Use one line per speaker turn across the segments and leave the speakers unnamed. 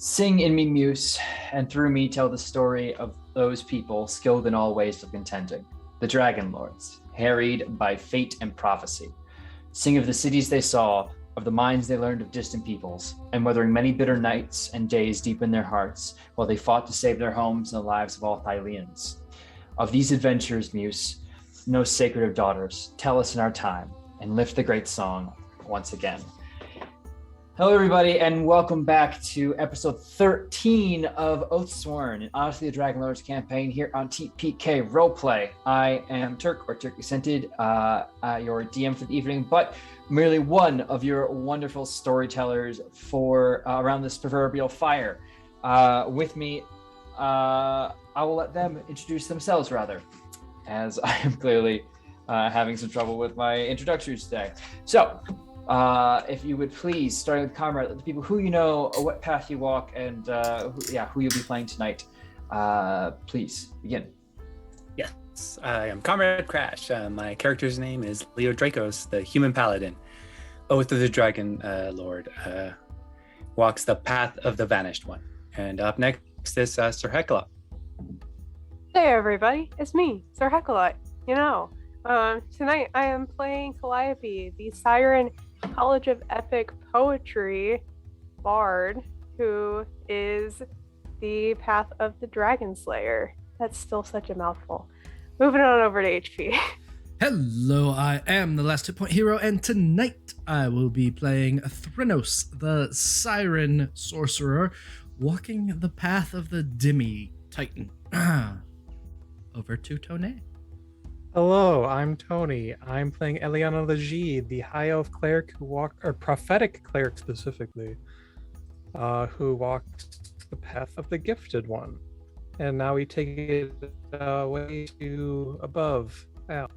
Sing in me muse, and through me tell the story of those people skilled in all ways of contending, the Dragonlords, harried by fate and prophecy. Sing of the cities they saw, of the minds they learned of distant peoples, and weathering many bitter nights and days deep in their hearts, while they fought to save their homes and the lives of all Thyleans. Of these adventures, Muse, no sacred of daughters, tell us in our time, and lift the great song once again. Hello, everybody, and welcome back to episode 13 of Oathsworn, an Odyssey of the Dragonlords campaign here on TPK Roleplay. I am Turk, or Turkey Scented, your DM for the evening, but merely one of your wonderful storytellers for around this proverbial fire. With me, I will let them introduce themselves, rather, as I am clearly having some trouble with my introductions today. So, if you would please, starting with Comrade, let the people who you know, what path you walk, and who you'll be playing tonight. Please begin.
Yes, I am Comrade Crash. My character's name is Leo Dracos, the Human Paladin. Oath of the Dragon Lord walks the path of the Vanished One. And up next is Sir Hecla.
Hey everybody, it's me, Sir Hecla. Tonight I am playing Calliope, the Siren College of Epic Poetry bard, who is the path of the Dragon Slayer. That's still such a mouthful. Moving on over to HP.
Hello, I am the Last Hit Point Hero, and tonight I will be playing Thrynos, the Siren Sorcerer, walking the path of the Demi Titan. Over to Tone.
Hello, I'm Tony. I'm playing Eliana Legis, the High Elf Cleric Prophetic Cleric specifically, who walked the path of the Gifted One. And now we take it way to above. Out.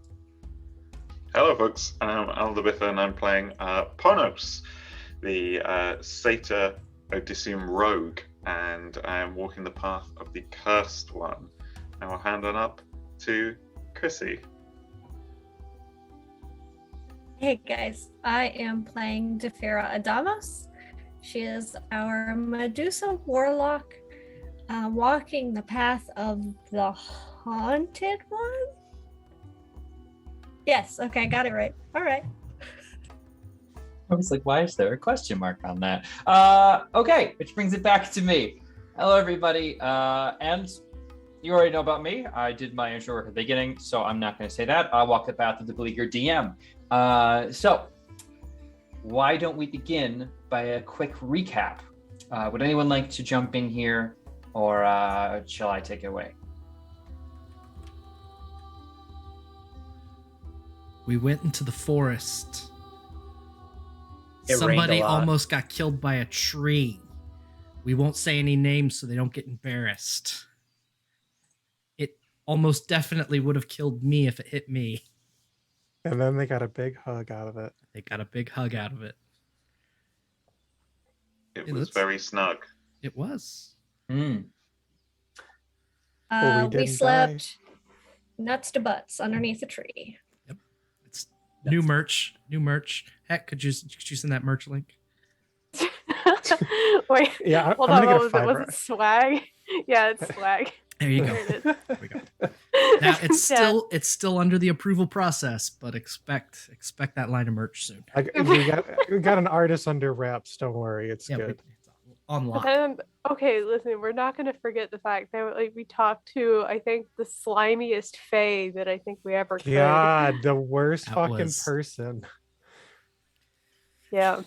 Hello, folks. I'm Aldabitha, and I'm playing Ponos, the Satyr Odysseum Rogue, and I am walking the path of the Cursed One. I will hand on up to Chrissy.
Hey guys, I am playing Defera Adamos. She is our Medusa Warlock, walking the path of the Haunted One? Yes, okay, got it right. All right.
I was like, why is there a question mark on that? Okay, which brings it back to me. Hello, everybody, and you already know about me. I did my intro at the beginning, so I'm not going to say that. I walk the path of the Beleaguered DM. So, why don't we begin by a quick recap? Would anyone like to jump in here, or shall I take it away?
We went into the forest.
It
Somebody
rained a lot.
almost got killed by a tree. We won't say any names so they don't get embarrassed. It almost definitely would have killed me if it hit me.
And then they got a big hug out of it.
They got a big hug out of it.
It was very snug.
It was.
Well, we
We
didn't
slept nuts to butts underneath a tree.
It's new merch. Heck, could you send that merch link?
Wait,
Yeah,
hold
I'm
on,
gonna
what
get
was it? Was it swag? Yeah, it's swag.
There you go.
There it is.
There we go. Now it's still under the approval process, but expect that line of merch soon.
we got an artist under wraps. Don't worry, it's good.
It's on lock.
And okay, listen, we're not going to forget the fact that we talked to, I think, the slimiest fae that I think we ever could.
God, the worst
That
fucking
was-
person.
Yeah.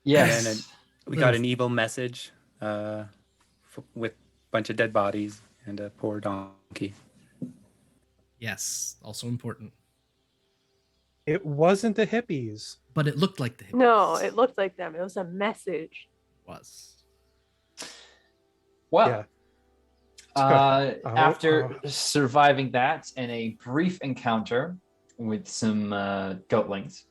Yes.
And then we got an evil message with a bunch of dead bodies and a poor donkey.
Yes, also important.
It wasn't the hippies.
But it looked like the hippies.
No, it looked like them. It was a message.
was.
Well,
Yeah.
after surviving that and a brief encounter with some goatlings,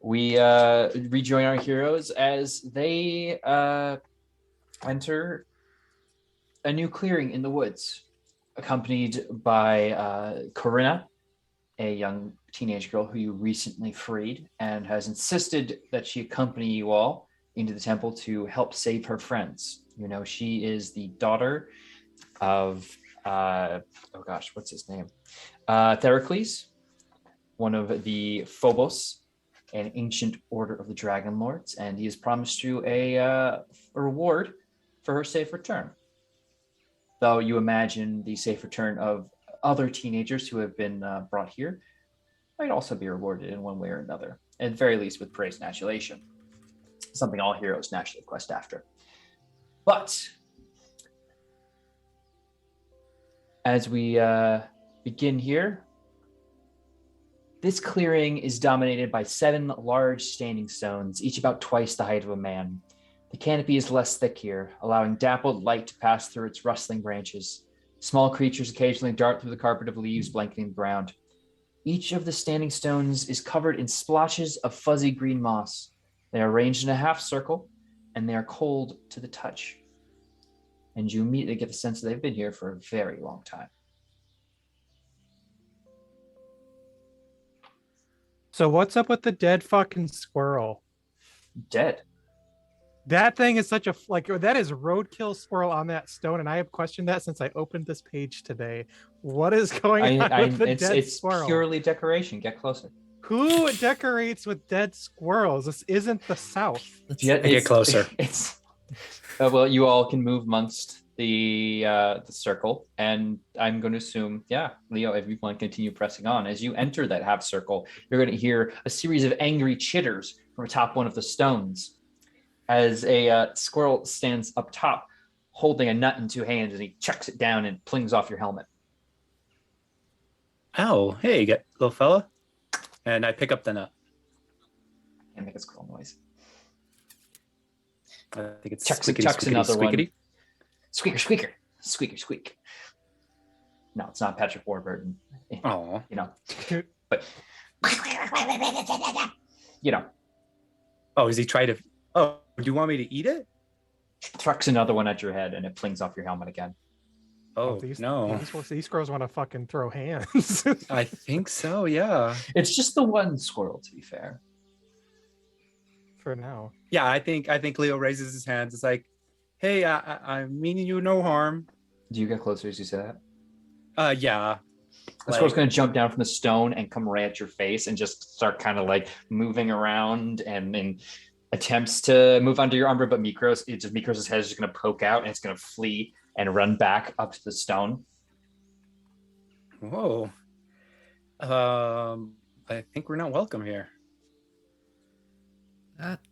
we rejoin our heroes as they enter a new clearing in the woods, accompanied by Corinna, a young teenage girl who you recently freed and has insisted that she accompany you all into the temple to help save her friends, You know, she is the daughter of, what's his name? Theracles, one of the Phobos, an ancient order of the Dragonlords, and he has promised you a reward for her safe return. Though you imagine the safe return of other teenagers who have been brought here might also be rewarded in one way or another, at the very least with praise and adulation, something all heroes naturally quest after. But as we begin here, this clearing is dominated by 7 large standing stones, each about twice the height of a man. The canopy is less thick here, allowing dappled light to pass through its rustling branches. Small creatures occasionally dart through the carpet of leaves blanketing the ground. Each of the standing stones is covered in splotches of fuzzy green moss. They are arranged in a half circle, and they are cold to the touch. And you immediately get the sense that they've been here for a very long time.
So what's up with the dead fucking squirrel?
Dead.
That thing is such a that is roadkill squirrel on that stone, and I have questioned that since I opened this page today. What is going on with the dead squirrel?
It's purely decoration. Get closer.
Who decorates with dead squirrels? This isn't the South.
Get closer.
It's well, you all can move amongst the circle, and I'm going to assume, Leo, if you want to continue pressing on, as you enter that half circle, you're going to hear a series of angry chitters from atop one of the stones, as a squirrel stands up top, holding a nut in 2 hands, and he chucks it down and plings off your helmet.
Oh, hey, little fella. And I pick up the nut.
And make a squirrel noise.
I think it's
chucks
squeakity,
another
squeakity.
One. Squeaker, squeaker, squeaker, squeak. No, it's not Patrick Warburton.
Oh,
you know, but you know.
Oh, is he trying to? Oh, do you want me to eat it?
Trucks another one at your head, and it flings off your helmet again.
Oh, no.
These squirrels want to fucking throw hands.
I think so, yeah.
It's just the one squirrel, to be fair.
For now.
Yeah, I think Leo raises his hands. It's like, hey, I mean you no harm.
Do you get closer as you say
that? Yeah.
The squirrel's going to jump down from the stone and come right at your face and just start kind of like moving around and attempts to move under your armor, but Mikros' head is just going to poke out and it's going to flee and run back up to the stone.
Whoa. I think we're not welcome here.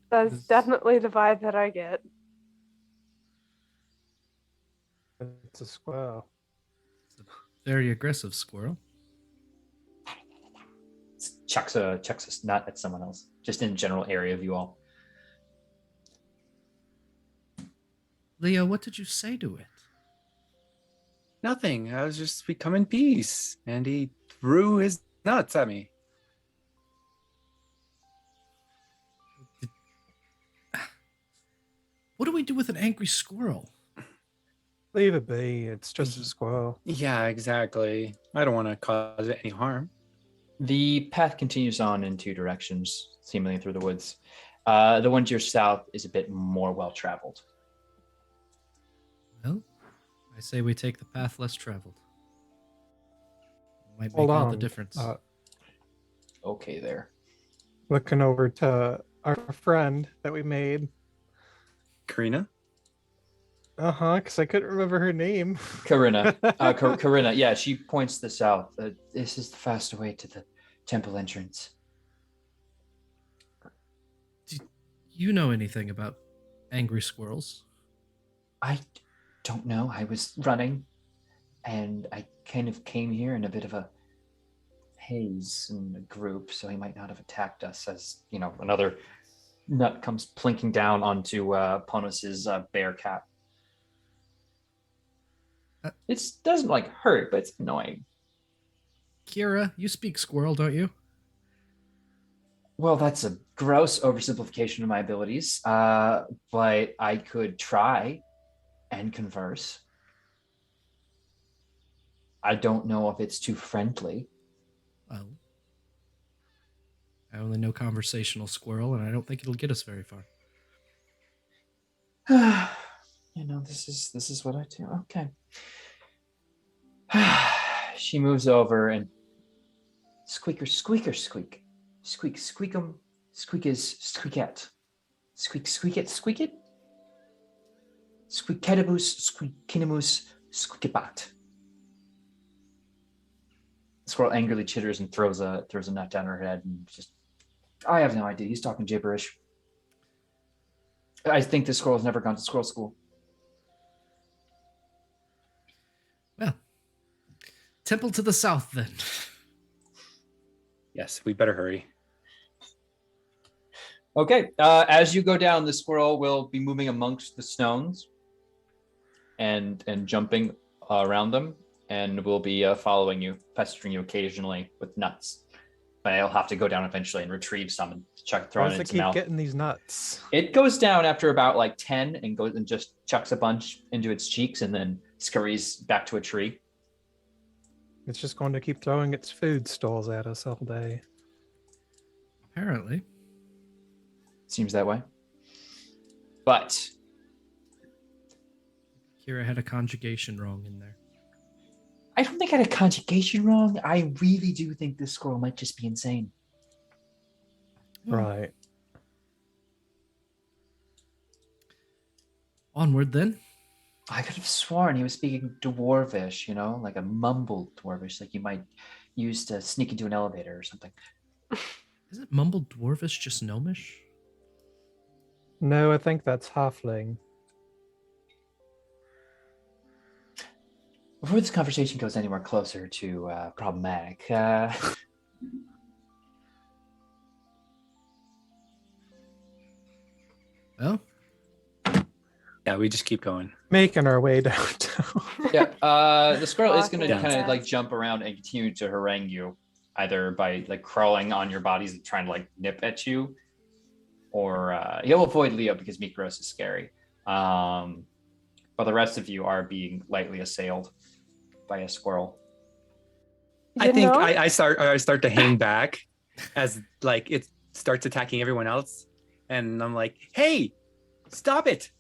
That's definitely the vibe that I get.
It's a squirrel.
It's a very aggressive squirrel.
Chucks a nut at someone else, just in the general area of you all.
Leo, what did you say to it?
Nothing. I was just, we come in peace. And he threw his nuts at me.
What do we do with an angry squirrel?
Leave it be. It's just a squirrel.
Yeah, exactly. I don't want to cause it any harm.
The path continues on in 2 directions, seemingly through the woods. The one to your south is a bit more well-traveled.
Well, I say we take the path less traveled. Might make
Hold
all
on.
the difference.
Okay, there.
Looking over to our friend that we made.
Karina?
Because I couldn't remember her name.
Karina. Karina, yeah, she points to the south. This is the faster way to the temple entrance.
Do you know anything about angry squirrels?
I don't know. I was running, and I kind of came here in a bit of a haze in a group, so he might not have attacked us. As you know, another nut comes plinking down onto Ponos's bear cap. It doesn't like hurt, but it's annoying.
Kira, you speak squirrel, don't you?
Well, that's a gross oversimplification of my abilities, but I could try and converse. I don't know if it's too friendly.
Well, I only know conversational squirrel, and I don't think it'll get us very far.
You know, this is what I do. Okay. She moves over and squeaker, squeaker, squeak. Squeak, squeakum, squeak is squeakette. Squeak, squeakette, squeak it. Squeaketaboos, squeakinamoos, squeakabat. The squirrel angrily chitters and throws a nut down her head and just, I have no idea. He's talking gibberish. I think this squirrel's never gone to squirrel school.
Well, temple to the south then.
Yes, we better hurry.
Okay. As you go down, the squirrel will be moving amongst the stones and jumping around them, and will be following you, pestering you occasionally with nuts. But I'll have to go down eventually and retrieve some and throw it in its mouth.
Getting these nuts?
It goes down after about like 10 and goes and just chucks a bunch into its cheeks and then scurries back to a tree.
It's just going to keep throwing its food stalls at us all day.
Apparently.
Seems that way. But
Kira had a conjugation wrong in there.
I don't think I had a conjugation wrong. I really do think this squirrel might just be insane.
Right.
Onward then.
I could have sworn he was speaking Dwarvish, you know, like a mumbled Dwarvish, like you might use to sneak into an elevator or something.
Isn't mumbled dwarvish just gnomish?
No, I think that's halfling.
Before this conversation goes anywhere closer to problematic,
Well,
Yeah, we just keep going.
Making our way downtown.
yeah, the squirrel is going to
Yeah.
kind of like jump around and continue to harangue you, either by like crawling on your bodies and trying to like nip at you, or he'll avoid Leo because Mikros is scary. But the rest of you are being lightly assailed by a squirrel.
I think I start to hang back as like it starts attacking everyone else, and I'm like, "Hey, stop it!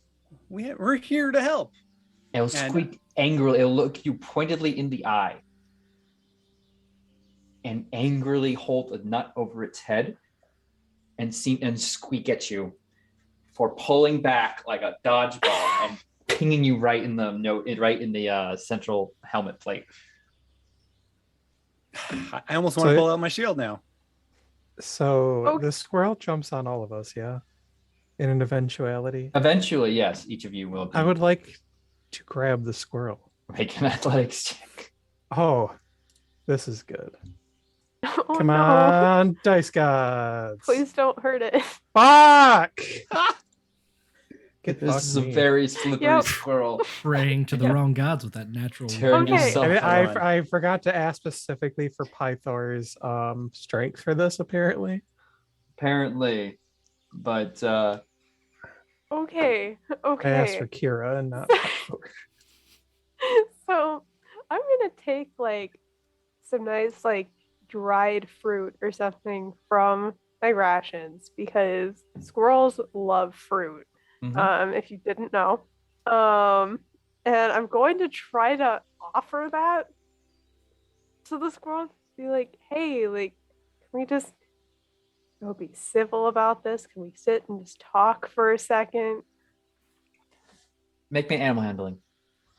We're here to help."
It'll squeak angrily. It'll look you pointedly in the eye and angrily hold a nut over its head and squeak at you for pulling back like a dodgeball and pinging you right in the central helmet plate.
I almost want to pull out my shield now.
So the squirrel jumps on all of us, yeah? In an eventuality.
Eventually, yes, each of you will be.
I would like to grab the squirrel.
Make an athletics check.
Oh, this is good.
Oh,
Come
no.
on, dice gods.
Please don't hurt it.
Fuck! Get
This is a very slippery squirrel.
praying to the wrong gods with that natural.
Turn
Okay.
yourself on.
I forgot to ask specifically for Pythor's strength for this, apparently.
Apparently, but
Okay.
I asked for
Okay.
Kira and not Pythor.
So I'm gonna take like some nice like dried fruit or something from my rations because squirrels love fruit. If you didn't know. And I'm going to try to offer that to the squirrel. Be like, hey, like, can we just be civil about this? Can we sit and just talk for a second?
make me animal handling.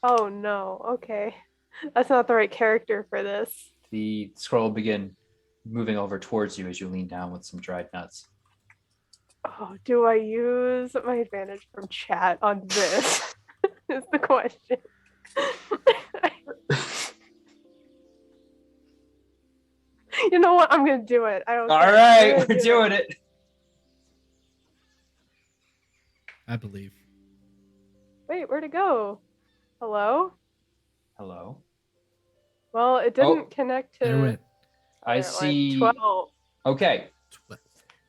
Oh no, okay. That's not the right character for this.
The squirrel will begin moving over towards you as you lean down with some dried nuts.
Oh, do I use my advantage from chat on this? Is the question. You know what? I'm gonna do it. I don't.
All
care.
right,
I'm
we're
gonna do
doing it.
I believe.
Wait, where'd it go? Hello?
Hello.
Well, it didn't connect to.
There it went.
I
like,
see.
12.
Okay.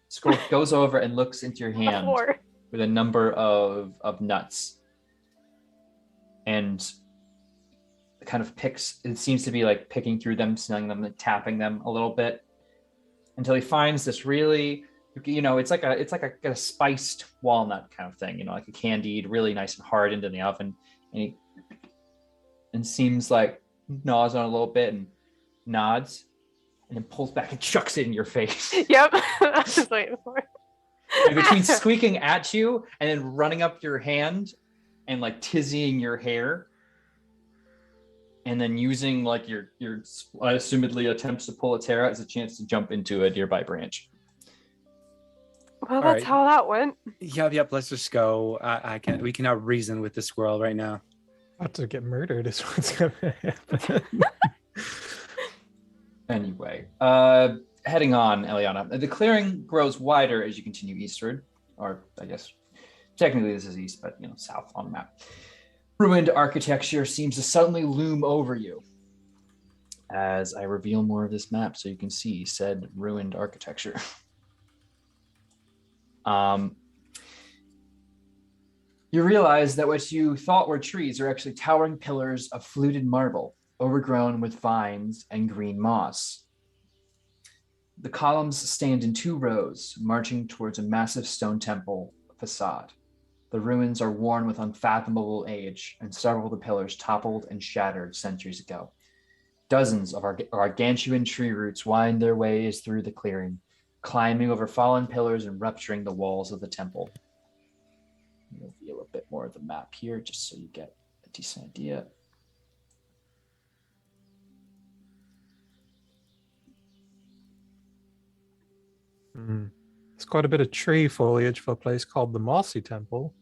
Squirrel goes over and looks into your hand
4.
with a number of nuts, and kind of picks. It seems to be like picking through them, smelling them, and tapping them a little bit, until he finds this really It's like a spiced walnut kind of thing. Like a candied, really nice and hard into the oven, and seems like gnaws on it a little bit and nods, and then pulls back and chucks it in your face.
Yep. I was waiting for it.
And between squeaking at you and then running up your hand and like tizzying your hair, and then using like your assumedly attempts to pull its hair out as a chance to jump into a nearby branch.
Well, that's
right.
how that went.
Yep. Let's just go. We cannot reason with the squirrel right now.
About to get murdered is what's gonna happen.
Anyway, heading on, Eliana. The clearing grows wider as you continue eastward, or I guess technically this is east, but south on the map. Ruined architecture seems to suddenly loom over you. As I reveal more of this map so you can see said ruined architecture. You realize that what you thought were trees are actually towering pillars of fluted marble, overgrown with vines and green moss. The columns stand in 2 rows, marching towards a massive stone temple facade. The ruins are worn with unfathomable age, and several of the pillars toppled and shattered centuries ago. Dozens of gargantuan tree roots wind their ways through the clearing, climbing over fallen pillars and rupturing the walls of the temple. I'll reveal a bit more of the map here, just so you get a decent idea.
It's quite a bit of tree foliage for a place called the Mossy Temple.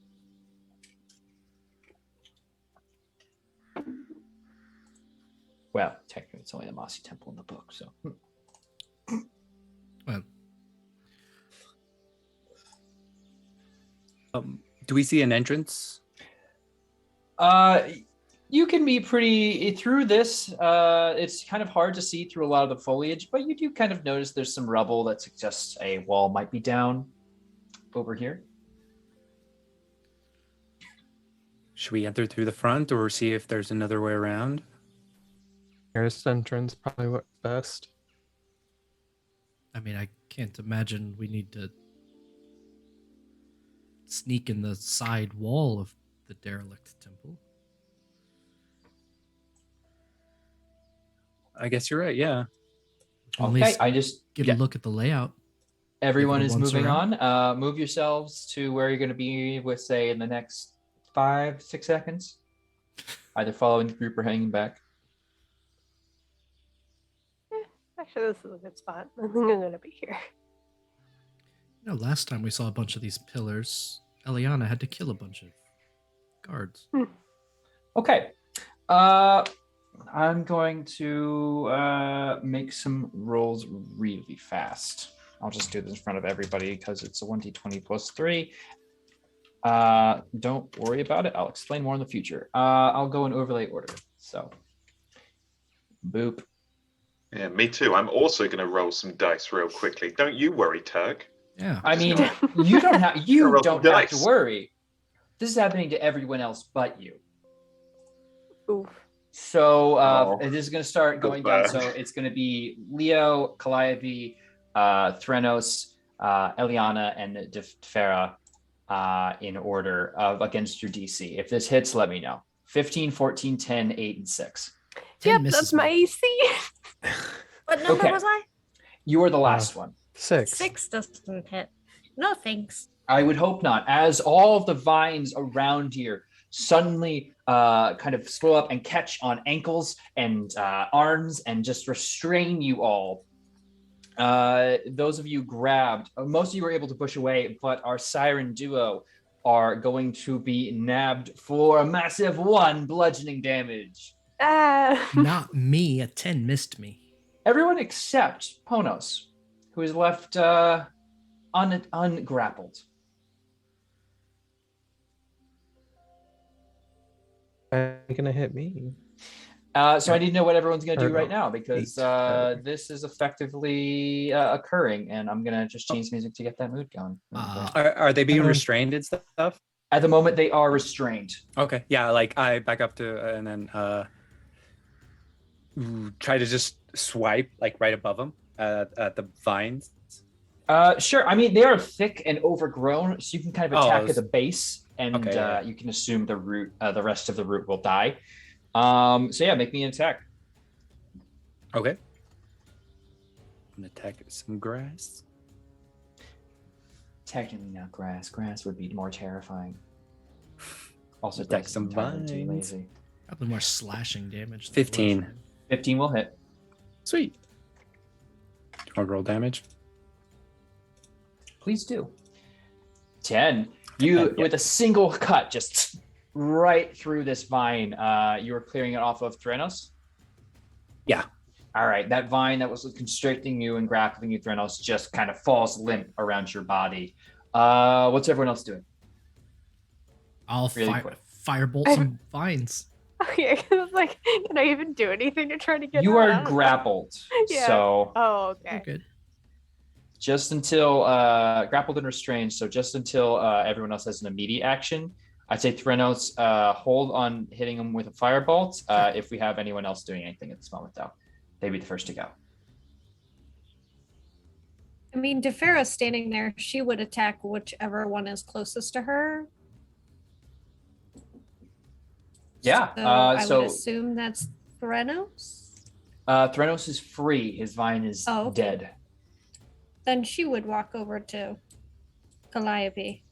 Well, technically it's only the Mossy Temple in the book, so.
Well,
Do we see an entrance?
You can be pretty through this. It's kind of hard to see through a lot of the foliage, but you do kind of notice there's some rubble that suggests a wall might be down over here.
Should we enter through the front or see if there's another way around?
Nearest entrance probably works best.
I mean, I can't imagine we need to sneak in the side wall of the derelict temple.
I guess you're right, yeah.
At
Okay,
least
I just
get a look at the layout.
everyone
Give it
is
a once
moving
around.
on. Move yourselves to where you're going to be with, say, in the next 5-6 seconds. Either following the group or hanging back.
Actually, this is a good spot. I think I'm gonna be here.
Last time we saw a bunch of these pillars, Eliana had to kill a bunch of guards.
Okay. I'm going to make some rolls really fast. I'll just do this in front of everybody because it's a 1d20 plus 3. Don't worry about it. I'll explain more in the future. I'll go in overlay order. So, boop.
Yeah, me too. I'm also going to roll some dice real quickly. Don't you worry, Turk.
Yeah.
I mean, you don't have
Roll some
to
dice.
worry. This is happening to everyone else but you.
Oof.
So it is going to start going down.
bad.
So it's going to be Leo, Calliope, Threnos, Eliana, and Defera in order of against your DC. If this hits, let me know. 15, 14, 10, 8, and 6.
10
Yep,
misses
that's my
me.
AC.
What number
Okay.
was I?
You are the last one.
6.
6 doesn't hit. No thanks.
I would hope not. As all of the vines around here suddenly kind of swirl up and catch on ankles and arms and just restrain you all. Those of you grabbed, most of you were able to push away, but our siren duo are going to be nabbed for a massive 1 bludgeoning damage.
Not me. A 10 missed me.
Everyone except Ponos, who is left ungrappled.
Gonna hit me.
So I need to know what everyone's going to do
Or
right now because this is effectively occurring, and I'm going to just change music to get that mood going.
Are they being restrained and stuff?
At the moment, they are restrained.
Okay, yeah, like I back up to and then try to just swipe like right above them at the vines.
Sure. I mean, they are thick and overgrown, so you can kind of attack at the base, and
Okay, yeah.
you can assume the rest of the root will die. So yeah, make me an attack.
Okay. I'm gonna attack some grass.
Technically not grass. Grass would be more terrifying. Also,
Attack
grass is
some
entirely too
vines.
lazy.
Probably more slashing damage. than
15.
bludgeoning.
15 will hit.
Sweet. Do you want to roll damage?
Please do. 10. You,
Yeah.
with a single cut, just right through this vine, you were clearing it off of Threnos?
Yeah.
All right. That vine that was constricting you and grappling you, Threnos, just kind of falls limp around your body. What's everyone else doing?
I'll
Really quick.
firebolt some vines.
Okay, 'cause it's like, can I even do anything to try to get
You
that
are
out?
grappled.
Yeah.
So
Oh,
You're
okay.
good.
just until grappled and restrained, so just until everyone else has an immediate action, I'd say Threnos, hold on hitting him with a firebolt. If we have anyone else doing anything at this moment, though, they'd be the first to go.
I mean, Defera's standing there. She would attack whichever one is closest to her.
Yeah.
So I
So
would assume that's Threnos.
Threnos is free. His vine is
Oh, okay.
dead.
Then she would walk over to Calliope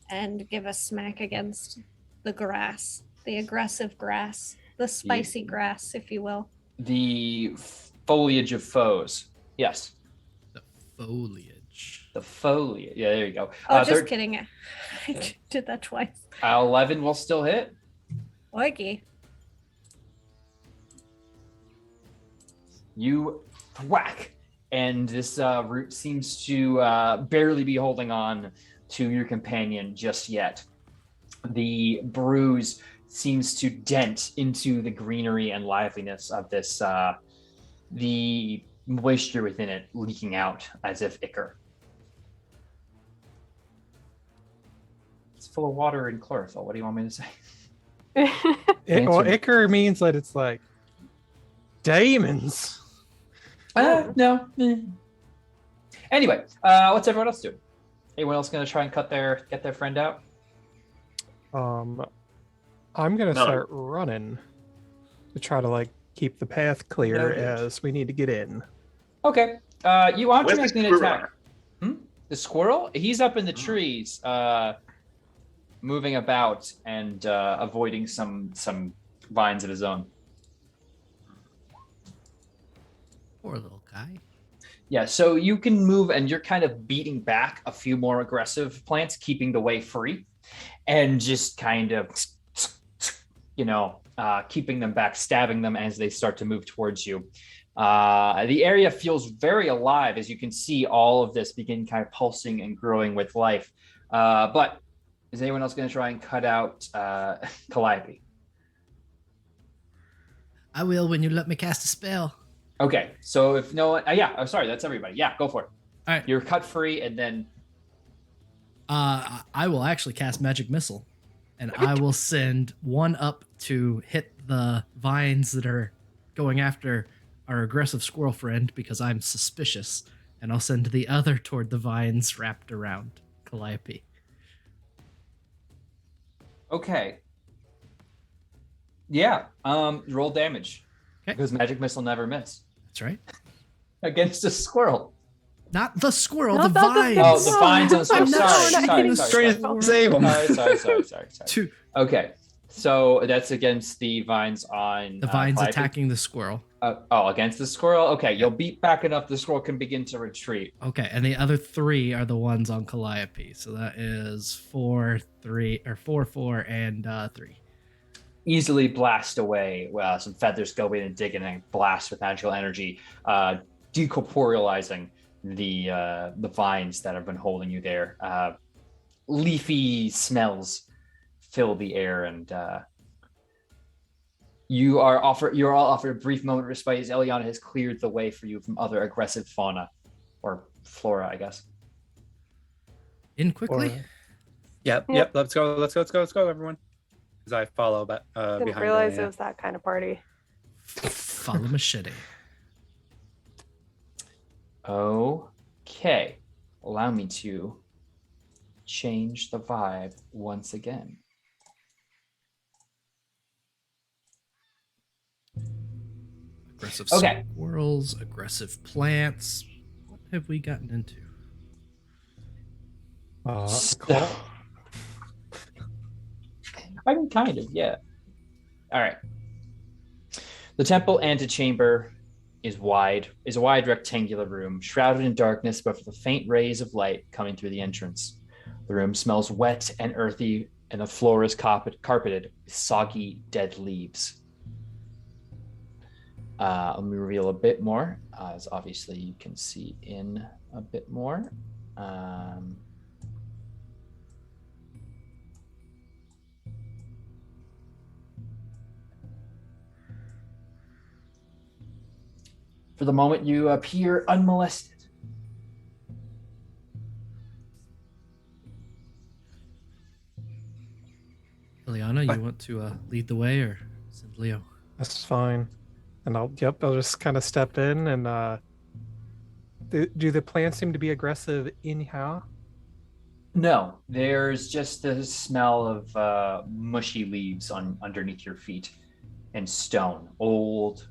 and give a smack against the grass, the aggressive grass, the spicy grass, if you will.
The foliage of foes. Yes.
The foliage.
The foliage. Yeah, there you go.
Oh, just kidding. I did that twice.
11 will still hit.
Oiky.
You whack, and this root seems to barely be holding on to your companion just yet. The bruise seems to dent into the greenery and liveliness of this, the moisture within it leaking out as if ichor. It's full of water and chlorophyll. What do you want me to say?
Well, ichor means that it's like demons.
No. Anyway, what's everyone else doing? Anyone else going to try and get their friend out?
I'm gonna start running to try to like keep the path clear
Noted.
as we need to get in.
Okay. You want to
Where's
make
the
an
squirrel
attack. The squirrel? He's up in the trees, moving about and avoiding some vines of his own.
Poor little guy.
Yeah, so you can move and you're kind of beating back a few more aggressive plants, keeping the way free, and just kind of, keeping them back, stabbing them as they start to move towards you. The area feels very alive as you can see all of this begin kind of pulsing and growing with life. But is anyone else going to try and cut out Calliope?
I will when you let me cast a spell.
Okay, so if no one, I'm sorry, that's everybody. Yeah, go for it.
All right.
You're cut free, and then
I will actually cast Magic Missile, and I will send one up to hit the vines that are going after our aggressive squirrel friend because I'm suspicious, and I'll send the other toward the vines wrapped around Calliope.
okay. Yeah, roll damage.
Okay.
Because Magic Missile never miss.
That's right.
Against a squirrel.
Not the squirrel,
Not
the
the
vines.
Oh, the vines on the squirrel.
I'm not
Sorry.
Save him.
Sorry.
Two.
Okay, so that's against the vines on...
The vines
Calliope?
attacking the squirrel.
Against the squirrel? Okay, you'll beat back enough, the squirrel can begin to retreat.
Okay, and the other three are the ones on Calliope. So that is 4, 4, and 3.
Easily blast away. Some feathers go in and dig in and blast with magical energy, decorporealizing the vines that have been holding you there. Leafy smells fill the air, and you're all offered a brief moment of respite as Eliana has cleared the way for you from other aggressive fauna or flora, I guess.
In quickly.
Or-
Yep. Let's go, everyone. As I follow behind.
Didn't realize
Elena.
it was that kind of party.
Follow machete.
Okay, allow me to change the vibe once again.
Aggressive
Okay.
squirrels, aggressive plants. What have we gotten into?
Call.
I mean, kind of, yeah. All right. The temple antechamber is a wide rectangular room, shrouded in darkness, but for the faint rays of light coming through the entrance. The room smells wet and earthy, and the floor is carpeted with soggy, dead leaves. Let me reveal a bit more, as obviously you can see in a bit more. For the moment, you appear unmolested.
Ileana, you want to lead the way or send Leo?
That's fine. And I'll just kind of step in and do the plants seem to be aggressive in here?
No, there's just the smell of mushy leaves underneath your feet and stone, old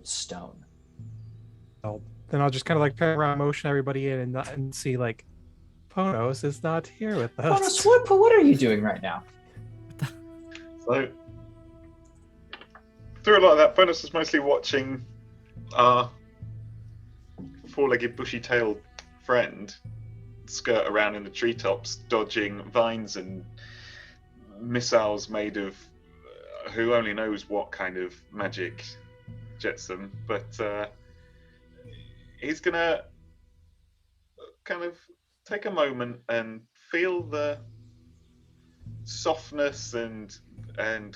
stone.
Then I'll just kind of like turn around, motion everybody in, and see like, Ponos is not here with us.
Ponos, what are you doing right now?
So, through a lot of that, Bonus is mostly watching our four-legged, bushy-tailed friend skirt around in the treetops, dodging vines and missiles made of who only knows what kind of magic jets them. But he's gonna kind of take a moment and feel the softness and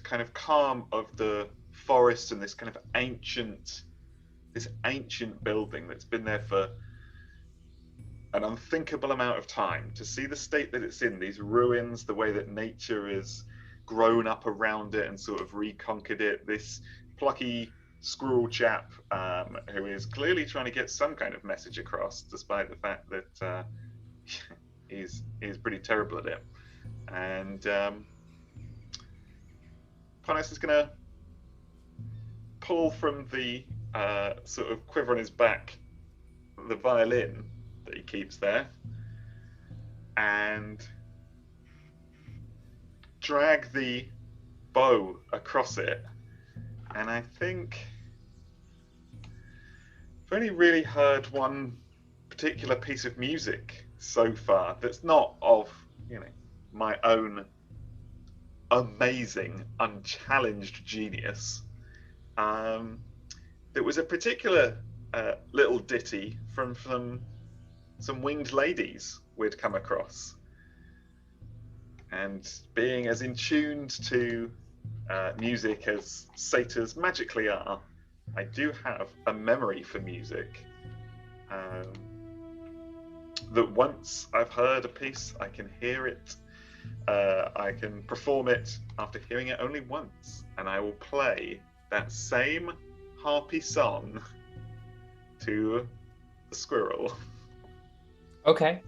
kind of calm of the forest and this kind of ancient building that's been there for an unthinkable amount of time. To see the state that it's in, these ruins, the way that nature has grown up around it and sort of reconquered it, this plucky squirrel chap who is clearly trying to get some kind of message across, despite the fact that he's pretty terrible at it. And Panis is going to pull from the sort of quiver on his back the violin that he keeps there and drag the bow across it. And I think I've only really heard one particular piece of music so far that's not of, my own amazing, unchallenged genius. There was a particular little ditty from some winged ladies we'd come across. And being as in tuned to music as satyrs magically are, I do have a memory for music. That once I've heard a piece, I can hear it. I can perform it after hearing it only once, and I will play that same harpy song to the squirrel.
Okay.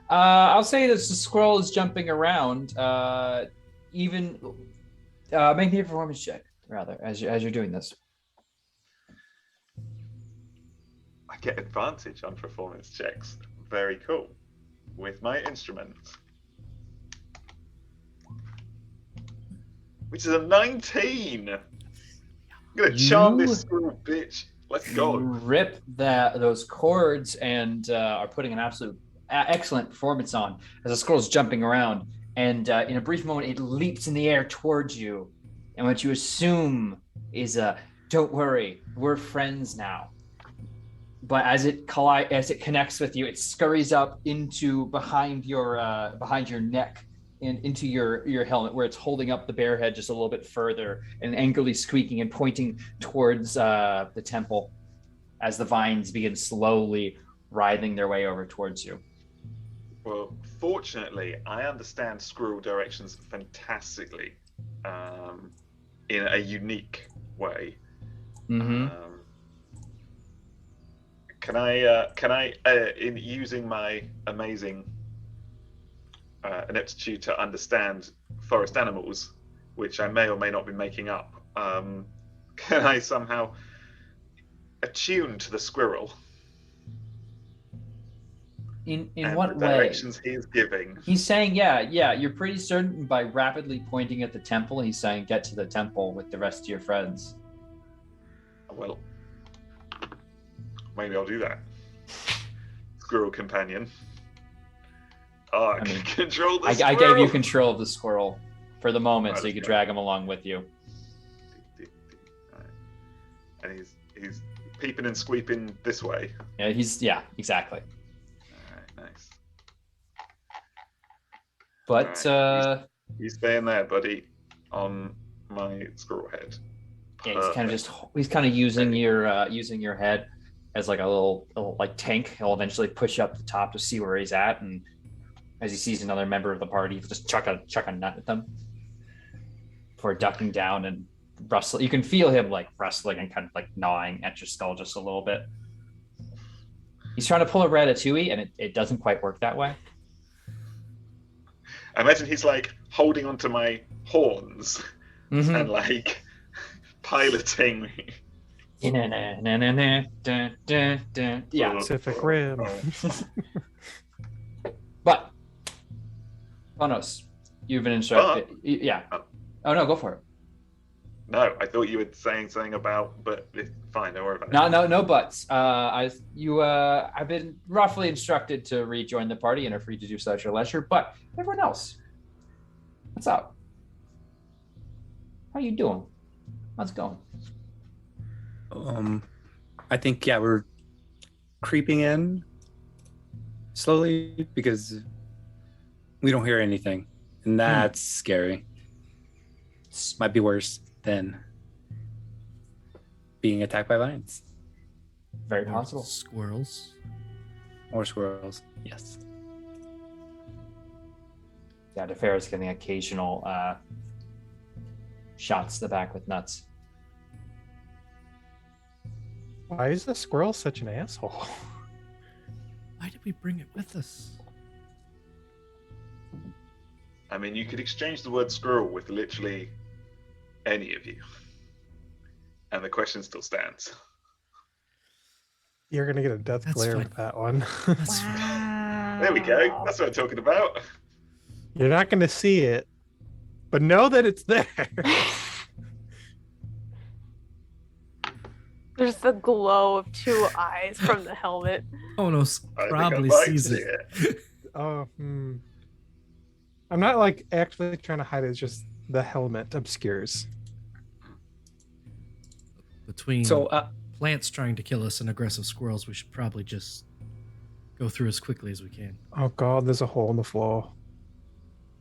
I'll say that the squirrel is jumping around. Make me a performance check, rather, as you're doing this.
I get advantage on performance checks. Very cool. With my instrument. Which is a 19! I'm gonna charm this squirrel bitch. Let's go.
Rip those chords and are putting an absolute excellent performance on as the squirrel's jumping around. And in a brief moment, it leaps in the air towards you. And what you assume is, don't worry, we're friends now. But as it connects with you, it scurries up into behind your neck and into your helmet, where it's holding up the bear head just a little bit further and angrily squeaking and pointing towards the temple as the vines begin slowly writhing their way over towards you.
Well, fortunately, I understand squirrel directions fantastically, in a unique way.
Mm-hmm.
Can I, in using my amazing ineptitude to understand forest animals, which I may or may not be making up, can I somehow attune to the squirrel?
In
and
what
the
way?
directions he is giving.
He's saying, yeah, you're pretty certain by rapidly pointing at the temple, he's saying, get to the temple with the rest of your friends.
Well, maybe I'll do that. Squirrel companion. Oh, I can control the squirrel.
I gave you control of the squirrel for the moment, so you could
Right.
drag him along with you.
And he's peeping and squeeping this way.
Yeah, exactly.
Alright, nice.
But
Alright, you stay in there, buddy, on my squirrel head.
yeah, he's kind of using your head as like a little like tank. He'll eventually push you up the top to see where he's at, and as he sees another member of the party, he'll just chuck a nut at them before ducking down and rustling. You can feel him like wrestling and kind of like gnawing at your skull just a little bit. He's trying to pull a Ratatouille, and it doesn't quite work that way.
I imagine he's like holding onto my horns
Mm-hmm.
and like piloting me.
Yeah,
Pacific Rim.
but Bonos, you've been instructed. Yeah. Oh no, go for it.
No, I thought you were saying something about, but it's fine, don't worry about it.
No buts. I've been roughly instructed to rejoin the party and are free to do so at your leisure. But everyone else, what's up? How you doing? How's it going?
I think we're creeping in slowly because we don't hear anything, and that's scary. Might be worse than being attacked by lions
Very possible.
Squirrels.
or squirrels. Yes.
Yeah, DeFerra's getting occasional shots to the back with nuts.
Why is the squirrel such an asshole?
Why did we bring it with us?
I mean, you could exchange the word squirrel with literally any of you, and the question still stands.
You're gonna get a death
That's
glare
fine.
with that one.
That's fine.
Wow.
There we go. That's what I'm talking about.
You're not gonna see it, but know that it's there.
There's the glow of two eyes from the helmet.
Onos
I
probably
think I might
sees
see
it.
Oh, I'm not like actually trying to hide it. It's just the helmet obscures.
Between
So,
plants trying to kill us and aggressive squirrels, we should probably just go through as quickly as we can.
Oh God, there's a hole in the floor.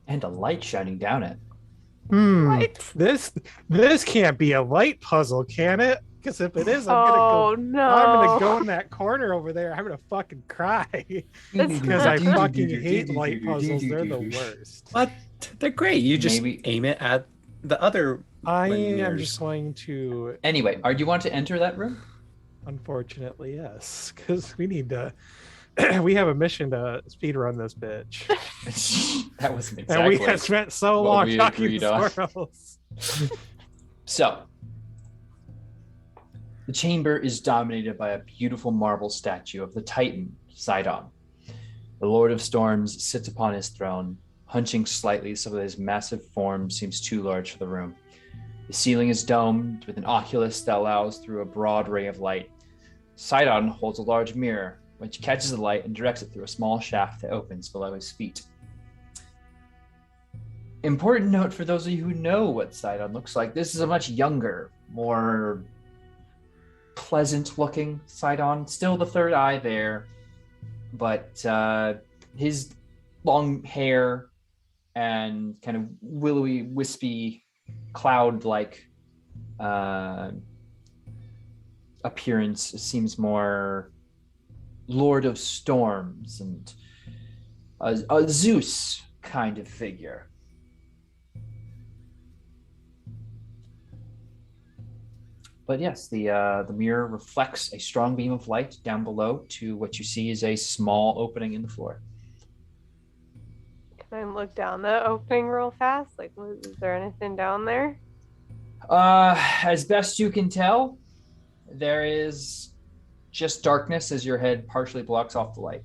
And a light shining down it.
What?
This can't be a light puzzle, can it? Because if it is, I'm
No.
gonna go in that corner over there. I'm gonna fucking cry
That's
because I fucking hate light puzzles. They're the worst.
what? They're great. You just
Maybe-
aim it at the other.
I
When
am
there's-
just going to,
Anyway, do you want to enter that room?
unfortunately, yes, because we need to. We have a mission to speed run this bitch,
That wasn't
and
exactly.
we have spent so
what
long
we
talking
agreed on.
to squirrels.
So, the chamber is dominated by a beautiful marble statue of the Titan, Sidon. The Lord of Storms sits upon his throne, hunching slightly so that his massive form seems too large for the room. The ceiling is domed with an oculus that allows through a broad ray of light. Sidon holds a large mirror, which catches the light and directs it through a small shaft that opens below his feet. Important note for those of you who know what Sidon looks like, this is a much younger, more pleasant looking Sidon. Still the third eye there, but his long hair and kind of willowy, wispy, cloud-like appearance seems more Lord of Storms and a Zeus kind of figure. But yes, the mirror reflects a strong beam of light down below to what you see is a small opening in the floor.
Can I look down the opening real fast? Like, is there anything down there?
As best you can tell, there is just darkness as your head partially blocks off the light.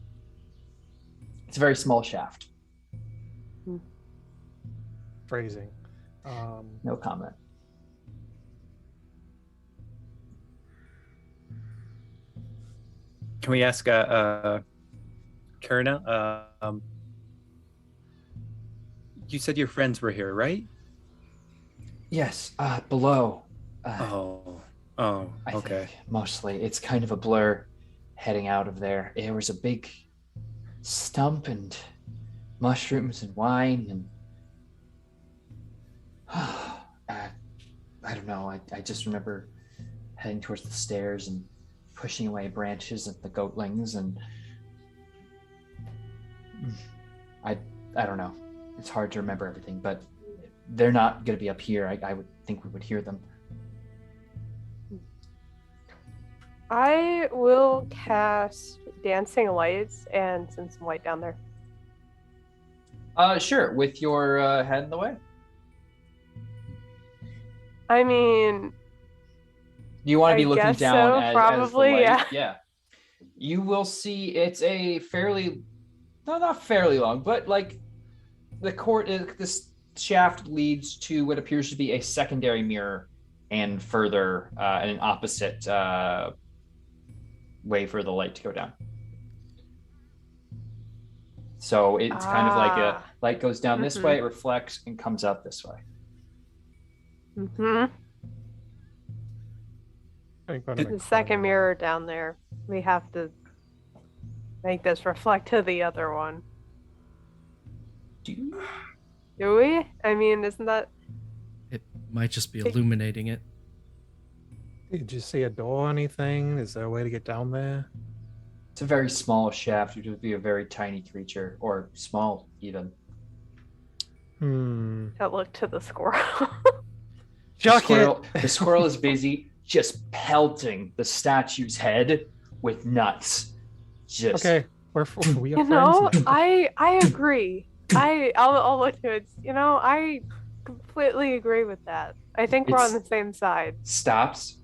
It's a very small shaft.
Phrasing.
No comment.
Can we ask Karina? You said your friends were here, right?
Yes, below.
I okay.
think mostly. It's kind of a blur heading out of there. There was a big stump and mushrooms and wine and I don't know. I just remember heading towards the stairs and pushing away branches of the goatlings, and I don't know. It's hard to remember everything, but they're not going to be up here. I would think we would hear them.
I will cast Dancing Lights and send some light down there.
Sure. With your head in the way.
I mean,
Do you want to be
I
looking
guess
down
so,
as
probably,
the light?
yeah.
Yeah. You will see it's a fairly, no, not fairly long, but like this shaft leads to what appears to be a secondary mirror and further an opposite way for the light to go down. So it's kind of like a light goes down this way, it reflects and comes out this way.
The second mirror down there. We have to make this reflect to the other one. Do we? I mean, isn't that...
It might just be illuminating it.
Did you see a door or anything? Is there a way to get down there?
It's a very small shaft. It would be a very tiny creature, or small even.
I'll look to the squirrel.
The squirrel is busy just pelting the statue's head with nuts. Just
okay, we are friends
now. I
I
agree. I'll look to it. I completely agree with that. I think we're on the same side.
Stops,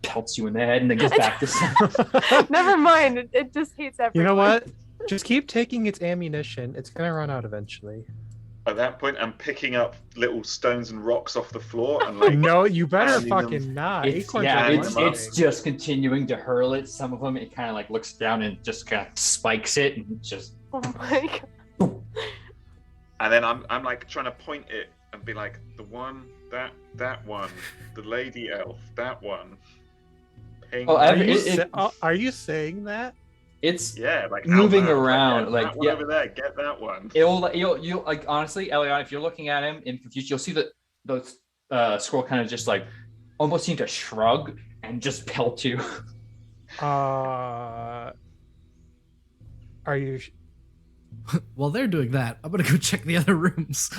pelts you in the head, and then goes back to
Never mind. It just hates everyone.
You know what? Just keep taking its ammunition. It's gonna run out eventually.
At that point, I'm picking up little stones and rocks off the floor and like.
No, you better fucking not.
It's just continuing to hurl it. Some of them, it kind of like looks down and just kind of spikes it and just.
Oh my god.
And then I'm like trying to point it and be like, the one, that one, the lady elf, that one.
Are you saying that?
It's
like
moving around,
like that one over there. Get that one.
You'll like honestly, Elion, if you're looking at him in confused, you'll see that the squirrel kind of just like almost seem to shrug and just pelt you.
Are you?
While they're doing that, I'm gonna go check the other rooms,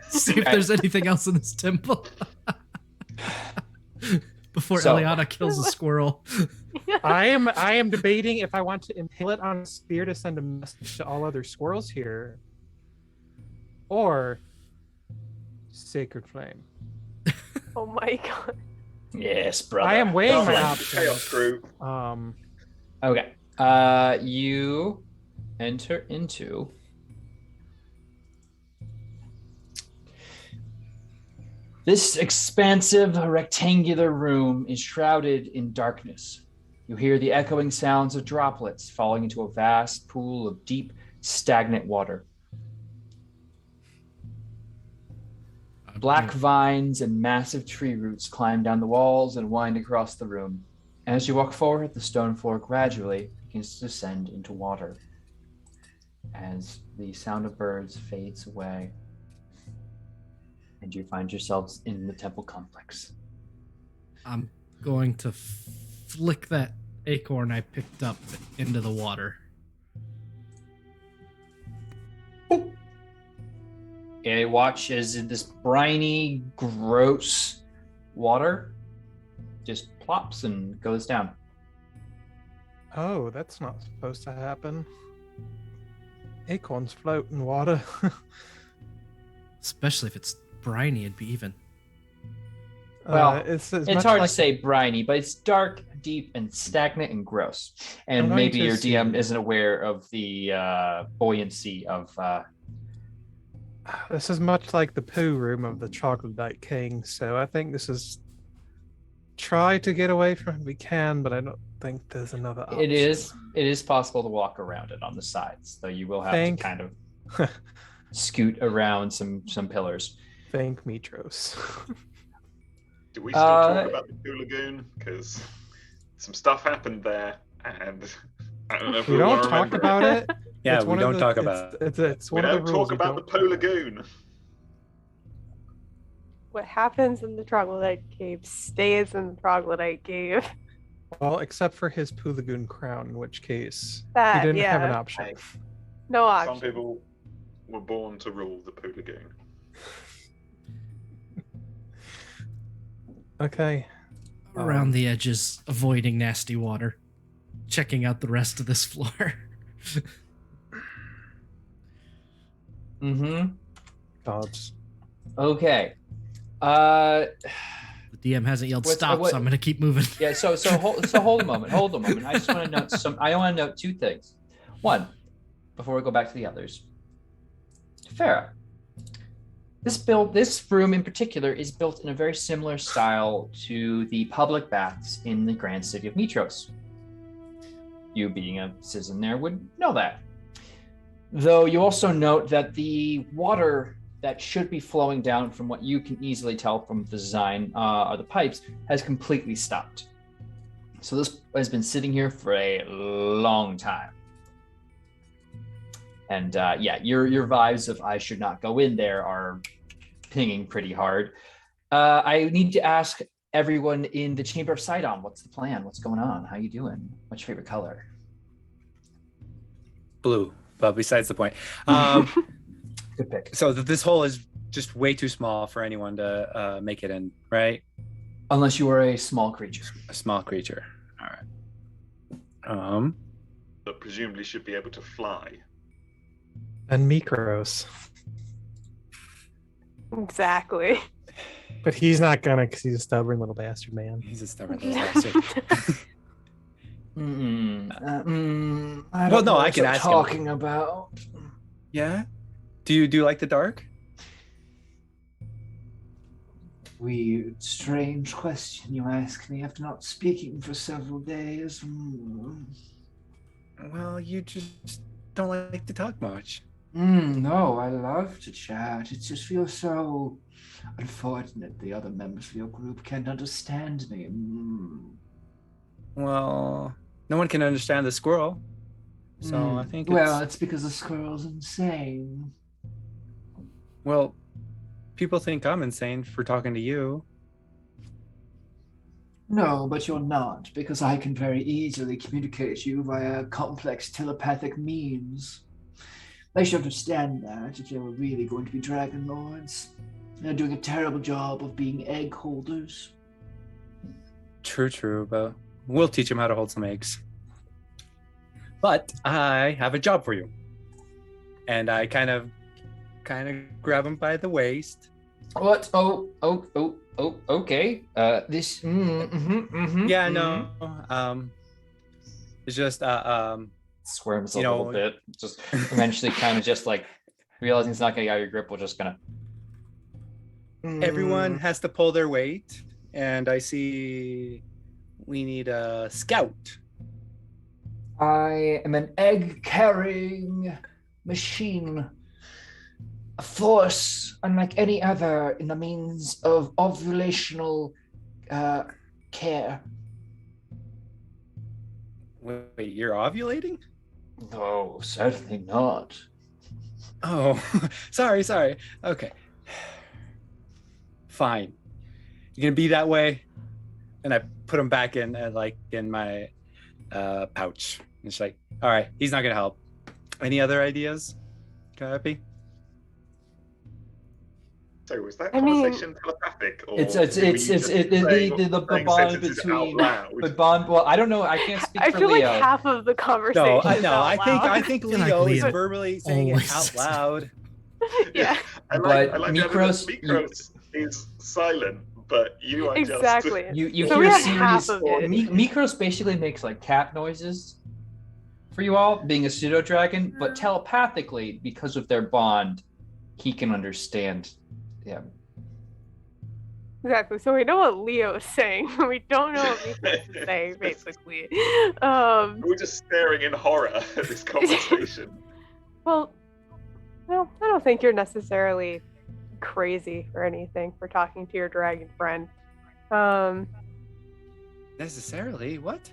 see if there's anything else in this temple before Eliana kills a squirrel.
I am debating if I want to impale it on a spear to send a message to all other squirrels here, or Sacred Flame.
Oh my god.
Yes, brother.
I am weighing my options.
Crew.
Okay. You enter into this expansive rectangular room is shrouded in darkness. You hear the echoing sounds of droplets falling into a vast pool of deep, stagnant water. Black vines and massive tree roots climb down the walls and wind across the room. As you walk forward, the stone floor gradually begins to descend into water. As the sound of birds fades away, and you find yourselves in the temple complex.
I'm going to flick that acorn I picked up into the water.
And watch as this briny, gross water just plops and goes down.
Oh, that's not supposed to happen. Acorns float in water.
Especially if it's briny, it'd be even.
Well,
it's
It's hard to say briny, but it's dark, deep, and stagnant and gross. And
I'm going
maybe
to
your DM
see.
isn't aware of the buoyancy of.
This is much like the poo room of the Troglodyte King, so I think this is try to get away from it if we can, but I don't think there's another option.
It is possible to walk around it on the sides, though you will have to kind of scoot around some pillars.
Thank Mitros.
Do we still talk about the Poo Lagoon? Because some stuff happened there, and I don't know if
We
we
don't
want to
talk
remember.
about it.
Yeah,
It's
we
one of
don't
the-
talk
it's-
about it.
It's
We
one of
don't
the rules.
talk about the Poo Lagoon.
What happens in the Troglodyte Cave stays in the Troglodyte Cave.
Well, except for his Poo Lagoon crown, in which case
That,
he didn't have an
yeah.
option.
No
Some
option.
people were born to rule the Poo Lagoon.
Okay.
Around the edges, avoiding nasty water. Checking out the rest of this floor.
Mm-hmm.
Gods.
Okay.
The DM hasn't yelled
What's-
stop,
what-
so I'm gonna keep moving.
Yeah, so hold a moment. Hold a moment. I just want to note I want to note two things. One, before we go back to the others. Farah. This room in particular is built in a very similar style to the public baths in the grand city of Mitros. You being a citizen there would know that. Though you also note that the water that should be flowing down from what you can easily tell from the design of the pipes has completely stopped. So this has been sitting here for a long time. And yeah, your vibes of I should not go in there are pinging pretty hard. I need to ask everyone in the Chamber of Sidon, what's the plan? What's going on? How you doing? What's your favorite color?
Blue, but besides the point.
Good pick.
So this hole is just way too small for anyone to make it in, right?
Unless you are a small creature.
A small creature. All right.
That presumably should be able to fly.
And Mikros.
Exactly.
But he's not gonna because he's a stubborn little bastard, man.
He's a stubborn little bastard.
I don't
Well, no,
know
I
what
can
you're
ask him.
talking about.
Yeah. Do you like the dark?
Weird, strange question you ask me after not speaking for several days.
Well, you just don't like to talk much.
No, I love to chat. It just feels so unfortunate the other members of your group can't understand me.
Well, no one can understand the squirrel. So I think
Well, it's because the squirrel's insane.
well, people think I'm insane for talking to you.
No, but you're not, because I can very easily communicate you via complex telepathic means. They should understand that if they were really going to be Dragonlords. They're doing a terrible job of being egg holders.
True, but we'll teach him how to hold some eggs. But I have a job for you. And I kind of grab him by the waist.
What? Oh, okay. This.
Yeah, no. It's just
Squirms a
you
little
know-
bit. Just eventually, kind of just like realizing it's not getting out of your grip. We're just gonna.
everyone has to pull their weight, and I see we need a scout.
I am an egg-carrying machine. A force unlike any other in the means of ovulational care.
Wait, you're ovulating?
No, certainly not.
Oh, sorry. Okay. Fine. You're gonna be that way, and I put him back in, in my pouch. It's like, all right, he's not gonna help. Any other ideas, Katáfytos?
So was that
I mean-
conversation telepathic? Or
It's
were you just saying
the
saying
bond
sentences out
between
loud?
the bond. Well, I don't know. I can't speak
I
for
feel
Leo.
like half of the conversation.
No,
is out
I
loud.
think
feel like
Leo is
Leo
verbally saying it
always
out
says it.
loud.
Yeah,
I
But
like the idea that
Mikros-
Mikros is silent, but you are
exactly.
You
So we
hear
have
series.
half of it.
Mikros basically makes like cat noises for you all, being a pseudo dragon, but telepathically, because of their bond, he can understand. Yeah.
Exactly. So we know what Leo is saying. We don't know what Mikros is saying, basically.
We're just staring in horror at this conversation.
Well, no, I don't think you're necessarily crazy or anything for talking to your dragon friend.
Necessarily? What?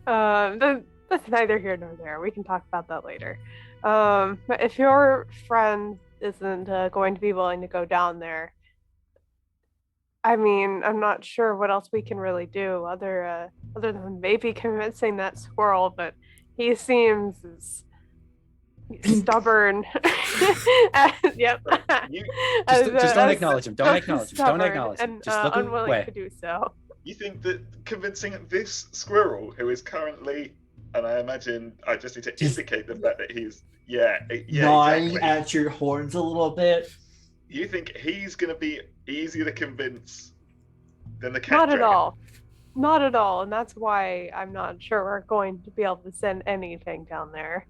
That's neither here nor there. We can talk about that later. But if your friend isn't going to be willing to go down there, I mean, I'm not sure what else we can really do other than maybe convincing that squirrel, but he seems stubborn. Yep.
Just don't acknowledge him. Don't acknowledge him. Don't
stubborn
acknowledge him.
and
Just look
unwilling
away.
to do so.
You think that convincing this squirrel, who is currently, and I imagine I just need to indicate the fact that he's,
gnawing
exactly.
at your horns a little bit.
You think he's going to be easier to convince than the cat
Not at
dragon?
all. Not at all. And that's why I'm not sure we're going to be able to send anything down there.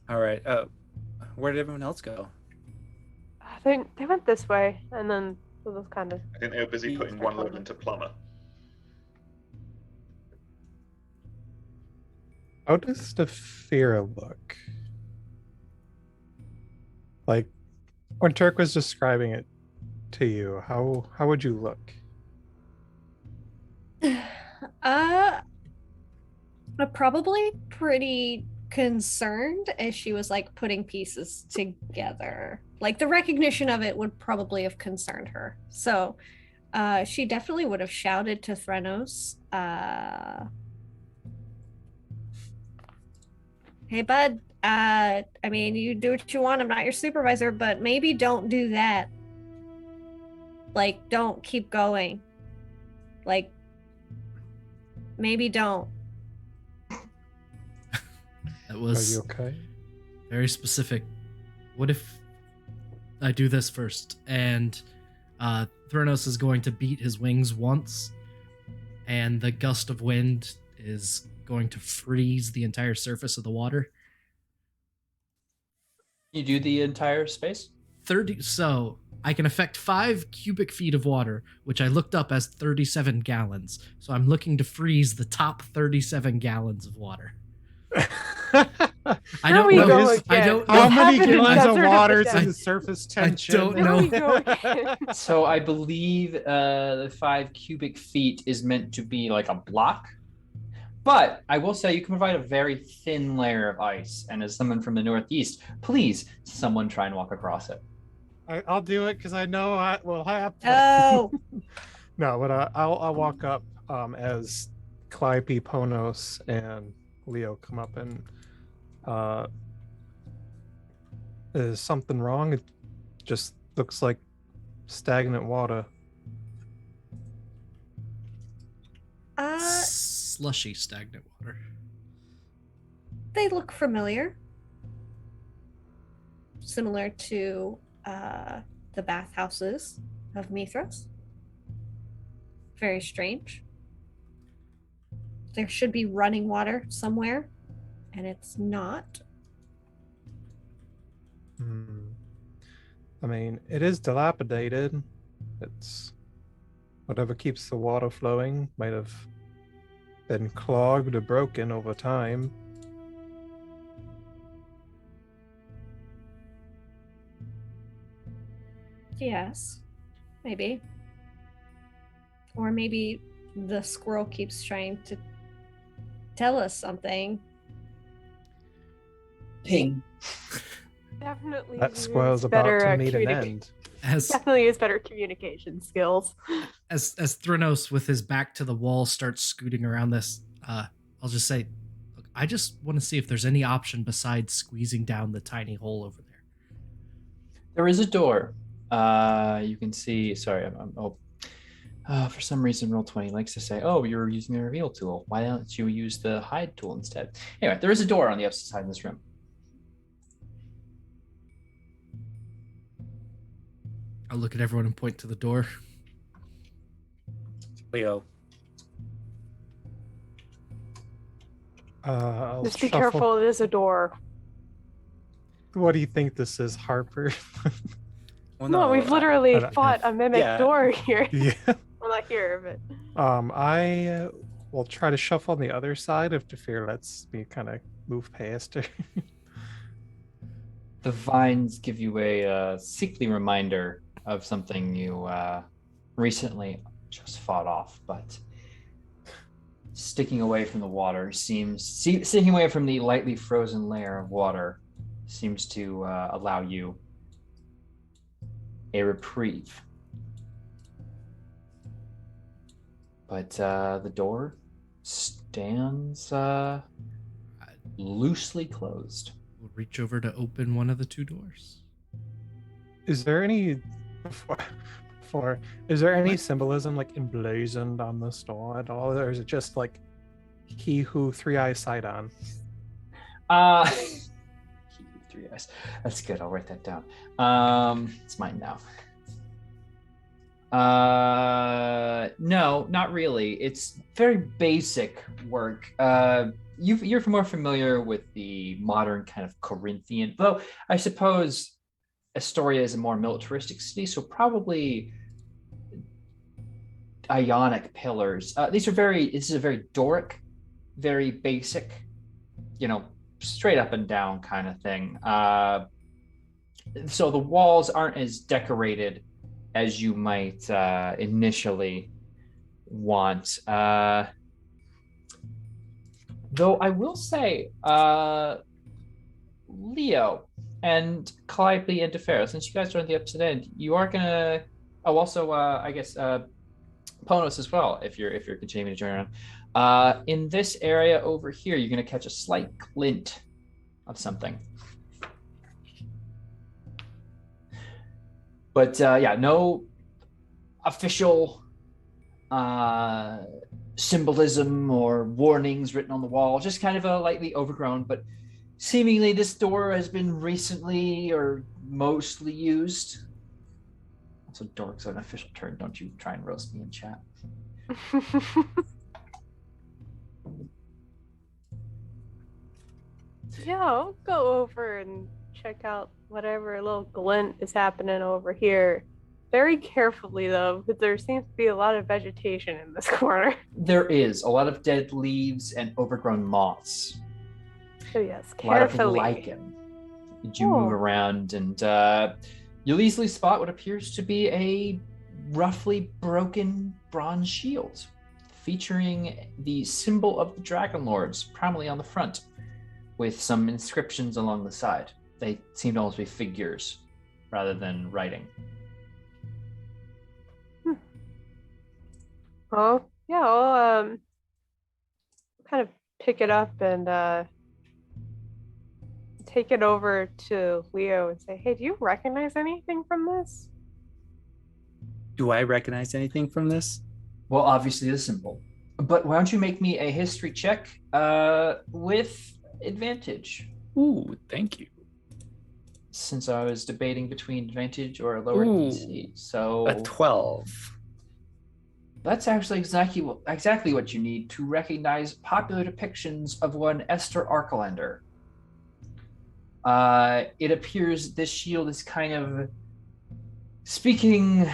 All right. Where did everyone else go?
They went this way, and then it was kind of.
I think they were busy putting one load into plumber.
How does the fear look? Like when Turk was describing it to you, how would you look?
Probably pretty concerned as she was like putting pieces together. Like the recognition of it would probably have concerned her. So she definitely would have shouted to Threnos, hey bud, I mean, you do what you want, I'm not your supervisor, but maybe don't do that. Like, don't keep going. Like, maybe don't.
That
Are
was
you okay?
very specific. What if I do this first? And Thranos is going to beat his wings once, and the gust of wind is going to freeze the entire surface of the water.
You do the entire space?
30. So I can affect 5 cubic feet of water, which I looked up as 37 gallons. So I'm looking to freeze the top 37 gallons of water. I
Here
don't
we
know.
go
I
again.
don't
How
What
know.
many
happened in
gallons of
Desert of
water
the
to
Dead?
the surface
I
tension?
don't
Here
know.
we go again.
So I believe the 5 cubic feet is meant to be like a block. But I will say you can provide a very thin layer of ice. And as someone from the Northeast, please, someone try and walk across it.
I'll do it because I know I will have to.
Oh,
No, but I'll walk up as Calliope, Ponos, and Leo come up and is something wrong? It just looks like stagnant water.
Slushy, stagnant water.
they look familiar. Similar to the bathhouses of Mithras. Very strange. There should be running water somewhere, and it's not.
I mean, it is dilapidated. It's whatever keeps the water flowing might have been clogged or broken over time.
Yes, maybe. Or maybe the squirrel keeps trying to tell us something.
Ping.
Definitely
That
use
squirrel's about
better,
to meet an
communica-
end.
Definitely use better communication skills.
As Thranos with his back to the wall starts scooting around this, I'll just say, look, I just want to see if there's any option besides squeezing down the tiny hole over there.
There is a door. You can see. Sorry, for some reason, Roll20 likes to say, "Oh, you're using the reveal tool. Why don't you use the hide tool instead?" Anyway, there is a door on the opposite side of this room.
I'll look at everyone and point to the door.
Leo.
I'll
Just be
shuffle.
careful, it is a door.
What do you think this is, Harper?
Well,
No, we've literally
I don't-
fought a mimic
Yeah.
door here.
Yeah.
Well, not here, but
I will try to shuffle on the other side if Defear lets me kind of move past her.
The vines give you a sickly reminder of something you recently just fought off, but sticking away from the water sticking away from the lightly frozen layer of water seems to allow you a reprieve. But the door stands loosely closed.
We'll reach over to open one of the two doors.
Is there any is there any symbolism like emblazoned on this door at all, or is it just like he who three eyes sight on?
Three eyes. That's good. I'll write that down. It's mine now. No, not really. It's very basic work. You're more familiar with the modern kind of Corinthian, though I suppose Astoria is a more militaristic city, so probably Ionic pillars. This is a very Doric, very basic, straight up and down kind of thing. So the walls aren't as decorated as you might initially want. Though I will say, Leo and Calliope and Defera, since you guys are on the opposite end, you are gonna. Oh, also, I guess Ponos as well, if you're continuing to join around. In this area over here, you're gonna catch a slight glint of something. But no official symbolism or warnings written on the wall, just kind of a lightly overgrown, but seemingly this door has been recently or mostly used. Also, dork's an official term. Don't you try and roast me in chat.
yeah, I'll go over and check out whatever little glint is happening over here. Very carefully, though, because there seems to be a lot of vegetation in this corner.
There is a lot of dead leaves and overgrown moss.
So yes,
A lot of
carefully.
lichen. You move around and you'll easily spot what appears to be a roughly broken bronze shield featuring the symbol of the Dragonlords prominently on the front with some inscriptions along the side. They seem to almost be figures rather than writing.
Oh, yeah, I'll kind of pick it up and take it over to Leo and say, hey, do you recognize anything from this?
Do I recognize anything from this?
Well, obviously the symbol. But why don't you make me a history check with advantage?
Ooh, thank you.
Since I was debating between advantage or a lower DC. So
A 12.
that's actually exactly what you need to recognize popular depictions of one Esther Arkelander. It appears this shield is kind of speaking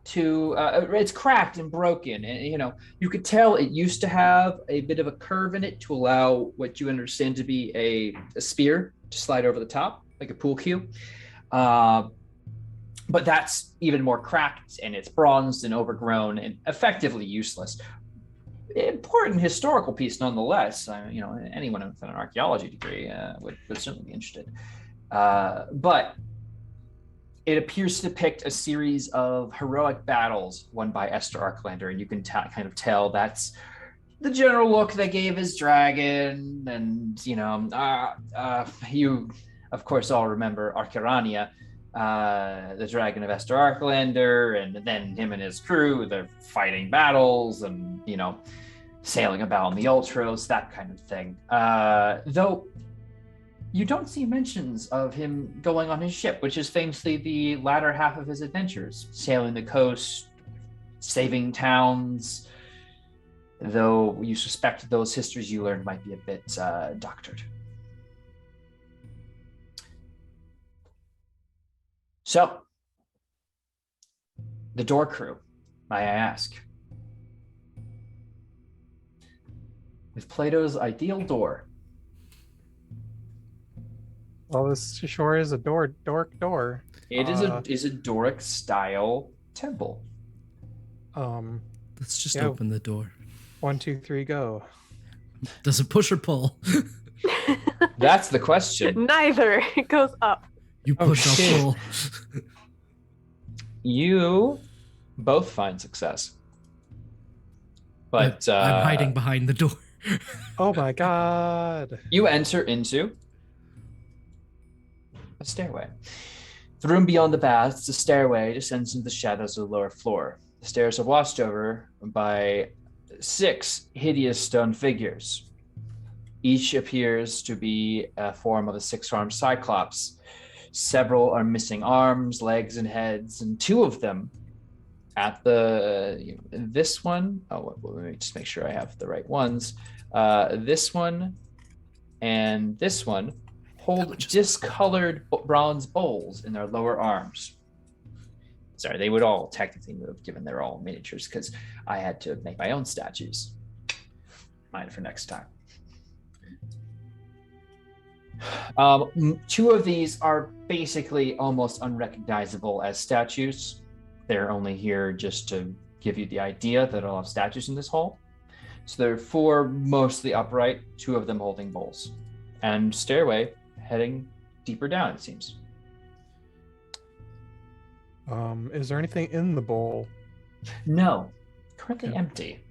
to it's cracked and broken, and you could tell it used to have a bit of a curve in it to allow what you understand to be a spear to slide over the top, like a pool cue. But that's even more cracked, and it's bronzed and overgrown and effectively useless. Important historical piece nonetheless. Anyone with an archaeology degree would certainly be interested. But it appears to depict a series of heroic battles won by Esther Arkelander, and you can kind of tell that's the general look they gave his dragon. And you of course all remember Archirania, the Dragon of Esther Arklander, and then him and his crew, they're fighting battles and, sailing about in the Ultros, that kind of thing. Though you don't see mentions of him going on his ship, which is famously the latter half of his adventures, sailing the coast, saving towns, though you suspect those histories you learned might be a bit doctored. So, the door crew, may I ask? With Plato's ideal door.
Well, this sure is a dork door.
It is a Doric style temple.
Let's just
Yeah.
open the door.
1, 2, 3, go.
Does it push or pull?
That's the question.
Neither. It goes up.
You
Oh,
push,
shit.
I'll pull.
You both find success. But
I'm hiding behind the door.
Oh my god.
you enter into a stairway. The room beyond the baths, the stairway descends into the shadows of the lower floor. The stairs are watched over by 6 hideous stone figures. Each appears to be a form of a 6-armed cyclops. Several are missing arms, legs, and heads, and 2 of them at this one. Let me just make sure I have the right ones. This one and this one hold discolored bronze bowls in their lower arms. Sorry, they would all technically move, given they're all miniatures, because I had to make my own statues. Mine for next time. 2 of these are basically almost unrecognizable as statues. They're only here just to give you the idea that I'll have statues in this hall. So there are 4 mostly upright, 2 of them holding bowls. And stairway heading deeper down, it seems.
Is there anything in the bowl?
No, currently
Okay.
empty.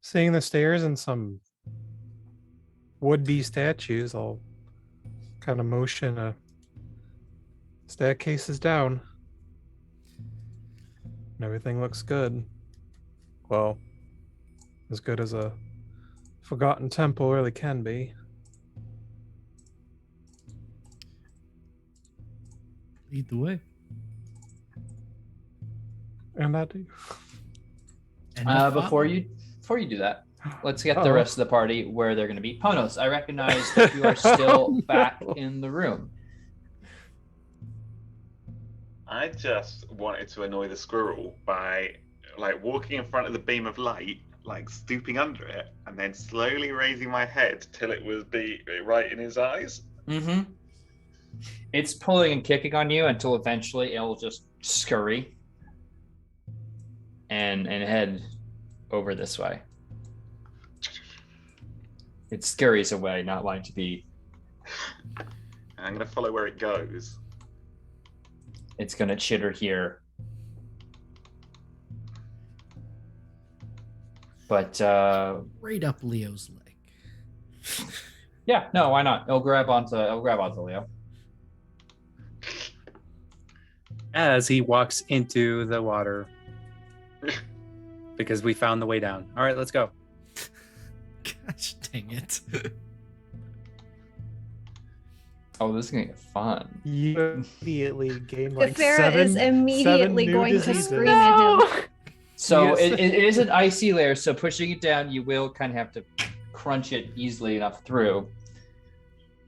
Seeing the stairs and some would-be statues, I'll kind of motion a staircases down. And everything looks good. Well, as good as a forgotten temple really can be.
Lead the way.
And I do.
And
Before you do that, let's get the
Uh-oh.
rest of the party where they're going to be. Ponos, I recognize that you are still back in the room.
I just wanted to annoy the squirrel by walking in front of the beam of light, stooping under it, and then slowly raising my head till it was right in his eyes.
Mm-hmm. It's pulling and kicking on you until eventually it'll just scurry and head over this way. It scurries away, not wanting to be.
I'm gonna follow where it goes.
It's gonna chitter here. But
right up Leo's leg.
yeah, no, why not? It'll grab onto Leo.
As he walks into the water. Because we found the way down. All right, let's go.
Gosh dang it.
Oh, this is gonna get fun.
You immediately gain like
Farrah
seven.
is immediately
new
going to
diseases.
scream at him.
So
Yes.
it is an icy layer, so pushing it down, you will kind of have to crunch it easily enough through.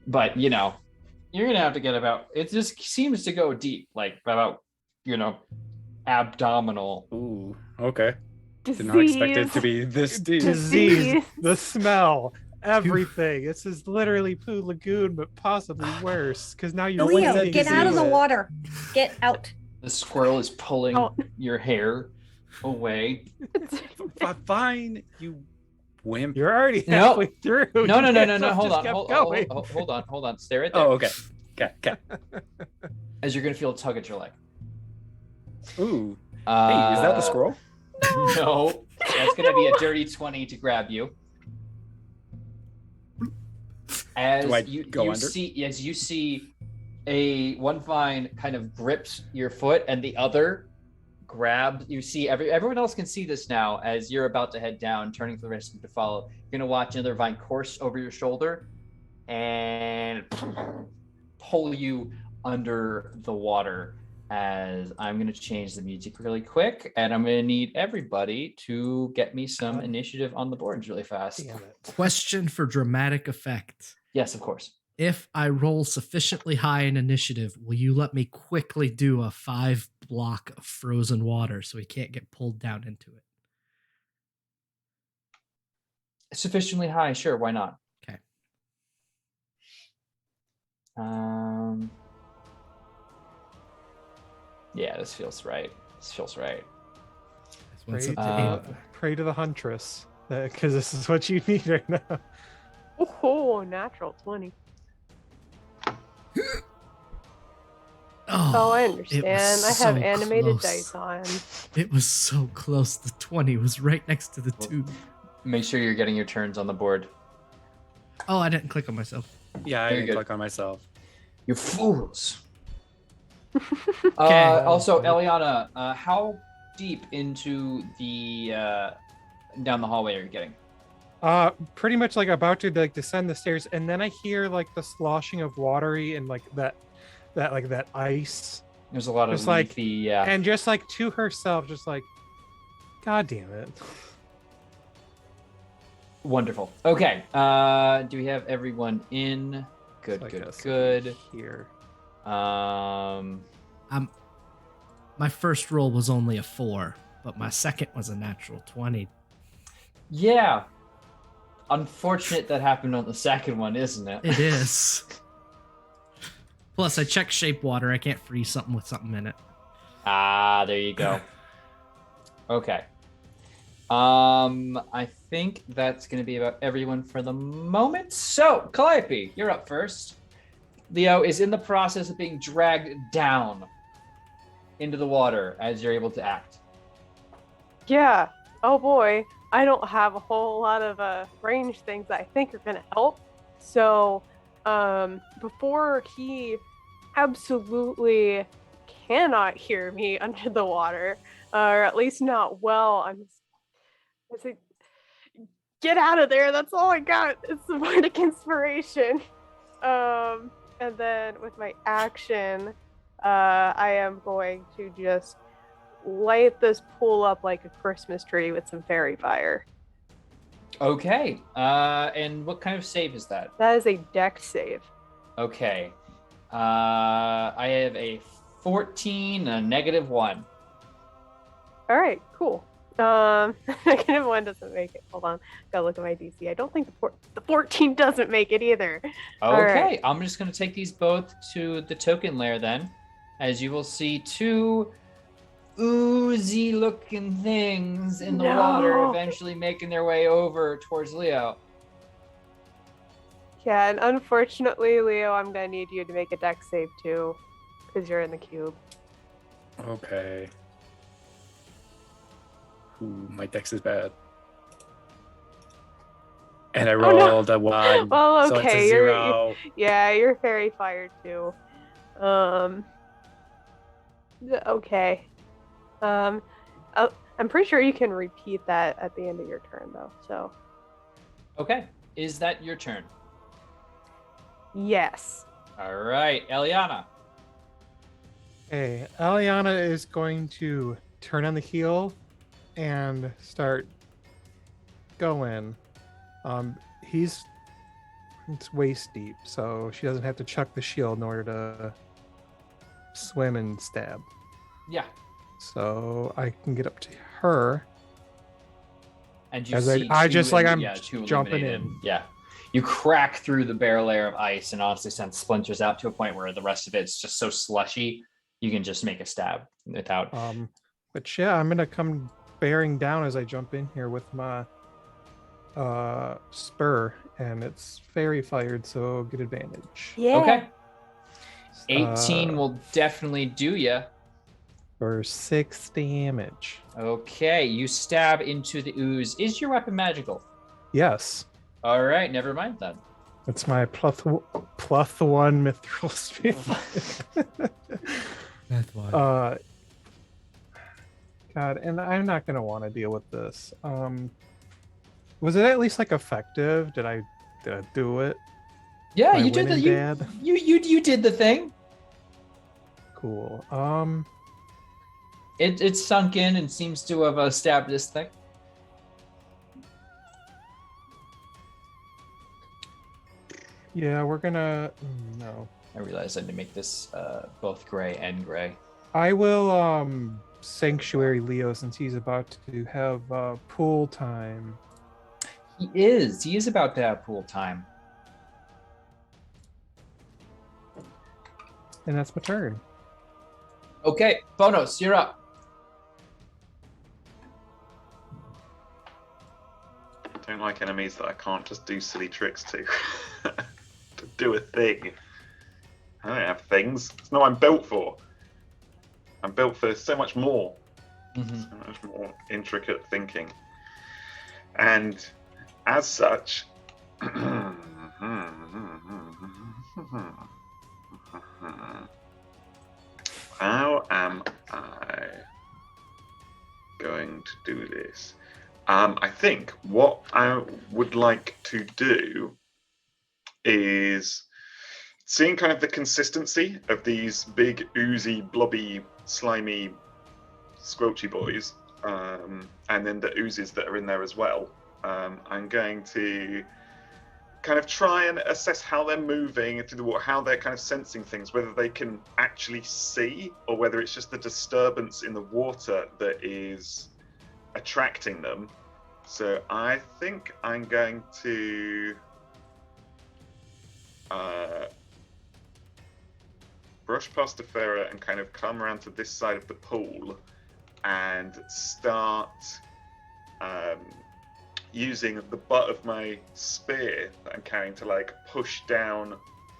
But, you're going to have to get it just seems to go deep, about, abdominal.
Ooh, okay.
Disease.
Did not expect it to be this deep.
Disease, the smell, everything. This is literally Poo Lagoon, but possibly worse. Because now you're
Leo,
wasting
Get out of the
disease.
water. Get out.
The squirrel is pulling
Oh.
your hair away.
Fine, you wimp.
You're already
No.
halfway through.
No.
You can't
Hold
just
on.
kept
Hold
going.
on. Stay right there.
Oh, okay. Okay.
As you're going to feel a tug at your leg.
Ooh. Hey, is that the squirrel?
No. That's going to be a dirty 20 to grab you. As
Do I
you
go under?
see one vine kind of grips your foot and the other grabs. You see everyone else can see this now as you're about to head down, turning for the rest of you to follow. You're gonna watch another vine course over your shoulder and pull you under the water. As I'm going to change the music really quick, and I'm going to need everybody to get me some initiative on the boards really fast.
Damn it.
Question for dramatic effect.
Yes, of course.
If I roll sufficiently high in initiative, will you let me quickly do a 5 block of frozen water so he can't get pulled down into it?
Sufficiently high, sure, why not?
Okay.
Yeah, this feels right.
Pray to the huntress, because this is what you need right now.
Oh, natural 20.
Oh,
Oh, I
it
understand.
was
I have
so
animated
close.
dice on.
It was so close. The 20 was right next to the 2.
Make sure you're getting your turns on the board.
Oh, I didn't click on myself.
Yeah, I
Very
didn't
good.
click on myself.
You fools.
Okay.
Also, Eliana, how deep into the down the hallway are you getting?
Pretty much like about to like descend the stairs, and then I hear like the sloshing of watery and like that ice,
There's a lot of
Just like-
leafy, yeah.
and just like to herself, just like, God damn it.
Wonderful. Okay. Do we have everyone in? Good,
So I
good,
guess
good.
Here.
My first roll was only a 4, but my second was a natural 20.
Yeah. Unfortunate that happened on the second one, isn't it?
It is. Plus, I checked shape water. I can't freeze something with something in it.
Ah, there you go. Okay. I think that's going to be about everyone for the moment. So, Calliope, you're up first. Leo is in the process of being dragged down into the water as you're able to act.
Yeah. Oh boy. I don't have a whole lot of range things that I think are gonna help. So, before he absolutely cannot hear me under the water, or at least not well, I say, get out of there. That's all I got. It's the bardic inspiration. And then with my action, I am going to just light this pool up like a Christmas tree with some fairy fire.
Okay. And what kind of save is that?
That is a dex save.
Okay. I have a 14, a -1.
All right, cool. -1 doesn't make it. Hold on, gotta look at my DC. I don't think the 14 doesn't make it either. All
Okay,
right.
I'm just going to take these both to the token layer then, as you will see 2 oozy looking things in the water
No.
eventually making their way over towards Leo.
Yeah, and unfortunately, Leo, I'm gonna need you to make a dex save too, because you're in the cube.
Okay. Ooh, my dex is bad. And I
Oh, no.
rolled a 1.
Well,
So it's a
okay,
0.
Yeah, you're fairy fired too. Okay. I'm pretty sure you can repeat that at the end of your turn though. So
Okay, is that your turn?
yes.
All right, Eliana.
Okay, Aliana is going to turn on the heel and start going. It's waist deep, so she doesn't have to chuck the shield in order to swim and stab.
Yeah,
So I can get up to her.
and you
As
see
I
two
just like
illu-
I'm
two
jumping
illuminated.
in.
Yeah, you crack through the bare layer of ice and honestly send splinters out to a point where the rest of it's just so slushy you can just make a stab without.
But yeah, I'm gonna come bearing down as I jump in here with my spur, and it's fairy fired, so good advantage.
Yeah.
Okay, 18
Uh,
will definitely do ya.
For 6 damage.
Okay, you stab into the ooze. Is your weapon magical?
Yes.
All right, never mind then.
It's my plus one mithril speed.
That's why.
God, and I'm not gonna want to deal with this. Was it at least like effective? Did I do it?
Yeah,
My
you did the
winning dad?
you did the thing.
Cool.
It sunk in and seems to have stabbed this thing.
Yeah, we're gonna. No.
I realized I need to make this both gray and gray.
I will sanctuary Leo since he's about to have pool time.
He is about to have pool time.
And that's my turn.
Okay, Bonos, you're up.
Don't like enemies that I can't just do silly tricks to. To do a thing. I don't have things. It's not what I'm built for. I'm built for so much more.
Mm-hmm.
So much more intricate thinking. And as such, how am I going to do this? I think what I would like to do is seeing kind of the consistency of these big, oozy, blobby, slimy, squelchy boys, and then the oozes that are in there as well. I'm going to kind of try and assess how they're moving, how they're kind of sensing things, whether they can actually see or whether it's just the disturbance in the water that is attracting them. So I think I'm going to brush past Defera and kind of come around to this side of the pool and start using the butt of my spear that I'm carrying to like push down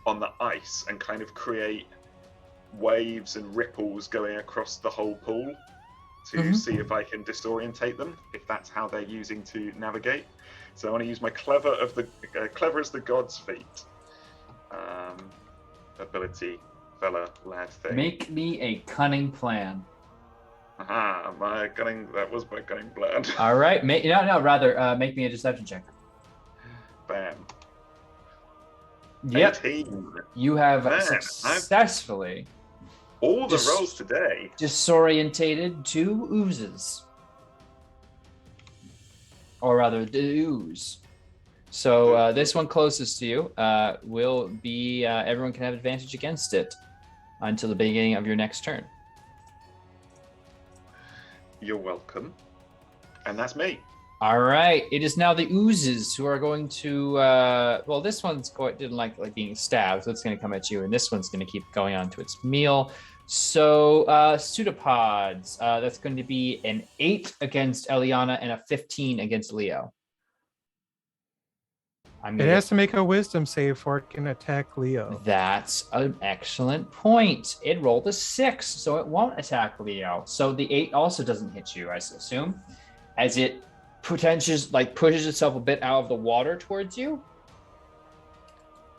on the ice and kind of create waves and ripples going across the whole pool to see if I can disorientate them, if that's how they're using to navigate. So I want to use my clever as the god's feet ability, fella lad thing.
Make me a cunning plan.
Aha, that was my cunning plan.
All right, make me a deception check.
Bam.
Yep.
18.
You have
Man,
successfully
all the rolls today.
disorientated two oozes. Or rather, the ooze. So this one closest to you will be, everyone can have advantage against it until the beginning of your next turn.
You're welcome. And that's me.
All right, it is now the oozes who are going to, well, this one's didn't like being stabbed, so it's going to come at you, and this one's going to keep going on to its meal. So pseudopods, that's going to be an 8 against Eliana and a 15 against Leo.
It has to make a wisdom save before it can attack Leo.
That's an excellent point. It rolled a 6, so it won't attack Leo. So the 8 also doesn't hit you, I assume, as it pushes itself a bit out of the water towards you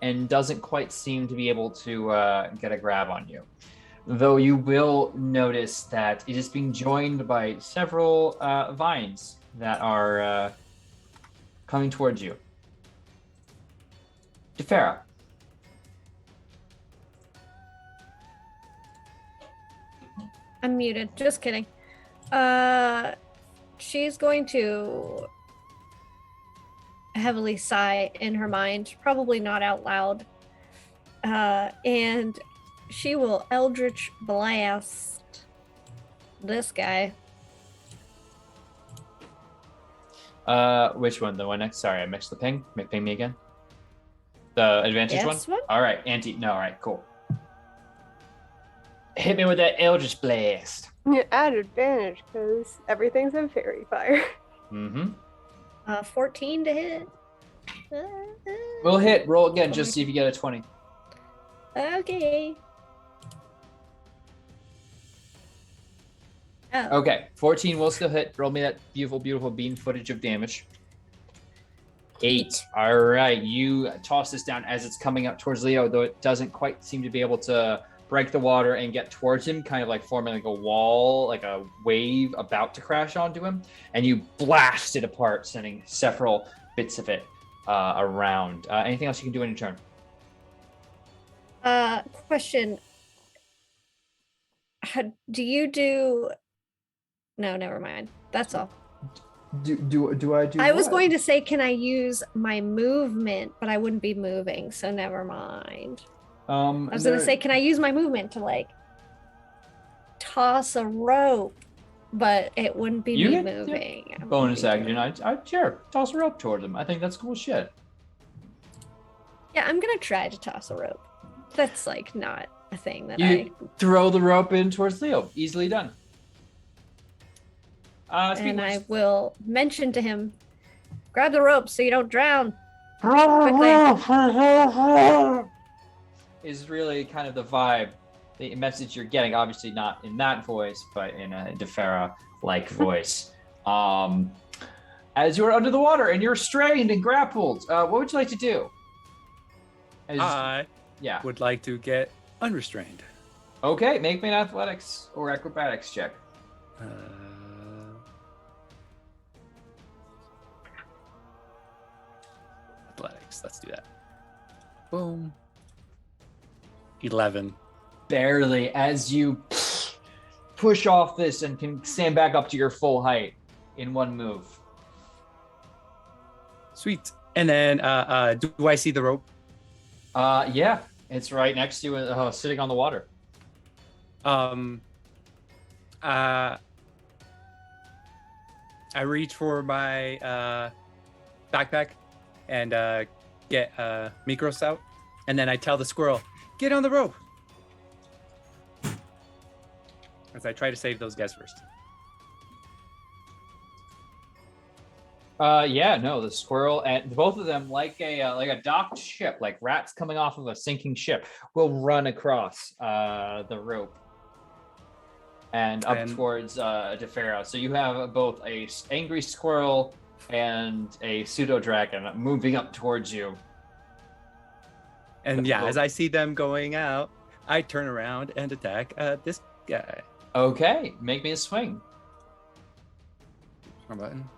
and doesn't quite seem to be able to get a grab on you. Though you will notice that it is being joined by several vines that are coming towards you. Defera.
I'm muted. Just kidding. She's going to heavily sigh in her mind, probably not out loud. And she will Eldritch Blast this guy.
Which one? The one next? Sorry, I mixed the ping. Ping me again. The advantage one? All right, all right, cool. Hit me with that Eldritch Blast.
You add advantage because everything's in fairy fire.
14 to hit.
We'll hit. Roll again, just see if you get a 20.
Okay. Oh.
Okay, 14 will still hit. Roll me that beautiful, beautiful bean footage of damage. 8. All right, you toss this down as it's coming up towards Leo, though it doesn't quite seem to be able to break the water and get towards him, kind of like forming like a wall, like a wave about to crash onto him, and you blast it apart, sending several bits of it around. Anything else you can do in your turn?
Question. Do you do... No, never mind. That's all.
Do I do
I was
what?
going to say, can I use my movement, but I wouldn't be moving, so never mind. I was going to say, can I use my movement to, like, toss a rope, but it wouldn't be me moving.
Bonus action. I'd sure toss a rope towards him. I think that's cool shit.
Yeah, I'm going to try to toss a rope. That's, like, not a thing that
You throw the rope in towards Leo. Easily done.
And I will mention to him, grab the rope so you don't drown.
Is really kind of the vibe, the message you're getting. Obviously not in that voice, but in a Defera-like voice. As you're under the water and you're strained and grappled, what would you like to do?
I would like to get unrestrained.
Okay, make me an athletics or acrobatics check.
Athletics, let's do that. Boom. 11.
Barely, as you push off this and can stand back up to your full height in one move.
Sweet. And then, do I see the rope?
Yeah, it's right next to you, sitting on the water. I reach for my backpack and get Mikros out, and then I tell the squirrel, "Get on the rope," as I try to save those guys first. The squirrel and both of them, like a docked ship, like rats coming off of a sinking ship, will run across the rope and up towards Defera. So you have both a angry squirrel and a pseudo dragon moving up towards you.
And as I see them going out, I turn around and attack this guy.
Okay, make me a swing.
Wrong button.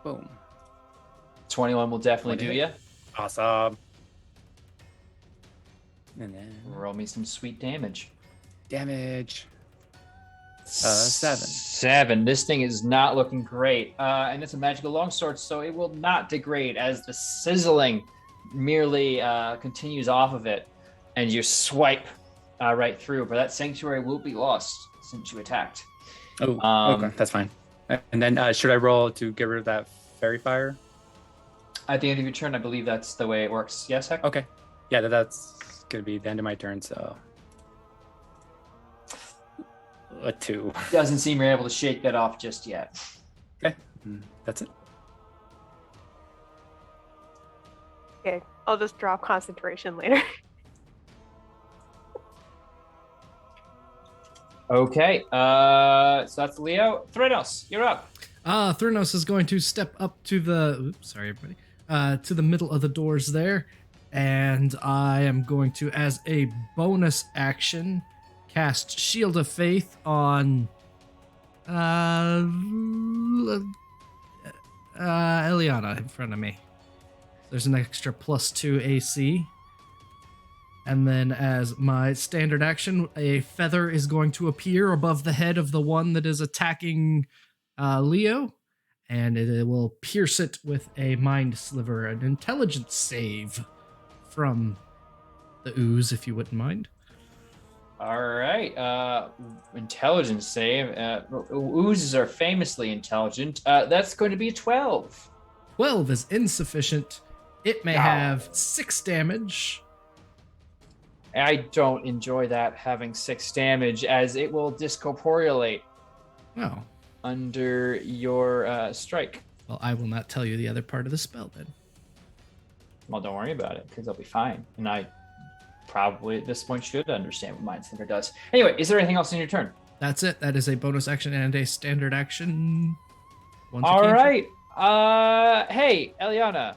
Boom.
21 will definitely do you.
Awesome. And then
roll me some sweet damage.
7.
This thing is not looking great. And it's a magical longsword, so it will not degrade as the sizzling merely continues off of it. And you swipe right through. But that sanctuary will be lost since you attacked.
Oh, okay. That's fine. And then should I roll to get rid of that fairy fire?
At the end of your turn, I believe that's the way it works. Yes, Heck?
Okay. Yeah, that's going to be the end of my turn, so... A 2.
Doesn't seem you're able to shake that off just yet.
Okay, that's it.
Okay, I'll just drop concentration later.
Okay, so that's Leo. Thrynos, you're up.
Thrynos is going to step up to the... sorry, everybody. To the middle of the doors there. And I am going to, as a bonus action, cast Shield of Faith on Eliana in front of me. There's an extra +2 AC. And then as my standard action, a feather is going to appear above the head of the one that is attacking Leo. And it will pierce it with a mind sliver, an intelligence save from the ooze, if you wouldn't mind.
All right, intelligence save. Oozes are famously intelligent. That's going to be 12.
12 is insufficient. It may have 6 damage.
I don't enjoy that, having 6 damage, as it will discorporealate under your strike.
Well, I will not tell you the other part of the spell then.
Well, don't worry about it, because I'll be fine. And I probably at this point should understand what Mind Sliver does. Anyway, is there anything else in your turn?
That's it. That is a bonus action and a standard action.
All right. Hey, Eliana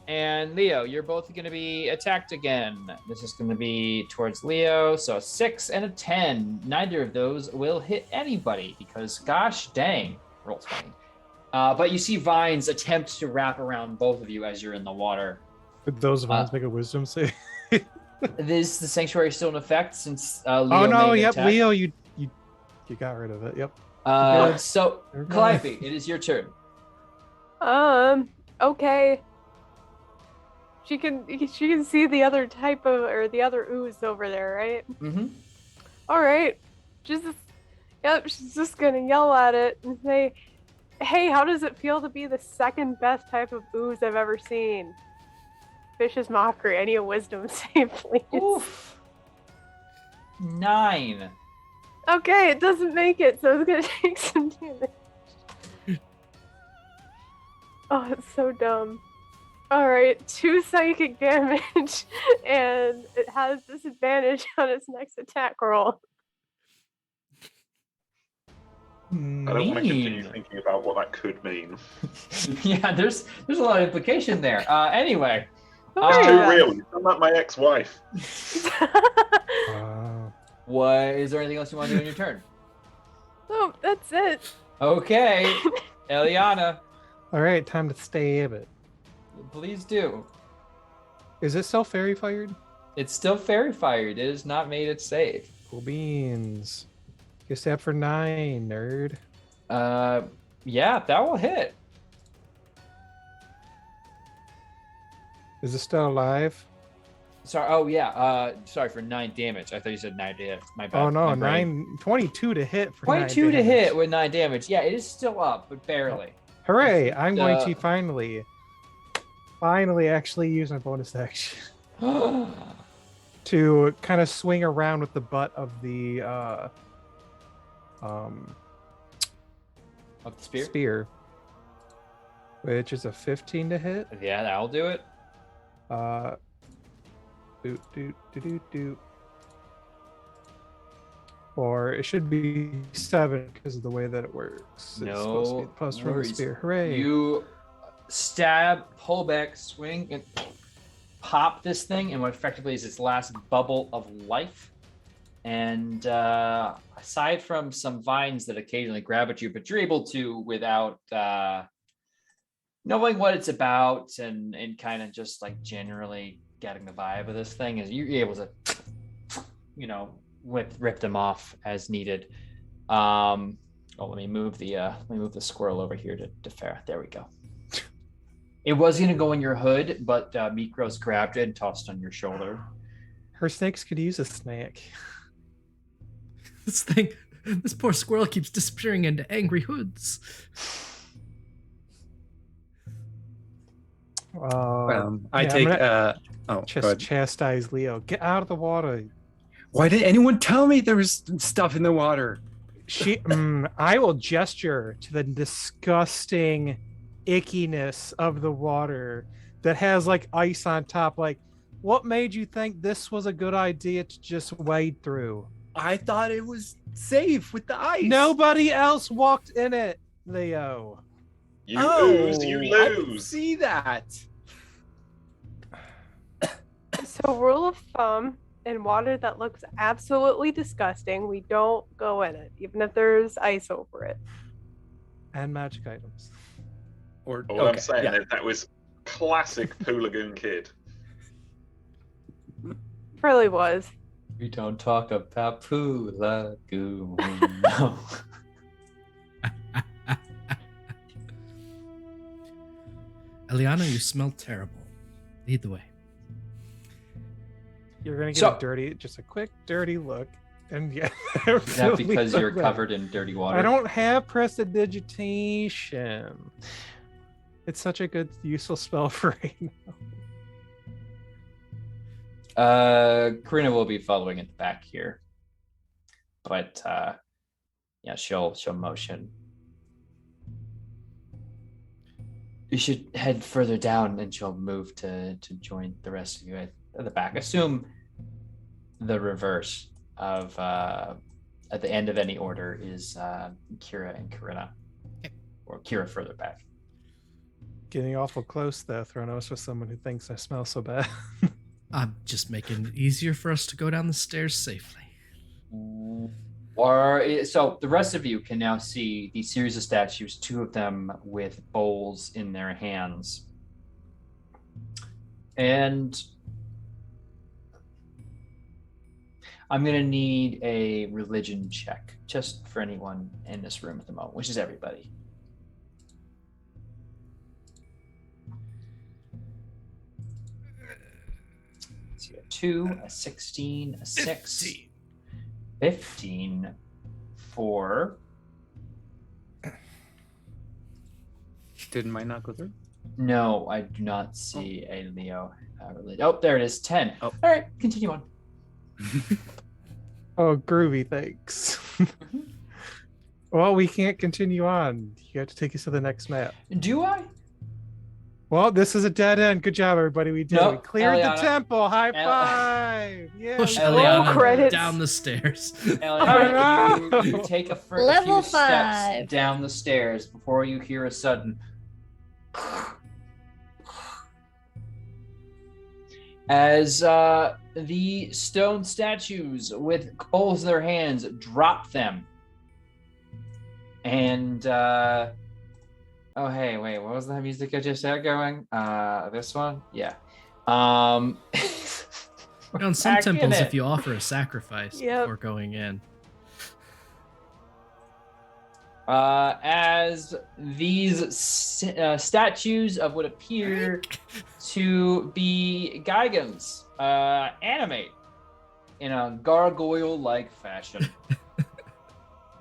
and Leo, you're both going to be attacked again. This is going to be towards Leo, so a 6 and a 10. Neither of those will hit anybody because, gosh dang, roll 20. But you see vines attempt to wrap around both of you as you're in the water.
Would those vines make a wisdom save?
Is the sanctuary still in effect since Leo
Oh no,
made an
yep,
attack?
Leo, you got rid of it. Yep.
So,
Never mind.
Calliope, it is your turn.
Okay. She can see the other type of, or the other ooze over there, right?
Mm-hmm.
All right. She's just gonna yell at it and say, "Hey, how does it feel to be the second best type of ooze I've ever seen?" Vicious mockery. I need a wisdom save, please.
Oof. 9.
Okay, it doesn't make it, so it's gonna take some damage. Oh, it's so dumb. Alright, 2 psychic damage, and it has disadvantage on its next attack roll.
I don't want to continue thinking about what that could mean.
Yeah, there's a lot of implication there. Anyway.
Don't worry
Too
about
real. I'm not my ex-wife.
What is there anything else you want to do in your turn?
Oh, that's it.
Okay, Eliana,
All right, time to stab it.
please do.
Is it still fairy fired?
It's still fairy fired. It has not made its save.
Cool beans. You stab for 9, nerd.
Yeah, that will hit.
Is it still alive?
Sorry. Oh yeah. Sorry for 9 damage. I thought you said 9 damage. My bad.
Oh no,
My brain.
22 to hit for
22
9
to
damage.
hit with 9 damage. Yeah, it is still up, but barely.
Hooray! I'm going to
Uh,
finally actually use my bonus action to kind of swing around with the butt of the
Of the spear?
spear, which is a 15 to hit.
Yeah, that'll do it.
Doot, doot, doot, doot, doot. Or it should be 7 because of the way that it works. It's supposed to be
No
plus from the
worries.
spear. Hooray!
You stab, pull back, swing, and pop this thing, and what effectively is its last bubble of life. And aside from some vines that occasionally grab at you, but you're able to, without knowing what it's about and kind of just like generally getting the vibe of this thing, is you're able to, rip them off as needed. Let me move the squirrel over here to Farah. There we go. It was gonna go in your hood, but Mikros grabbed it and tossed on your shoulder.
Her snakes could use a snack.
This poor squirrel keeps disappearing into angry hoods.
I take.
I'm
Go
just
ahead.
chastise Leo. Get out of the water.
Why didn't anyone tell me there was stuff in the water?
I will gesture to the disgusting ickiness of the water that has like ice on top. Like, what made you think this was a good idea to just wade through?
I thought it was safe with the ice.
Nobody else walked in it, Leo.
You lose, you
I didn't
lose.
see that.
So, rule of thumb, in water that looks absolutely disgusting, we don't go in it, even if there's ice over it.
And magic items.
Or
All I'm saying is that was classic Poolagoon kid.
Really was.
We don't talk about Poo Lagoon. No.
Eliana, you smell terrible. Lead the way.
You're gonna get
So-
just a quick dirty look, and yeah.
Is that because you're covered in dirty water?
I don't have prestidigitation. It's such a good, useful spell for right now.
Karina will be following at the back here, but yeah, she'll motion. You should head further down, and she'll move to join the rest of you at the back. Assume the reverse of at the end of any order is Kira and Karina, or Kira further back.
Getting awful close there, Thronos, for someone who thinks I smell so bad.
I'm just making it easier for us to go down the stairs safely.
So the rest of you can now see the series of statues, 2 of them with bowls in their hands. And I'm going to need a religion check just for anyone in this room at the moment, which is everybody. So you got 2, a 16, a 6. 15 for...
Didn't mine not go through?
No, I do not see a Leo. Oh, there it is, 10.
Oh.
All right, continue on.
Oh, groovy, thanks. Well, we can't continue on. You have to take us to the next map.
Do I?
Well, this is a dead end. Good job, everybody. We did.
Nope.
We cleared
Eliana.
the temple. High five. Yeah.
Push
we-
Eliana
credits.
down the stairs.
Eliana, you take a few
Level
steps
5.
down the stairs before you hear a sudden... As the stone statues with bowls in their hands drop them. And, oh, hey, wait, what was that music I just had going? This one? Yeah.
On some
Back in
temples,
it.
if you offer a sacrifice
Yep.
before going in.
As these statues of what appear to be Gigans animate in a gargoyle-like fashion.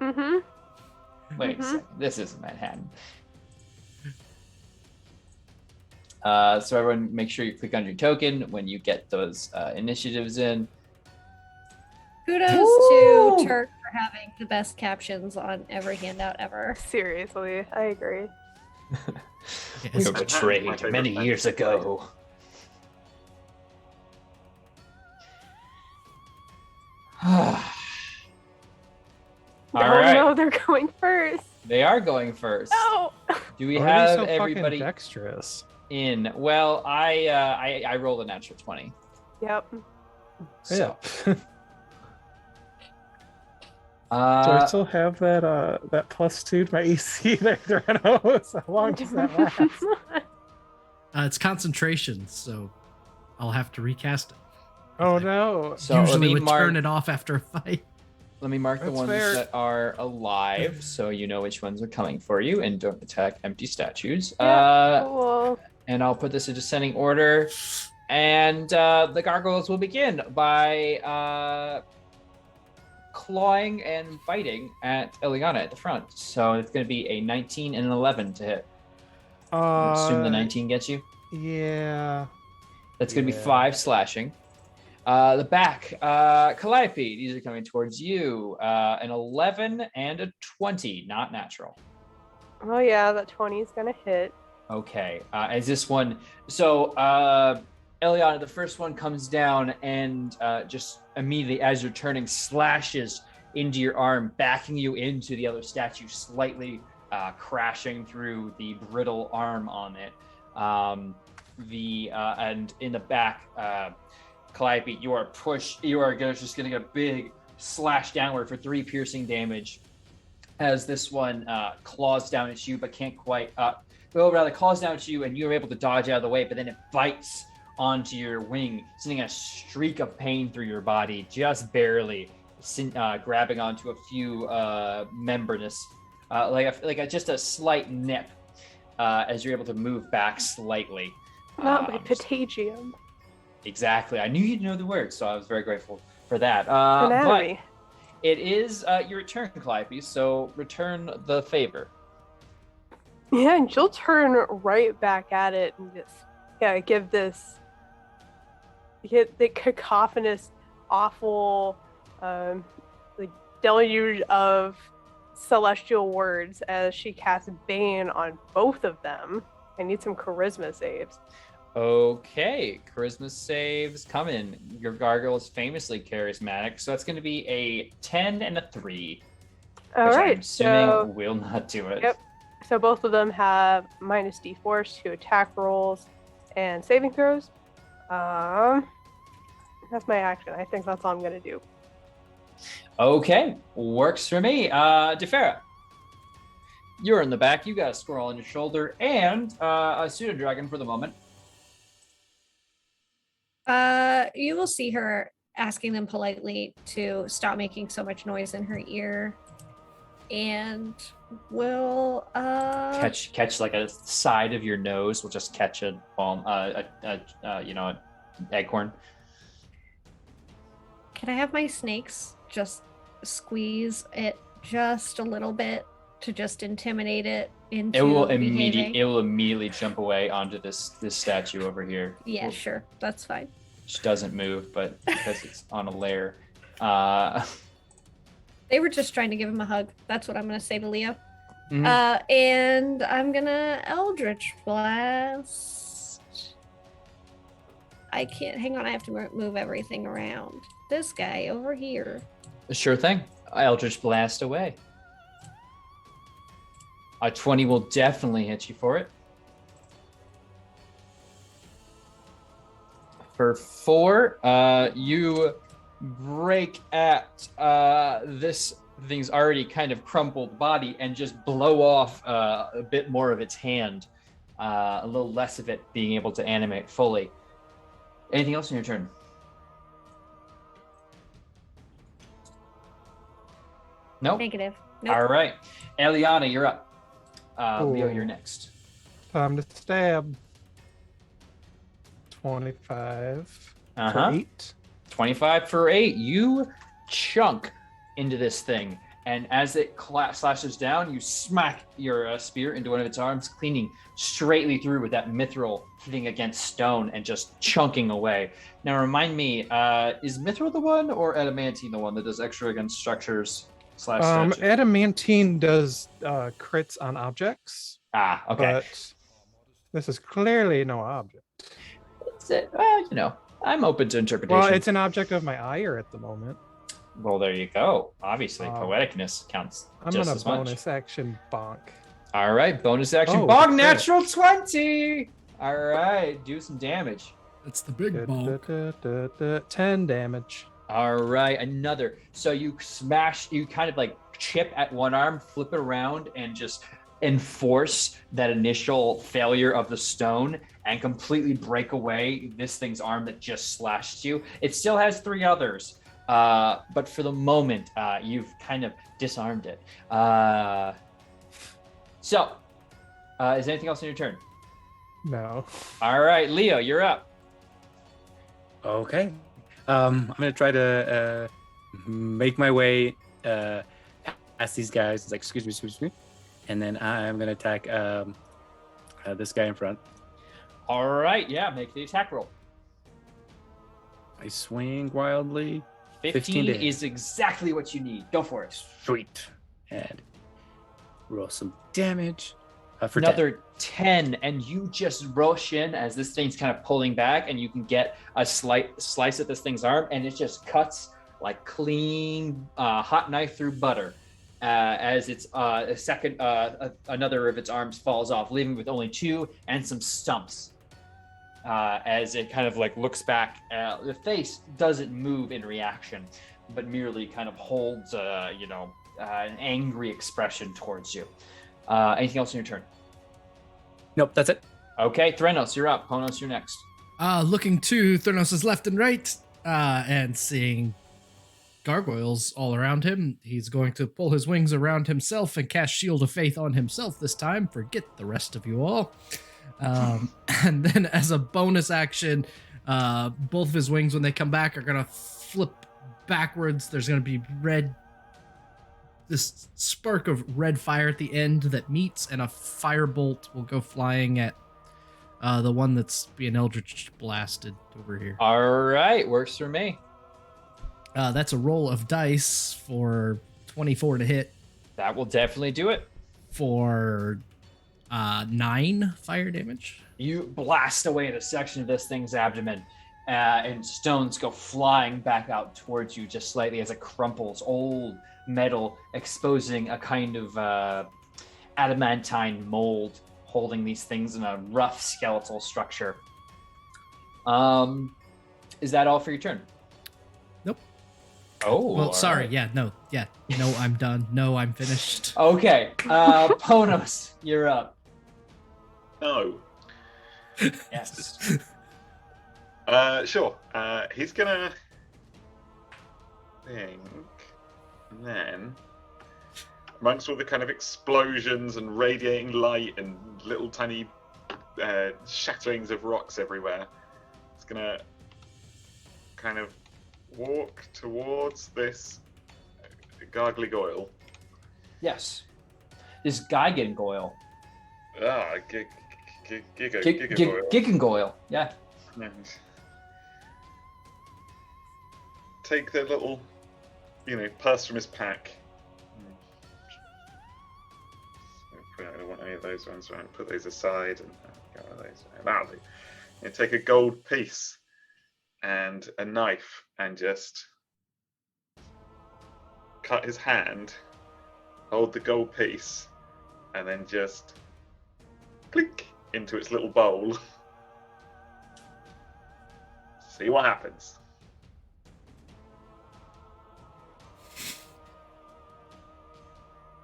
Mm-hmm.
Wait a second, this isn't Manhattan. So everyone make sure you click on your token when you get those initiatives in.
Kudos
Woo!
to Turk for having the best captions on every handout ever.
Seriously, I agree.
We
Yes.
were betrayed
My favorite
many
thing.
years ago. All right,
No, they're going first.
they are going first.
No.
Do we
Why are they
have
so fucking
everybody
dexterous?
in? Well, I rolled a natural 20.
Yep.
So,
Yeah. Do I
uh,
still have that +2 to my AC there, Thronos? How long does that last?
It's concentration, so I'll have to recast it.
Oh no.
so let
Usually
me
would
mark.
turn it off after a fight.
Let me mark the
That's
ones
fair.
that are alive, so you know which ones are coming for you, and don't attack empty statues.
Yeah, cool.
And I'll put this in descending order, and the gargoyles will begin by clawing and biting at Eliana at the front. So it's going to be a 19 and an 11 to hit. I assume the 19 gets you.
Yeah.
That's going to be
Yeah.
5 slashing. The back, Calliope, these are coming towards you. An 11 and a 20, not natural.
Oh yeah, that 20 is gonna hit.
Okay, as this one, so Eliana, the first one comes down and just immediately as you're turning, slashes into your arm, backing you into the other statue, slightly crashing through the brittle arm on it. And in the back, Calliope, you are just getting a big slash downward for 3 piercing damage as this one claws down at you, but can't quite claws down at you, and you're able to dodge out of the way, but then it bites onto your wing, sending a streak of pain through your body, just barely grabbing onto a few membranous, just a slight nip as you're able to move back slightly.
Not my patagium.
Exactly. I knew you'd know the word, so I was very grateful for that.
Anatomy.
But it is your turn, Calliope, so return the favor.
Yeah, and she'll turn right back at it and just give the cacophonous, awful, deluge of celestial words as she casts Bane on both of them. I need some charisma saves.
Okay, charisma saves come in. Your gargoyle is famously charismatic, so that's going to be a 10 and a 3.
All
which
right,
I'm assuming
so
will not do it.
Yep. So both of them have minus d4 to attack rolls and saving throws. That's my action. I think that's all I'm gonna do.
Okay, works for me. Defera, you're in the back. You got a squirrel on your shoulder and a pseudo dragon for the moment.
You will see her asking them politely to stop making so much noise in her ear, and will
Catch like a side of your nose. Will just catch a palm, an acorn.
Can I have my snakes just squeeze it just a little bit to just intimidate it into
It will
behaving?
immediately jump away onto this statue over here.
Yeah, sure, that's fine.
Which doesn't move, but because it's on a layer.
They were just trying to give him a hug. That's what I'm gonna say to Leo.
Mhm.
And I'm gonna Eldritch Blast. I can't. Hang on, I have to move everything around. This guy over here.
Sure thing. Eldritch Blast away. A 20 will definitely hit you for it. For 4, you break at this thing's already kind of crumpled body and just blow off a bit more of its hand. A little less of it being able to animate fully. Anything else in your turn? Nope.
Negative. Nope.
All right. Eliana, you're up. Leo,
Cool.
you're next.
Time to stab. 25
Uh-huh.
for 8.
25 for 8. You chunk into this thing, and as it slashes down, you smack your spear into one of its arms, cleaning straightly through with that mithril hitting against stone and just chunking away. Now, remind me, is mithril the one or adamantine the one that does extra against structures / statues?
Adamantine does crits on objects,
Okay.
but this is clearly no object.
It's it. Well, I'm open to interpretation.
Well, it's an object of my ire at the moment.
Well, there you go. Obviously,
Um,
poeticness counts
I'm
just
gonna
as much.
bonus action bonk.
All right, bonus action.
Oh,
Bong,
crit.
natural 20. All right, do some damage.
That's the big ball.
10 damage.
All right, another. So you smash, you kind of like chip at one arm, flip it around, and just enforce that initial failure of the stone and completely break away this thing's arm that just slashed you. It still has 3 others, but for the moment, you've kind of disarmed it. So, is there anything else on your turn?
No.
All right, Leo, you're up.
Okay. I'm gonna try to make my way past these guys. It's like, excuse me, and then I'm gonna attack this guy in front.
All right, yeah, make the attack roll.
I swing wildly.
15
to hit.
is exactly what you need. Go for it.
Sweet. And roll some damage. For
Another 10, and you just rush in as this thing's kind of pulling back, and you can get a slight slice at this thing's arm, and it just cuts like clean hot knife through butter as it's another of its arms falls off, leaving with only 2 and some stumps. As it kind of like looks back, the face doesn't move in reaction, but merely kind of holds, an angry expression towards you. Anything else on your turn?
Nope, that's it.
Okay, Threnos, you're up. Ponos, you're next.
Looking to Thurnos' left and right, and seeing gargoyles all around him, he's going to pull his wings around himself and cast Shield of Faith on himself this time. Forget the rest of you all. And then as a bonus action, both of his wings, when they come back, are going to flip backwards. There's going to be this spark of red fire at the end that meets, and a firebolt will go flying at the one that's being eldritch blasted over here.
All right, works for me.
That's a roll of dice for 24 to hit
That will definitely do it.
for 9 fire damage.
You blast away at a section of this thing's abdomen, and stones go flying back out towards you just slightly as it crumples. Old metal exposing a kind of adamantine mold holding these things in a rough skeletal structure. Is that all for your turn?
Nope.
Oh,
Well,
all
sorry.
right.
Yeah, no. Yeah. No, I'm done. No, I'm finished.
Okay, Ponos, you're up.
No.
Yes.
Sure. He's gonna think, and then amongst all the kind of explosions and radiating light and little tiny shatterings of rocks everywhere, it's gonna kind of walk towards this gargoyle.
Yes. This Gigangoyle.
Gigagoyle.
Gigangoyle. Yeah.
And take the little, purse from his pack. I don't want any of those ones. Right? Put those aside and get one of those. That'll do. And take a gold piece and a knife and just cut his hand, hold the gold piece, and then just click into its little bowl. See what happens.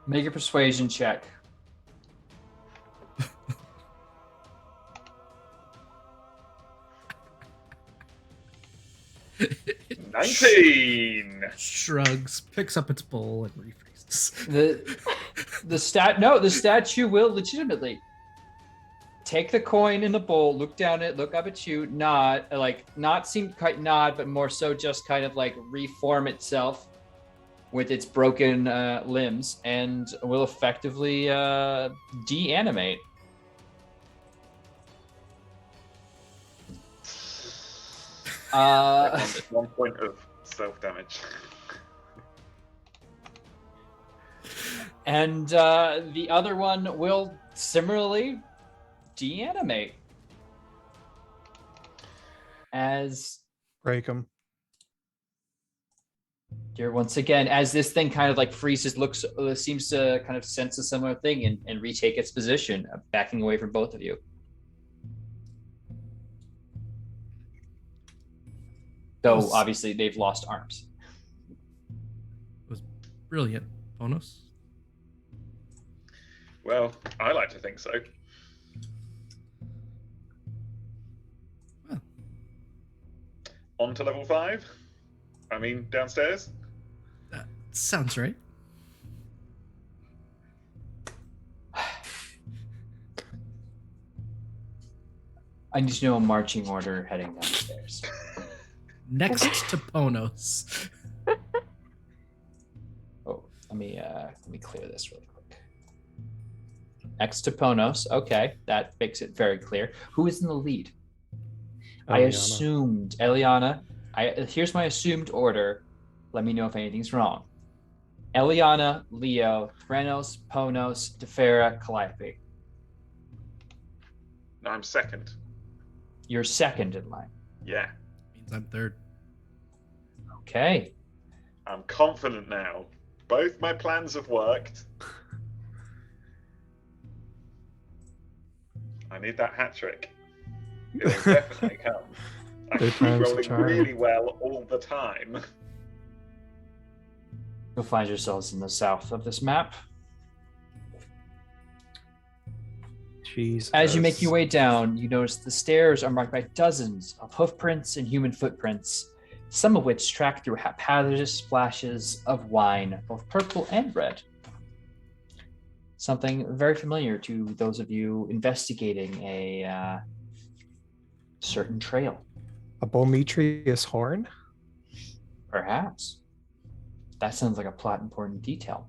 Make a persuasion check.
$19.
Shrugs, picks up its bowl, and refreezes.
The statue will legitimately take the coin in the bowl, look down at it, look up at you, nod, not seem quite nod, but more so just kind of like reform itself with its broken limbs, and will effectively deanimate.
That's 1 point of self-damage.
And the other one will similarly deanimate. As
Break him.
you're once again, as this thing kind of like freezes, seems to kind of sense a similar thing and retake its position, backing away from both of you. Though obviously they've lost arms.
It was brilliant, Ponos.
Well, I like to think so.
Well.
On to level 5? I mean, downstairs?
That sounds right.
I need to know a marching order heading downstairs.
Next to Ponos.
Oh, let me clear this really quick. Next to Ponos. Okay, that makes it very clear. Who is in the lead? I
Eliana.
assumed Eliana. Here's my assumed order. Let me know if anything's wrong. Eliana, Leo, Threnos, Ponos, Tefera, Calliope.
No, I'm second.
You're second in line.
Yeah.
Means I'm third.
Okay.
I'm confident now. Both my plans have worked. I need that hat trick. It will definitely come. I
Good
keep
times to
rolling
charm.
really well all the time.
You'll find yourselves in the south of this map.
Jesus.
As you make your way down, you notice the stairs are marked by dozens of hoofprints and human footprints, some of which track through haphazard splashes of wine, both purple and red. Something very familiar to those of you investigating a certain trail.
A Bometrius horn?
Perhaps. That sounds like a plot important detail.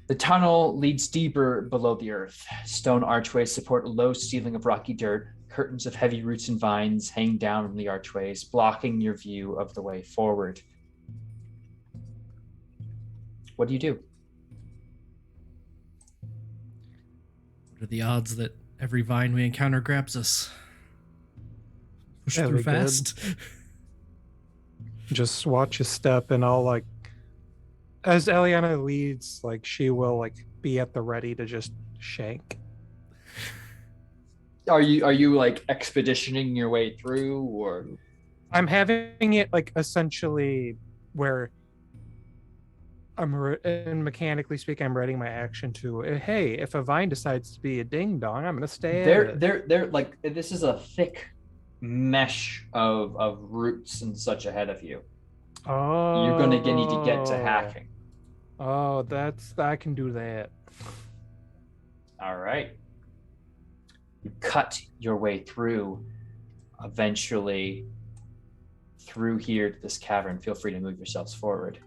The tunnel leads deeper below the earth. Stone archways support a low ceiling of rocky dirt. Curtains of heavy roots and vines hang down from the archways, blocking your view of the way forward. What do you do?
What are the odds that every vine we encounter grabs us? Push
Yeah,
through
we good.
fast.
Just watch your step, and I'll as Eliana leads, she will be at the ready to just shank.
Are you like expeditioning your way through, or?
I'm having it like essentially where and mechanically speaking, I'm readying my action to, hey, if a vine decides to be a ding dong, I'm gonna stay at it.
They're like, this is a thick mesh of roots and such ahead of you.
Oh,
You're gonna need to get to hacking.
Oh, I can do that.
All right. You cut your way through, eventually through here to this cavern. Feel free to move yourselves forward.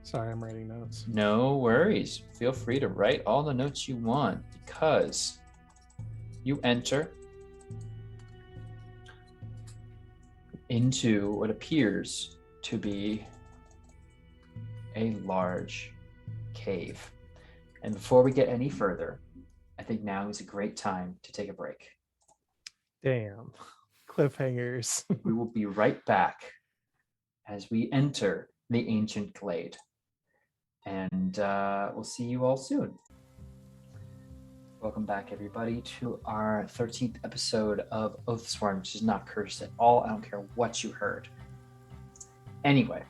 Sorry, I'm writing notes.
No worries. Feel free to write all the notes you want, because you enter into what appears to be a large cave. And before we get any further, I think now is a great time to take a break.
Damn. Cliffhangers.
We will be right back as we enter the ancient glade. And we'll see you all soon. Welcome back, everybody, to our 13th episode of Oathsworn, which is not cursed at all. I don't care what you heard. Anyway,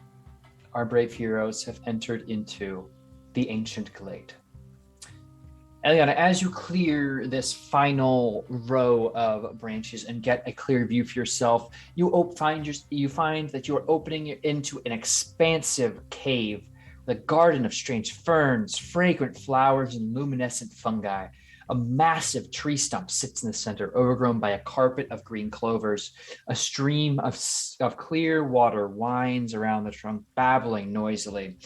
our brave heroes have entered into the ancient glade. Eliana, as you clear this final row of branches and get a clear view for yourself, you find that you are opening into an expansive cave with a garden of strange ferns, fragrant flowers, and luminescent fungi. A massive tree stump sits in the center, overgrown by a carpet of green clovers. A stream of clear water winds around the trunk, babbling noisily.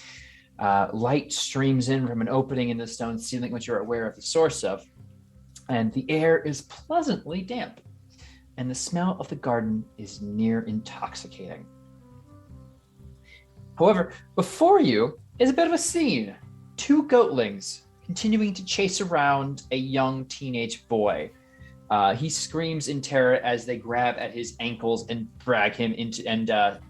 Light streams in from an opening in the stone ceiling, which you're aware of the source of. And the air is pleasantly damp. And the smell of the garden is near intoxicating. However, before you is a bit of a scene. 2 goatlings continuing to chase around a young teenage boy. He screams in terror as they grab at his ankles and drag him into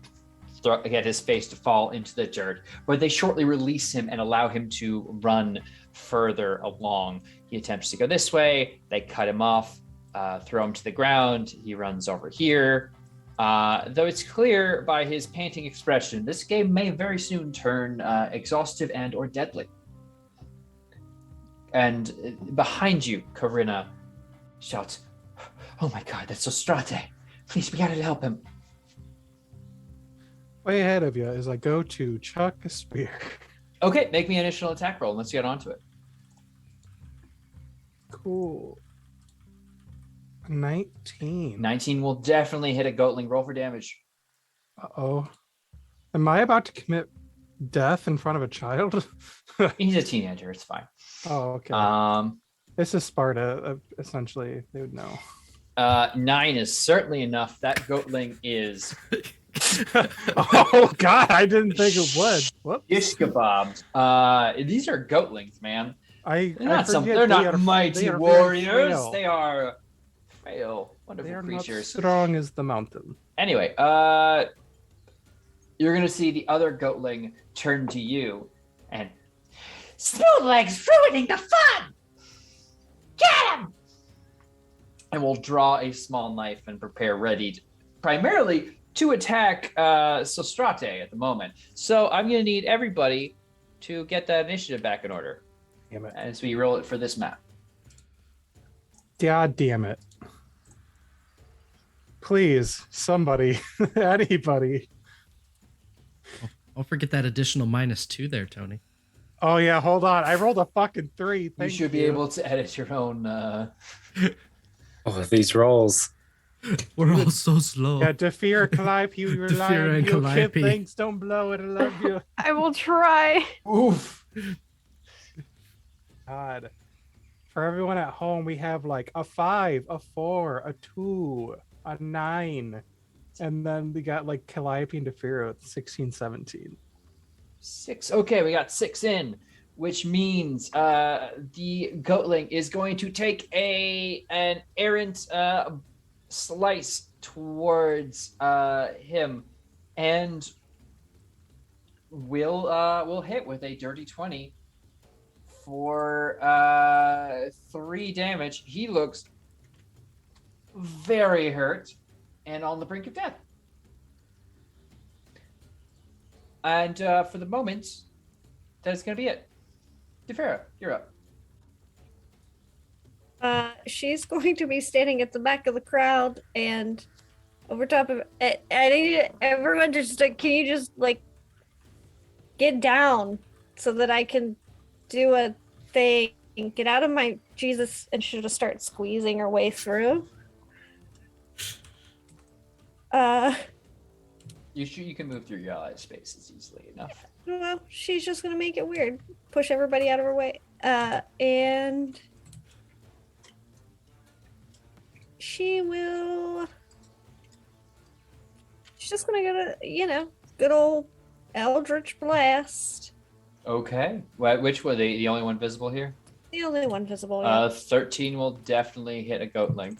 get his face to fall into the dirt, but they shortly release him and allow him to run further along. He attempts to go this way. They cut him off, throw him to the ground. He runs over here. Though it's clear by his panting expression, this game may very soon turn exhaustive and or deadly. And behind you, Corinna shouts, "Oh my God, that's Sostrate. Please, we gotta help him."
Way ahead of you as I go to chuck a spear.
Okay, make me an initial attack roll and let's get onto it.
Cool. 19.
19 will definitely hit a goatling. Roll for damage.
Uh-oh. Am I about to commit death in front of a child?
He's a teenager, it's fine.
Oh, okay. This is Sparta, essentially. They would know.
9 is certainly enough. That goatling is...
Oh, God, I didn't think it would. Whoops.
Ish kebabs. These are goatlings, man. They're not mighty warriors. They are frail, wonderful creatures.
Not strong as the mountain.
Anyway, you're gonna see the other goatling turn to you and Smoothleg's ruining the fun. Get him! And we'll draw a small knife and prepare ready, primarily to attack Sostrate at the moment. So I'm gonna need everybody to get that initiative back in order.
Damn it.
As we roll it for this map.
God damn it. Please, somebody, anybody.
Don't forget that additional -2 there, Tony.
Oh yeah, hold on. I rolled a fucking 3.
You should be able to edit your own.
Oh, these rolls.
We're all so slow.
Yeah, Defear, Calliope, you rely on you. Kid things, don't blow it. I love you.
I will try.
Oof.
God. For everyone at home, we have like a 5, a 4, a 2, a 9. And then we got like Calliope and Defear at 16, 17.
6. Okay, we got 6 in, which means the goatling is going to take an errant slice towards him, and we'll hit with a dirty 20 for 3 damage. He looks very hurt and on the brink of death. And for the moment, that's going to be it. Defera, you're up.
She's going to be standing at the back of the crowd and over top of it. I need everyone just can you just like get down so that I can do a thing, get out of my Jesus, and she'll just start squeezing her way through.
You can move through your ally spaces easily enough.
Well, she's just gonna make it weird. Push everybody out of her way. And she's just gonna go to, good old Eldritch Blast.
Okay. Which were the only one visible here?
The only one visible. Yeah.
13 will definitely hit a goatling.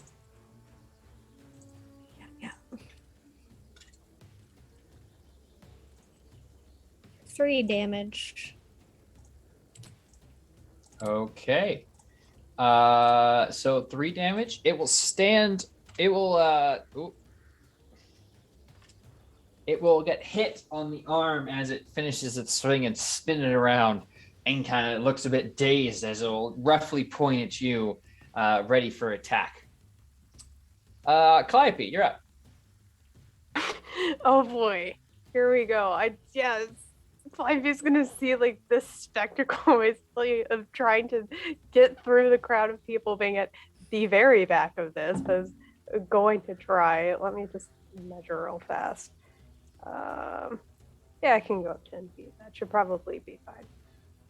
Yeah. 3 damage.
Okay. So 3 damage. It will stand. It will it will get hit on the arm as it finishes its swing and spin it around, and kind of looks a bit dazed as it will roughly point at you, ready for attack. Calliope, you're up.
Oh boy, here we go. Calliope's gonna see like this spectacle basically of trying to get through the crowd of people being at the very back of this, but is going to try. Let me just measure real fast. Yeah, I can go up 10 feet. That should probably be fine.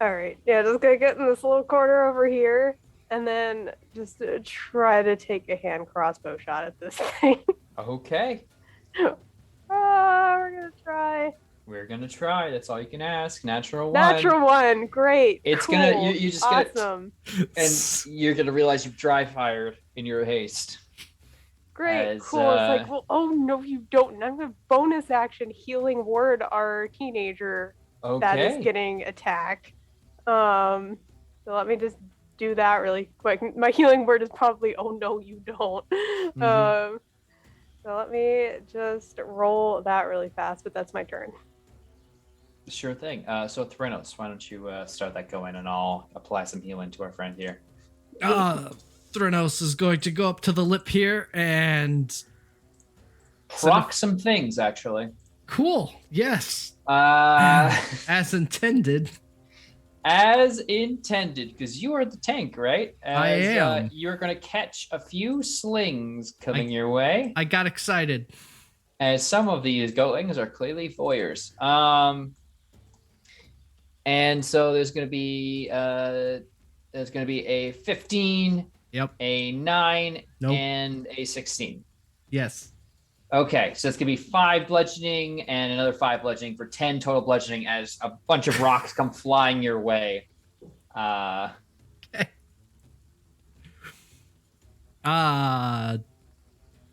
All right, yeah, just gonna get in this little corner over here, and then just try to take a hand crossbow shot at this thing.
Okay.
We're gonna try.
We're gonna try. That's all you can ask. Natural 1.
Natural 1. Great.
It's
cool.
gonna. You just get
awesome.
and you're gonna realize you've dry fired in your haste.
Great. Cool. It's like, well, oh no, you don't. And I'm gonna bonus action healing word our teenager that is getting attacked. So let me just do that really quick. My healing word is probably, oh no, you don't.
Mm-hmm.
So let me just roll that really fast, but that's my turn.
Sure thing. So Thrynos, why don't you start that going, and I'll apply some healing to our friend here.
Thrynos is going to go up to the lip here and
proc some things, actually.
Cool. Yes. As intended.
As intended, because you are the tank, right?
I am.
You're going to catch a few slings coming your way.
I got excited.
As some of these goatlings are clearly voyeurs. And so there's going to be a 15,
yep,
a 9,
nope,
and a 16.
Yes.
Okay, so it's going to be 5 bludgeoning and another 5 bludgeoning for 10 total bludgeoning as a bunch of rocks come flying your way.
Okay.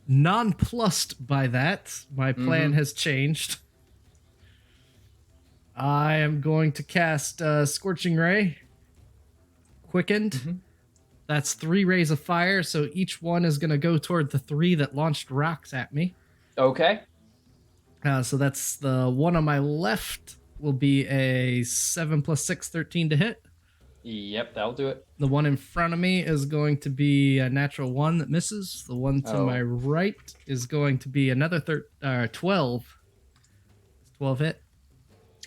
Nonplussed by that, my plan has changed. I am going to cast Scorching Ray. Quickened. Mm-hmm. That's 3 rays of fire, so each one is going to go toward the 3 that launched rocks at me.
Okay.
So that's the one on my left will be a 7 + 6, 13 to hit.
Yep, that'll do it.
The one in front of me is going to be a natural 1 that misses. The one to my right is going to be another 12. 12 hit?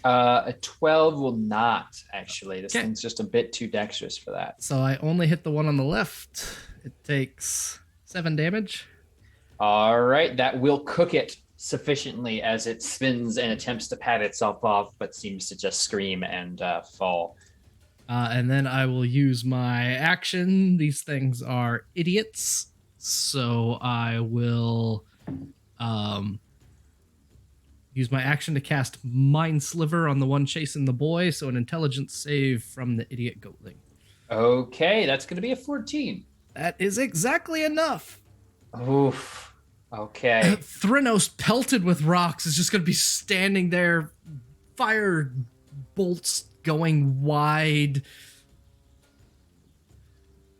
A 12 will not, actually. This thing's just a bit too dexterous for that.
So I only hit the one on the left. It takes 7 damage.
All right, that will cook it sufficiently as it spins and attempts to pat itself off, but seems to just scream and fall.
And then I will use my action. These things are idiots. So I will use my action to cast Mind Sliver on the one chasing the boy. So an intelligence save from the idiot goatling.
Okay, that's going to be a 14.
That is exactly enough.
Oof. Okay.
Thrynos, pelted with rocks, is just going to be standing there, fire bolts going wide,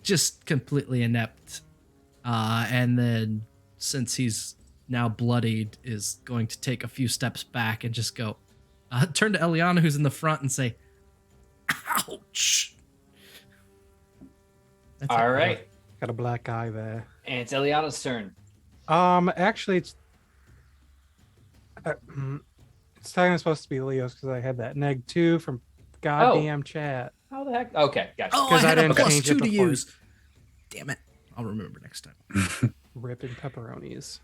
just completely inept. And then, since he's now bloodied, is going to take a few steps back and just go, turn to Eliana, who's in the front, and say, "Ouch!" That's
All
it.
right.
Got a black eye there.
And it's Eliana's turn.
Actually, it's technically supposed to be Leo's because I had that -2 from goddamn chat.
How the heck? Okay, gotcha.
Oh, I
'Cause I
had a
didn't
plus
change it
2 to
before.
use. Damn it. I'll remember next time.
Ripping pepperonis.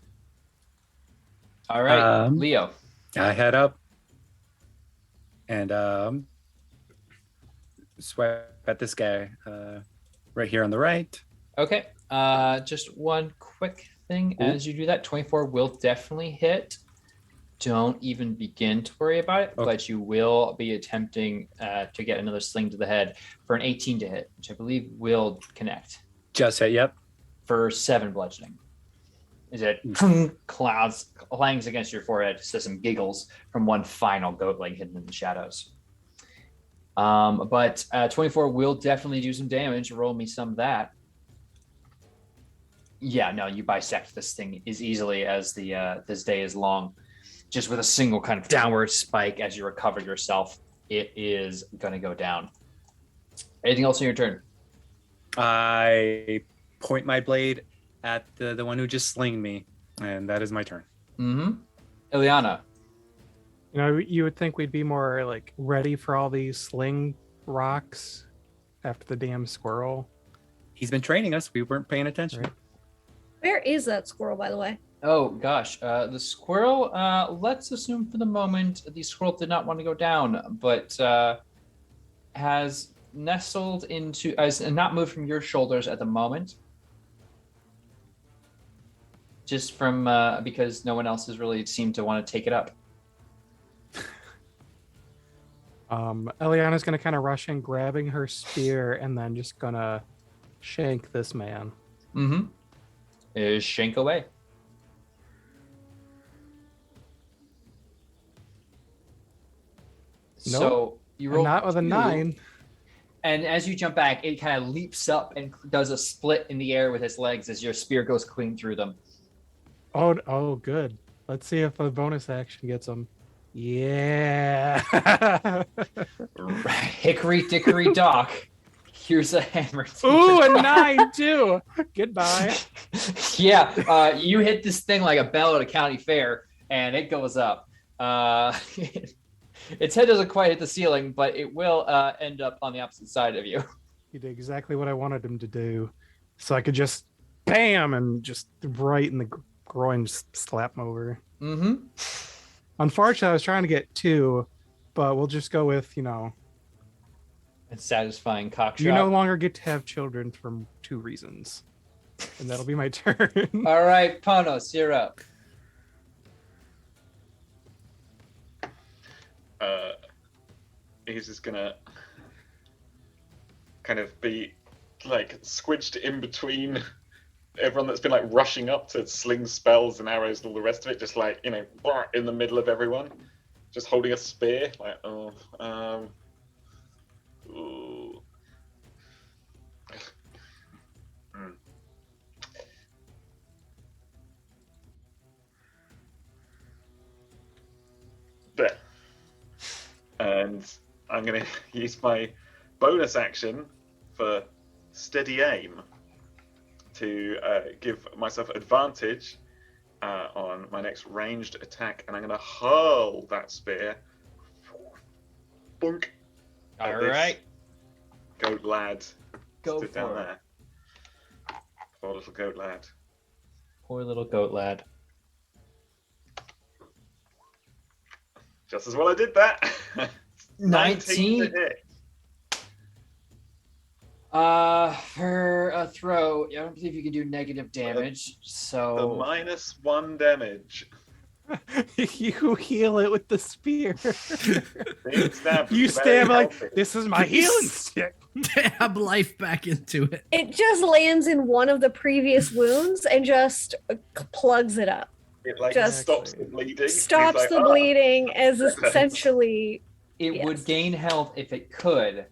All right,
Um,
Leo.
I head up and swipe at this guy right here on the right.
Okay. Just one quick thing as you do that. 24 will definitely hit. Don't even begin to worry about it, but you will be attempting to get another sling to the head for an 18 to hit, which I believe will connect
Just hit, yep.
for 7 bludgeoning. Is it clangs against your forehead, says some giggles from one final goat leg hidden in the shadows. But 24 will definitely do some damage. Roll me some of that. Yeah, no, you bisect this thing as easily as the this day is long. Just with a single kind of downward spike as you recover yourself, it is going to go down. Anything else on your turn?
I point my blade at the one who just slinged me, and that is my turn.
Mm-hmm. Eliana.
You know, you would think we'd be more like ready for all these sling rocks after the damn squirrel.
He's been training us. We weren't paying attention.
Right.
Where is that squirrel, by the way?
Oh, gosh. The squirrel, let's assume for the moment the squirrel did not want to go down, but has nestled into, has not moved from your shoulders at the moment. Just from, because no one else has really seemed to want to take it up.
Eliana's gonna kind of rush in, grabbing her spear, and then just gonna shank this man.
Mm-hmm. Is shank away.
Nope.
So you roll
Not with a
2,
9.
and as you jump back, it kind of leaps up and does a split in the air with its legs as your spear goes clean through them.
Oh, good. Let's see if a bonus action gets him. Yeah.
Hickory dickory dock. Here's a hammer.
Ooh, a 9 too. Goodbye.
Yeah, you hit this thing like a bell at a county fair, and it goes up. Its head doesn't quite hit the ceiling, but it will end up on the opposite side of you.
He did exactly what I wanted him to do, so I could just bam and just right in the groin, just slap him over.
Mm-hmm.
Unfortunately, I was trying to get 2, but we'll just go with,
It's satisfying cock shot.
you no longer get to have children for 2 reasons. And that'll be my turn.
All right, Panos, you're up.
He's just gonna kind of be like squidged in between everyone that's been like rushing up to sling spells and arrows and all the rest of it, just like, in the middle of everyone, just holding a spear, like, ooh. There. And I'm going to use my bonus action for steady aim to give myself advantage on my next ranged attack, and I'm going to hurl that spear. Boink.
All right.
Goat lad.
Go
stood
for
down
it.
there. Poor little goat lad.
Poor little goat lad.
Just as well I did that.
19
to hit.
For a throw, I don't believe you can do negative damage.
The
So
-1 damage.
You heal it with the spear.
Being stabbed
You
is very
stab like,
healthy.
this is my healing stick.
Dab life back into it.
It just lands in one of the previous wounds and just plugs it up.
It like
just
stops the bleeding.
Stops
He's
the
like,
bleeding as
Perfect.
essentially.
It would
Yes.
gain health if it could,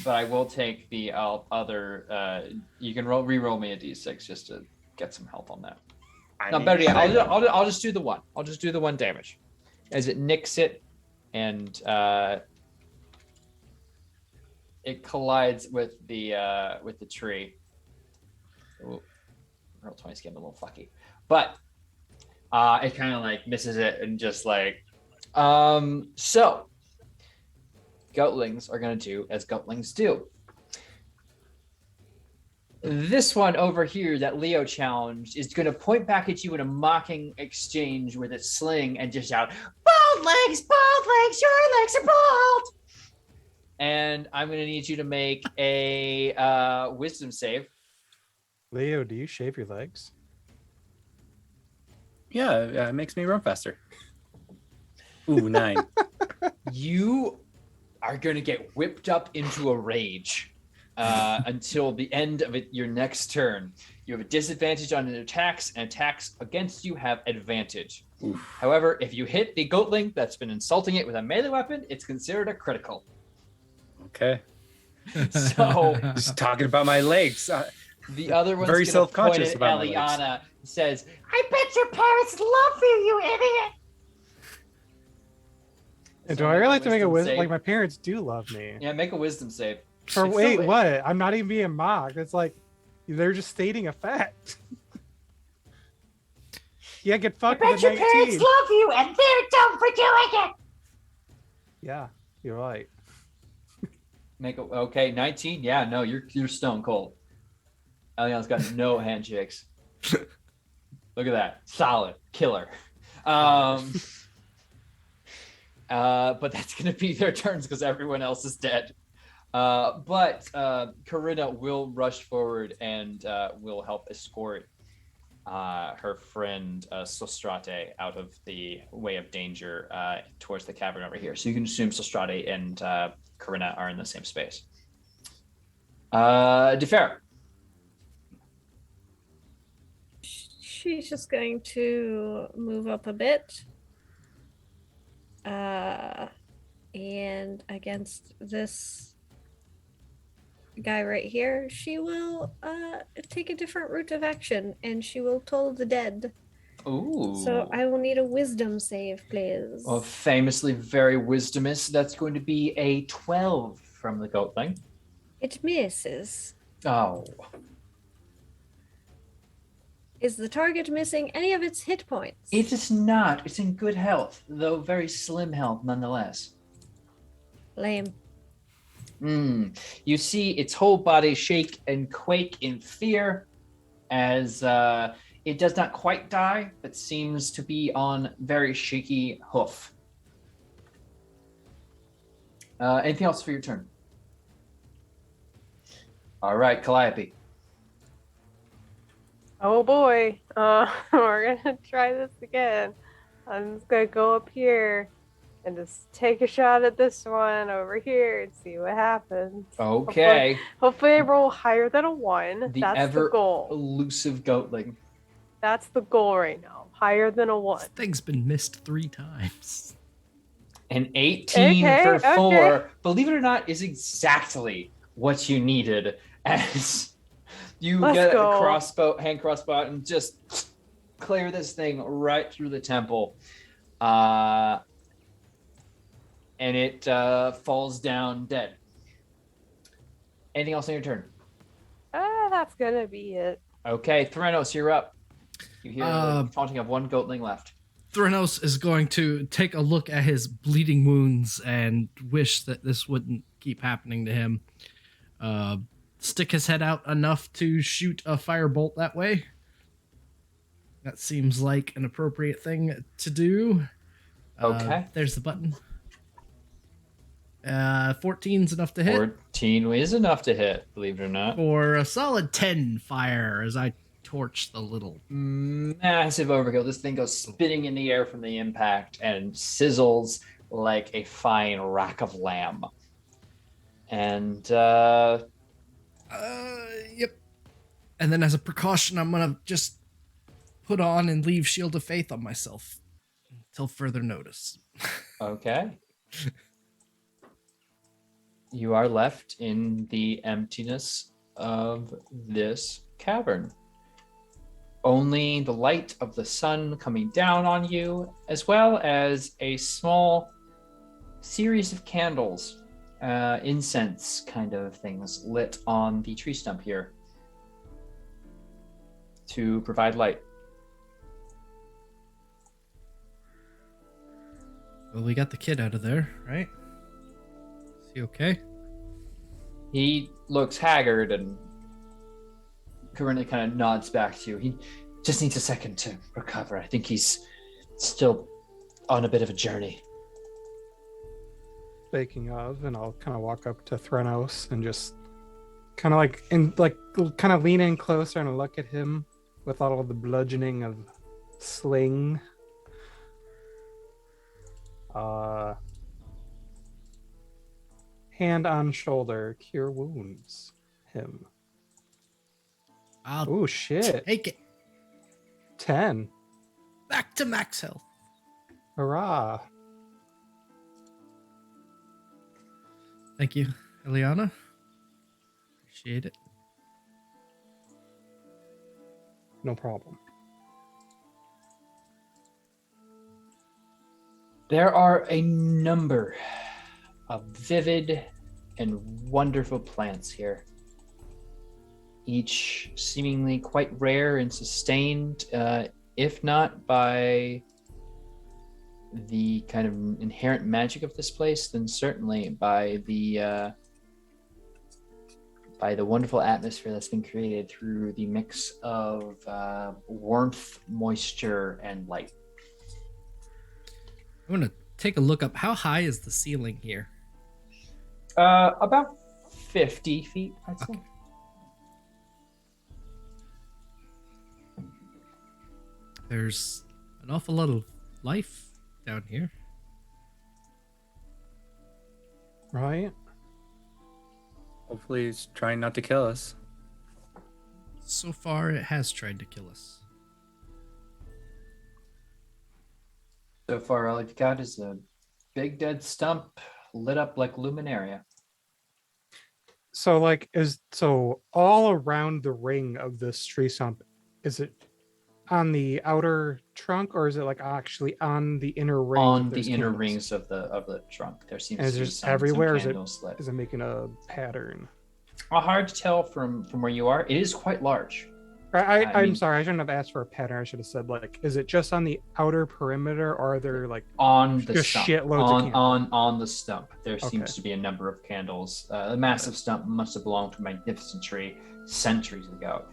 but I will take the other. You can re-roll me a d6 just to get some health on that. No, better yet, I'll just do the one. I'll just do the one damage, as it nicks it, and it collides with the tree. Ooh, roll 20's getting a little fucky, but it kind of like misses it and just like so. Goatlings are going to do as goatlings do. This one over here that Leo challenged is going to point back at you in a mocking exchange with its sling and just shout, bald legs, your legs are bald. And I'm going to need you to make a wisdom save.
Leo, do you shave your legs?
Yeah, it makes me run faster. Ooh, 9.
You are going to get whipped up into a rage until the end of your next turn. You have a disadvantage on attacks, and attacks against you have advantage.
Oof.
However, if you hit the goatling that's been insulting it with a melee weapon, it's considered a critical.
Okay.
So
Just talking about my legs.
the other one's
Very
gonna
self-conscious
point at
about my legs.
Eliana, says, I bet your parents love you, you idiot.
And
So
do I really have to make a
wisdom
wisdom?
save.
Like, my parents do love me.
Yeah, make a wisdom save.
For
It's
wait,
still-
what? I'm not even being mocked. It's like they're just stating a fact. Yeah, get fucked with a 19.
love you, and they're dumb for doing it.
Yeah, you're right.
Okay, 19. Yeah, no, you're stone cold. Eliana's got no handshakes. Look at that, solid killer. But that's gonna be their turns because everyone else is dead. But Corinna will rush forward and will help escort her friend Sostrate out of the way of danger towards the cavern over here. So you can assume Sostrate and Corinna are in the same space. Defera.
She's just going to move up a bit. And against this guy right here, she will take a different route of action, and she will toll the dead.
Ooh.
So I will need a wisdom save, please.
Well, famously very wisdomous. That's going to be a 12 from the goatling.
It misses.
Oh.
Is the target missing any of its hit points?
It is not. It's in good health, though very slim health nonetheless.
Lame.
You see its whole body shake and quake in fear as it does not quite die, but seems to be on very shaky hoof. Anything else for your turn? All right, Calliope.
Oh boy, we're gonna try this again. I'm just gonna go up here and just take a shot at this one over here and see what happens.
Okay.
Hopefully I roll higher than a 1.
The
That's
ever
the goal.
elusive goatling.
That's the goal right now. Higher than a 1.
This thing's been missed 3 times.
An 18
Okay,
for
okay.
4, believe it or not, is exactly what you needed as you
Let's
get
go.
hand crossbow, and just clear this thing right through the temple. And it falls down dead. Anything else on your turn?
That's gonna be it.
Okay, Threnos, you're up. You hear the taunting of one goatling left.
Threnos is going to take a look at his bleeding wounds and wish that this wouldn't keep happening to him. Stick his head out enough to shoot a firebolt that way. That seems like an appropriate thing to do.
Okay.
There's the button. 14's enough to hit.
14 is enough to hit, believe it or not.
For a solid 10 fire as I torch the little.
Massive overkill. This thing goes spinning in the air from the impact and sizzles like a fine rack of lamb. And
Yep. And then as a precaution, I'm gonna just put on and leave Shield of Faith on myself until further notice.
okay. You are left in the emptiness of this cavern. Only the light of the sun coming down on you, as well as a small series of candles, incense kind of things lit on the tree stump here to provide light.
Well, we got the kid out of there, right? Is he okay?
He looks haggard and currently kind of nods back to you. He just needs a second to recover. I think he's still on a bit of a journey.
Speaking of, and I'll kind of walk up to Threnos and just kind of lean in closer and look at him with all of the bludgeoning of sling. Hand on shoulder, cure wounds him.
I'll
Oh shit.
take it
10.
back to max health.
Hurrah.
Thank you, Eliana. Appreciate it.
No problem.
There are a number of vivid and wonderful plants here, each seemingly quite rare and sustained, if not by the kind of inherent magic of this place, then certainly by the wonderful atmosphere that's been created through the mix of warmth, moisture, and light.
I'm gonna take a look up. How high is the ceiling here?
About 50 feet, I'd say.
Okay. There's an awful lot of life down here.
Right?
Hopefully it's trying not to kill us.
So far, it has tried to kill us.
So far, all you've got is a big dead stump lit up like luminaria.
So all around the ring of this tree stump, is it on the outer trunk or is it like actually on the inner ring?
On the inner rings of the trunk, there seems
And is
to be
it just
some
everywhere?
candles lit.
Is it making a pattern?
Hard to tell from where you are. It is quite large.
I'm
mean-
sorry, I shouldn't have asked for a pattern. I should have said is it just on the outer perimeter or are there
On the
just
stump.
shitloads of
on the stump. There
Okay.
seems to be a number of candles. A massive stump must have belonged to a magnificent tree centuries ago.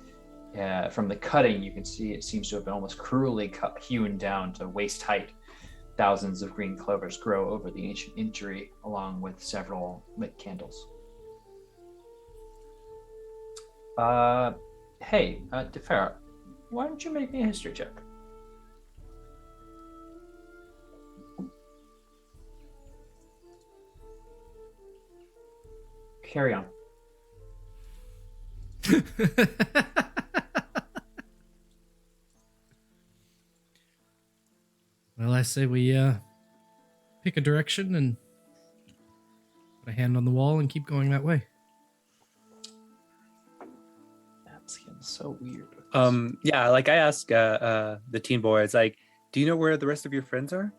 From the cutting, you can see it seems to have been almost cruelly hewn down to waist height. Thousands of green clovers grow over the ancient injury, along with several lit candles. Hey, Defera, why don't you make me a history check? Carry on.
Well, I say we pick a direction and put a hand on the wall and keep going that way.
That's getting so weird.
Yeah, I asked the teen boy, it's like, do you know where the rest of your friends are?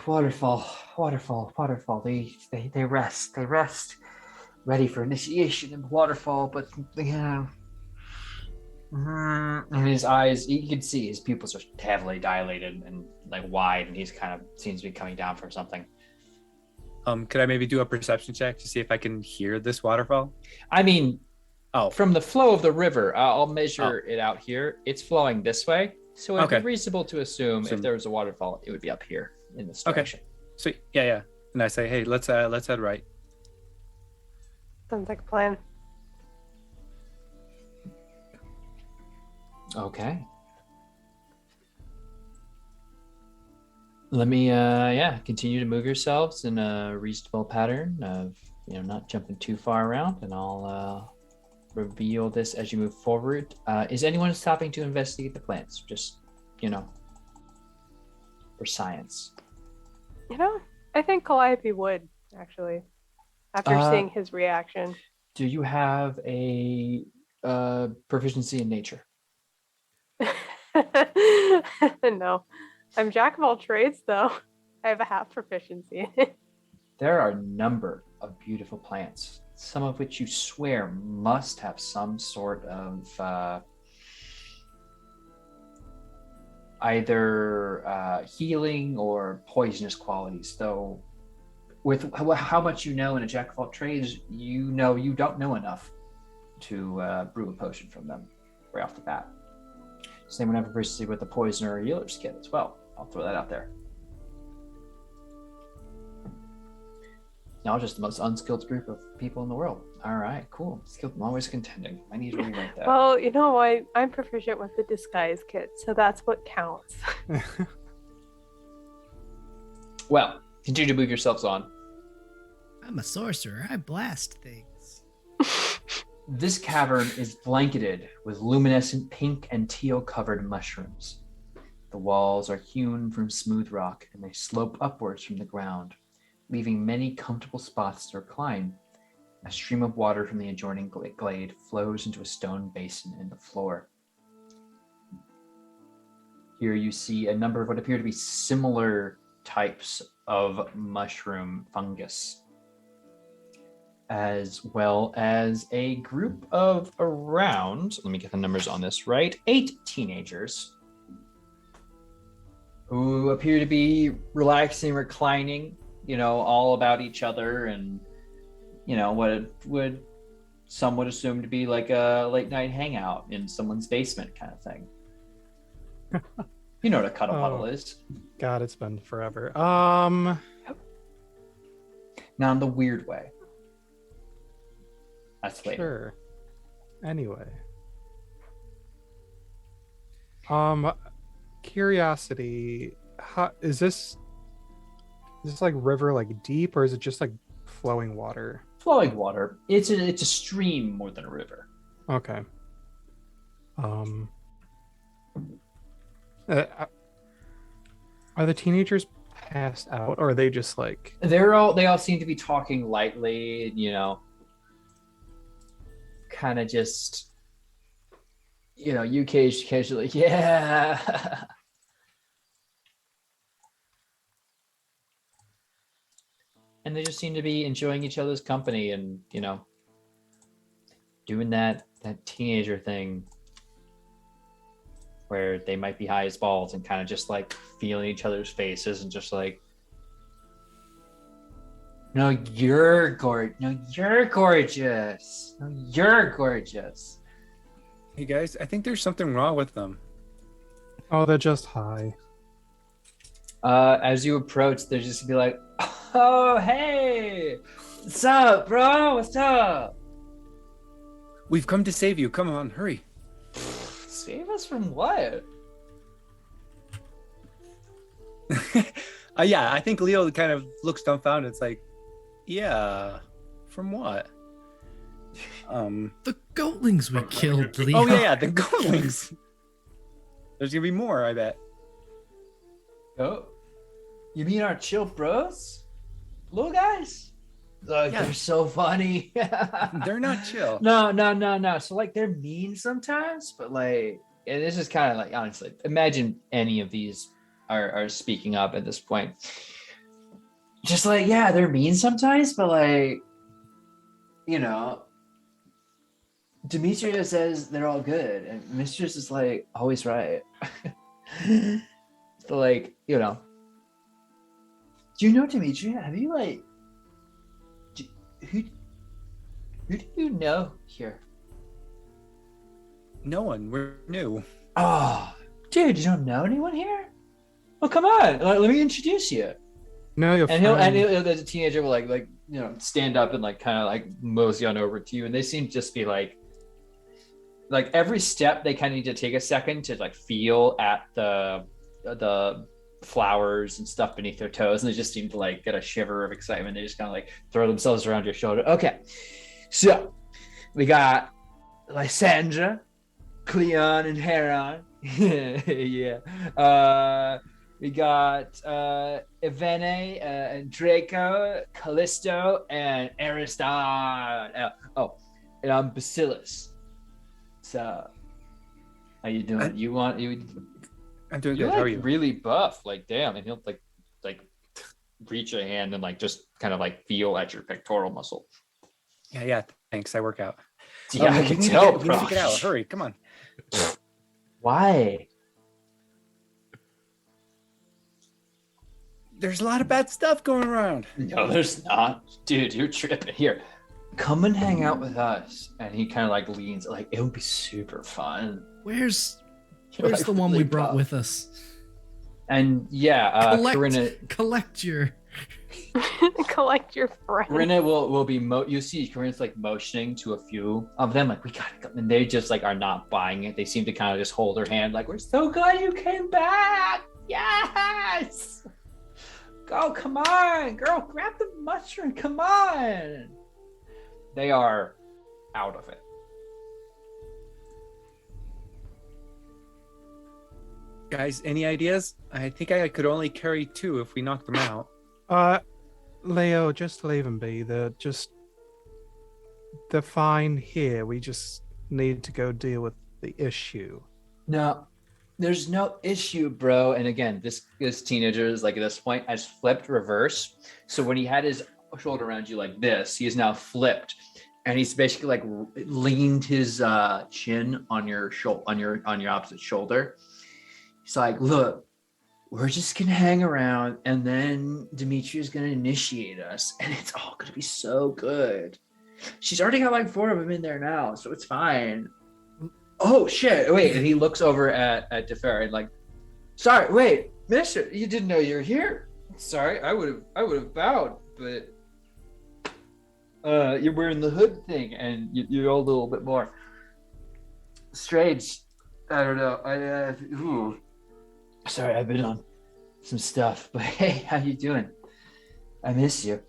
Waterfall. They rest, ready for initiation in the waterfall, but and his eyes, you can see his pupils are heavily dilated and wide, and he's kind of seems to be coming down from something.
Could I maybe do a perception check to see if I can hear this waterfall?
I mean,
Oh,
from the flow of the river, I'll measure it out here. It's flowing this way, so it'd
Okay.
be reasonable to assume
So-
if there was a waterfall, it would be up here in this direction.
sweet. Yeah. And I say, hey, let's head right.
Sounds like a plan.
Okay. Let me continue to move yourselves in a reasonable pattern of not jumping too far around, and I'll reveal this as you move forward. Is anyone stopping to investigate the plants? Just for science.
I think Calliope would, actually, after seeing his reaction.
Do you have a proficiency in nature?
No. I'm jack of all trades, though. I have a half proficiency.
There are a number of beautiful plants, some of which you swear must have some sort of either healing or poisonous qualities, though with how much you know in a jack of all trades, you don't know enough to brew a potion from them right off the bat. Same would have proficiency with the poisoner or healer's kit as well. I'll throw that out there. Y'all just the most unskilled group of people in the world. All right, cool. Skilled and always contending. I need to rewrite that.
Well, I'm proficient with the disguise kit, so that's what counts.
Well, continue to move yourselves on.
I'm a sorcerer. I blast things.
This cavern is blanketed with luminescent pink and teal covered mushrooms. The walls are hewn from smooth rock and they slope upwards from the ground, leaving many comfortable spots to recline. A stream of water from the adjoining glade flows into a stone basin in the floor. Here you see a number of what appear to be similar types of mushroom fungus, as well as a group of around, let me get the numbers on this right, 8 teenagers who appear to be relaxing, reclining, all about each other, and what some would assume to be like a late night hangout in someone's basement kind of thing. You know what a cuddle puddle is.
God, it's been forever.
Not in the weird way. That's later.
Sure. Anyway. Curiosity, how is this like river, like deep, or is it just like flowing water?
Flowing water. It's a stream more than a river.
Okay. Are the teenagers passed out, or are they just like
they all seem to be talking lightly, kind of just you occasionally, yeah. And they just seem to be enjoying each other's company and doing that teenager thing where they might be high as balls and kind of just like feeling each other's faces and just like, no, you're gorgeous. No, you're gorgeous. No, you're gorgeous.
Hey guys, I think there's something wrong with them.
Oh, they're just high.
As you approach, they're just gonna be like, oh, hey, what's up, bro? What's up?
We've come to save you. Come on, hurry.
Save us from what?
Yeah, I think Leo kind of looks dumbfounded. It's like, yeah, from what?
The goatlings we killed, Leo.
Oh yeah, the goatlings. There's gonna be more, I bet.
Oh, you mean our chill bros? Little guys? Like, yeah. They're so funny.
They're not chill.
No. So like they're mean sometimes, but like, and this is kind of like, honestly, imagine any of these are speaking up at this point. Just like, yeah, they're mean sometimes, but like, Demetria says they're all good, and Mistress is like always right. So like, do you know Demetria? Have you like, who do you know here?
No one. We're new.
Oh, dude, you don't know anyone here? Well, come on, let me introduce you.
No, you're
and he'll the teenager will like stand up and like kind of like mosey on over to you, and they seem to just be like, like every step they kind of need to take a second to like feel at the flowers and stuff beneath their toes, and they just seem to like get a shiver of excitement. They just kind of like throw themselves around your shoulder. Okay, so we got Lysandra, Cleon, and Heron. Yeah. We got Ivene, and Draco, Callisto, and Ariston. And I'm Bacillus. So, how you doing?
I'm doing
You're
good. How are
like
you?
really buff. Like, damn. And he'll like reach a hand and like just kind of like feel at your pectoral muscle.
Yeah. Thanks. I work out.
Yeah, I
we
can
need to
tell,
we
bro.
need to get out. Hurry. Come on.
Why?
There's a lot of bad stuff going around.
No, there's not. Dude, you're tripping. Here, come and hang out with us. And he kind of like leans, like, it would be super fun.
Where's
You're, like,
the one we
really
brought
buff.
with us?
And yeah, Corinna
Collect your.
Collect your friends.
Corinna will be you see Corinna's like motioning to a few of them, like, we gotta go. And they just like are not buying it. They seem to kind of just hold her hand, like, we're so glad you came back. Yes. Go, come on, girl, grab the mushroom. Come on. They are out of it.
Guys, any ideas? I think I could only carry 2 if we knocked them out.
Leo, just leave them be. They're fine here. We just need to go deal with the issue.
No, there's no issue, bro. And again, this teenager is like at this point has flipped reverse. So when he had his shoulder around you like this, he is now flipped, and he's basically like leaned his chin on your on your opposite shoulder. He's like, look, we're just gonna hang around, and then Demetria's gonna initiate us, and it's all gonna be so good. She's already got like 4 of them in there now, so it's fine. Oh shit! Wait, and he looks over at Teferi and like, sorry, wait, Mister, you didn't know you were here. Sorry, I would have bowed, but you're wearing the hood thing, and you're a little bit more strange. I don't know. Sorry, I've been on some stuff, but hey, how you doing? I miss you.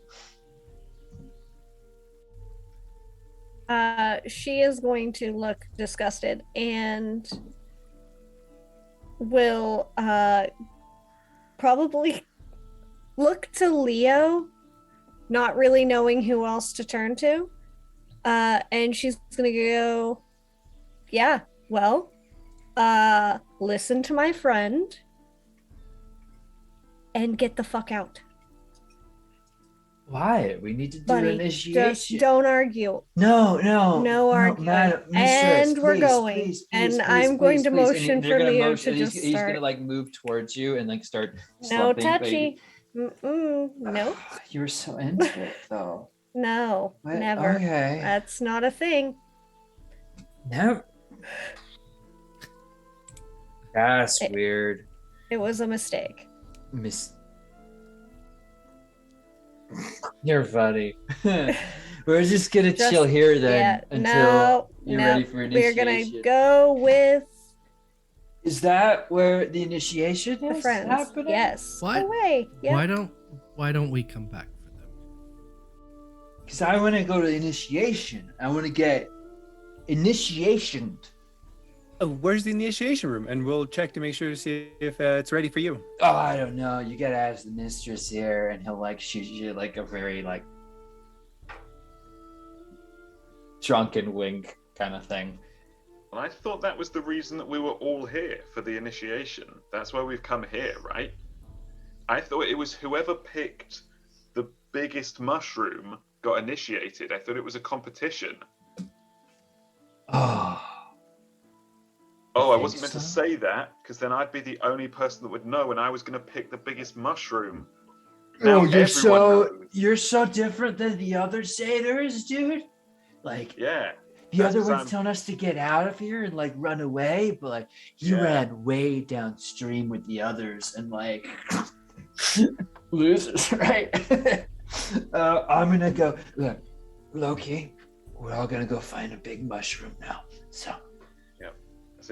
She is going to look disgusted and will probably look to Leo, not really knowing who else to turn to. And she's gonna go, yeah, well, listen to my friend and get the fuck out.
Why? We need to do
Buddy,
initiation.
just don't argue.
No
arguing.
madam,
And
mistress,
we're
please,
going.
please,
And
please,
I'm going
please,
to
please.
motion
And they're
for
gonna
Leo
motion,
to
he's,
just
he's
start.
gonna like move towards you and like start
No
slumping,
touchy. No.
You were so into it though.
No,
What?
never.
Okay.
That's not a thing.
Never. That's
It-
weird.
It was a mistake.
Miss. You're funny. We're just gonna
Just-
chill here then
Yeah,
until you're
no.
ready for
We're
initiation.
gonna go with
Is that where the initiation
the
is
friends.
happening?
Yes.
What?
Away. Yeah.
Why don't we come back for them?
Because I want to go to initiation. I want to get initiation.
Oh, where's the initiation room? And we'll check to make sure to see if it's ready for you.
Oh, I don't know. You gotta ask the mistress here, and he'll like shoot you like a very like drunken wink kind of thing.
Well, I thought that was the reason that we were all here for the initiation. That's why we've come here, right? I thought it was whoever picked the biggest mushroom got initiated. I thought it was a competition.
Oh,
Oh, I
think
wasn't meant to
so?
say that, because then I'd be the only person that would know, and I was going to pick the biggest mushroom. Now
Oh, you're
everyone knows.
you're so different than the other satyrs, dude. Like
Yeah.
the
that's
other
'cause
ones
I'm-
telling us to get out of here and like run away, but like you
Yeah.
ran way downstream with the others and like losers, right? I'm gonna go. Look, Loki, we're all gonna go find a big mushroom now. So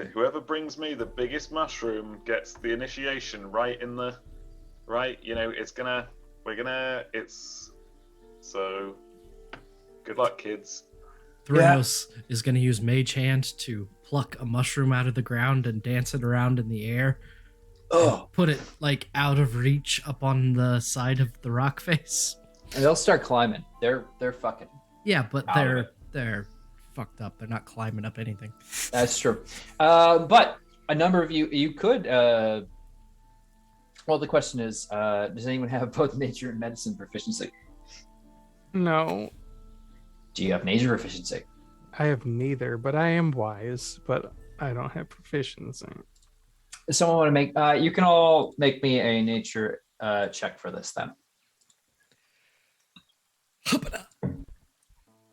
it. Whoever brings me the biggest mushroom gets the initiation right. So, good luck, kids.
Thranos is going to use Mage Hand to pluck a mushroom out of the ground and dance it around in the air.
Oh,
Put it like out of reach up on the side of the rock face.
and they'll start climbing. They're fucking.
Yeah, but
Out of
they're fucked up. They're not climbing up anything.
That's true. But a number of you could. Well, the question is, does anyone have both nature and medicine proficiency?
No,
Do you have nature proficiency?
I have neither, but I am wise, but I don't have proficiency.
Does someone want to make? You can all make me a nature check for this then.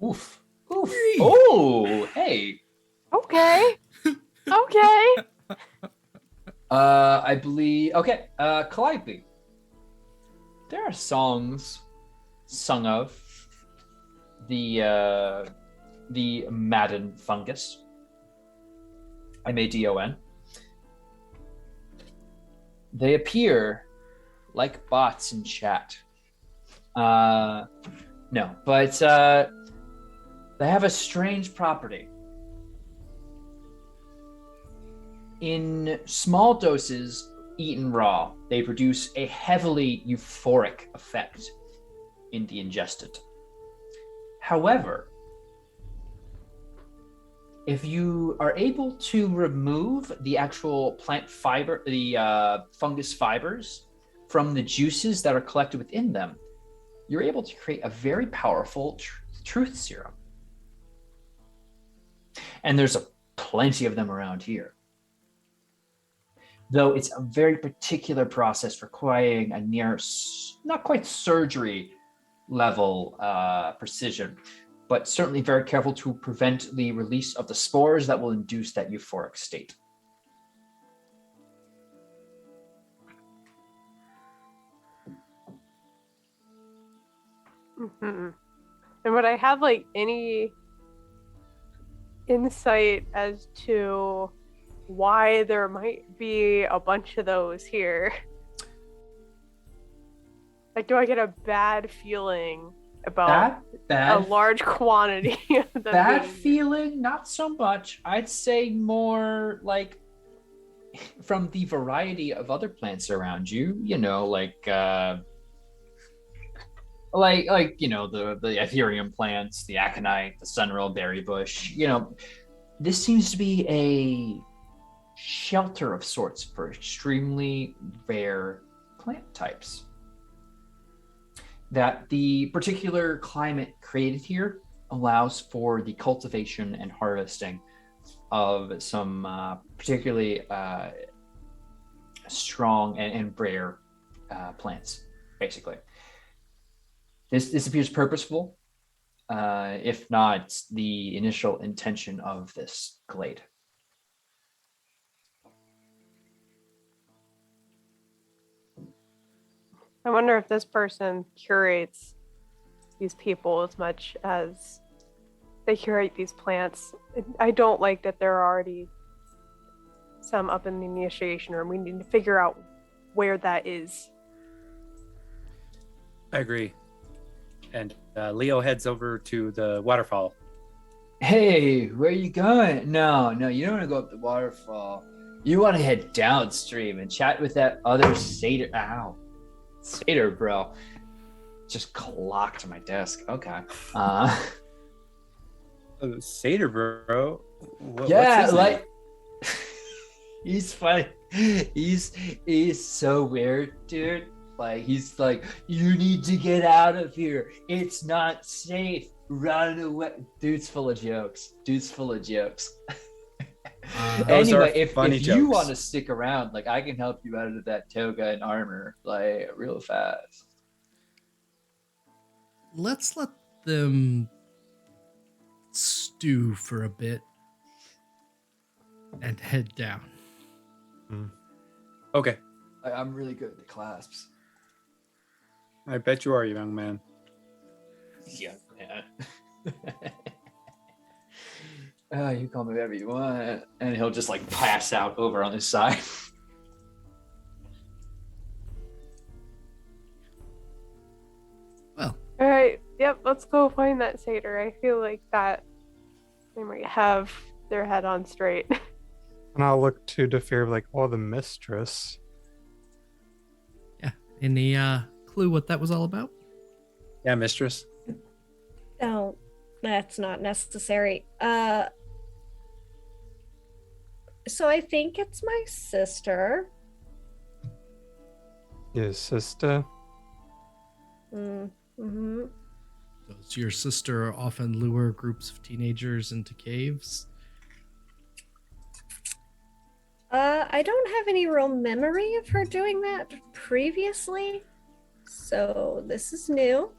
Oof. Oof. Oh, hey.
Okay. Okay.
I believe. Okay. Calliope. There are songs sung of the Madden fungus. MADON. They appear like bots in chat. No, but they have a strange property. In small doses, eaten raw, they produce a heavily euphoric effect in the ingested. However, if you are able to remove the actual plant fiber, the fungus fibers from the juices that are collected within them, you're able to create a very powerful truth serum. And there's plenty of them around here. Though it's a very particular process requiring a near, not quite surgery level precision, but certainly very careful to prevent the release of the spores that will induce that euphoric state.
Mm-hmm. And would I have like any insight as to why there might be a bunch of those here? Like, do I get a bad feeling about a large quantity of them?
Bad feeling, not so much. I'd say more like from the variety of other plants around you. You know, like you know, the Ethereum plants, the aconite, the sunroll berry bush. You know, this seems to be a shelter of sorts for extremely rare plant types. That the particular climate created here allows for the cultivation and harvesting of some particularly strong and rare plants, basically. This appears purposeful, if not the initial intention of this glade.
I wonder if this person curates these people as much as they curate these plants. I don't like that there are already some up in the initiation room. We need to figure out where that is.
I agree. And Leo heads over to the waterfall.
Hey, where are you going? No, you don't want to go up the waterfall. You want to head downstream and chat with that other satyr. Ow. Satyr, bro. Just clocked my desk. Okay.
Satyr, bro?
Yeah,
what's his
like...
name?
He's funny. He's so weird, dude. Like, he's like, you need to get out of here. It's not safe. Run away. Dude's full of jokes. Anyway, if you want to stick around, like, I can help you out of that toga and armor, like, real fast.
Let's let them stew for a bit and head down.
Okay.
I'm really good at the clasps.
I bet you are, young man.
Yeah. You call me whatever you want. And he'll just like pass out over on his side.
Well,
All right. Yep. Let's go find that satyr. I feel like that they might have their head on straight.
And I'll look to Defear like, oh, the mistress.
yeah. Any clue what that was all about?
Yeah, mistress.
Oh, that's not necessary. So I think it's my sister.
Your sister?
Mm-hmm.
Does your sister often lure groups of teenagers into caves?
I don't have any real memory of her doing that previously, so this is new.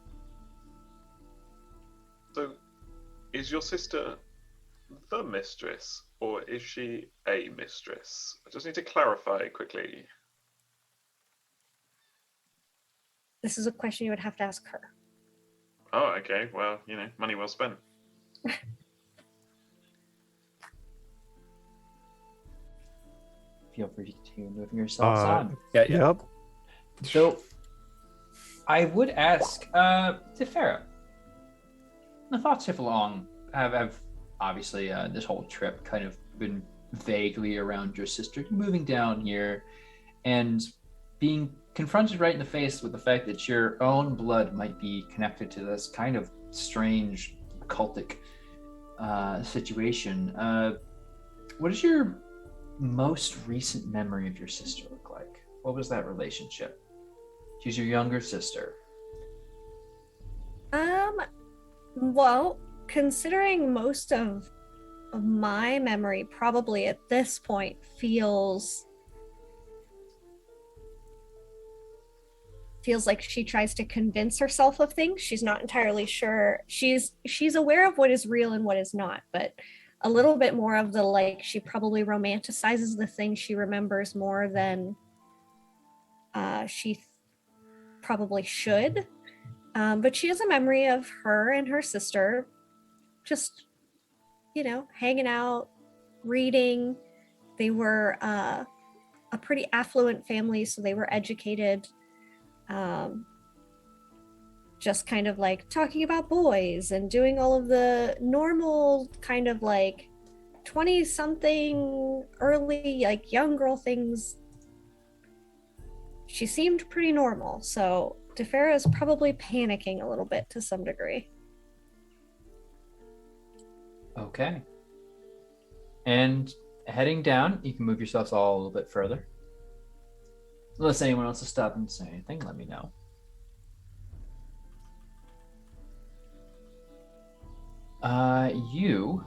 So, is your sister the mistress, or is she a mistress? I just need to clarify quickly.
This is a question you would have to ask her.
Oh, okay. Well, money well spent.
Feel free to continue moving yourselves on.
Yeah.
Yep.
So, I would ask, Tefera, the thoughts have obviously this whole trip kind of been vaguely around your sister moving down here and being confronted right in the face with the fact that your own blood might be connected to this kind of strange cultic situation. What does your most recent memory of your sister look like? What was that relationship? She's your younger sister.
Well, considering most of my memory probably at this point feels like she tries to convince herself of things. She's not entirely sure. She's aware of what is real and what is not, but a little bit more of the like she probably romanticizes the things she remembers more than she probably should. But she has a memory of her and her sister just, hanging out, reading. They were a pretty affluent family, so they were educated. Just kind of like talking about boys and doing all of the normal kind of like 20-something, early, like young girl things. She seemed pretty normal, so Tefera is probably panicking a little bit to some degree.
Okay. And heading down, you can move yourselves all a little bit further. Unless anyone wants to stop and say anything, let me know. You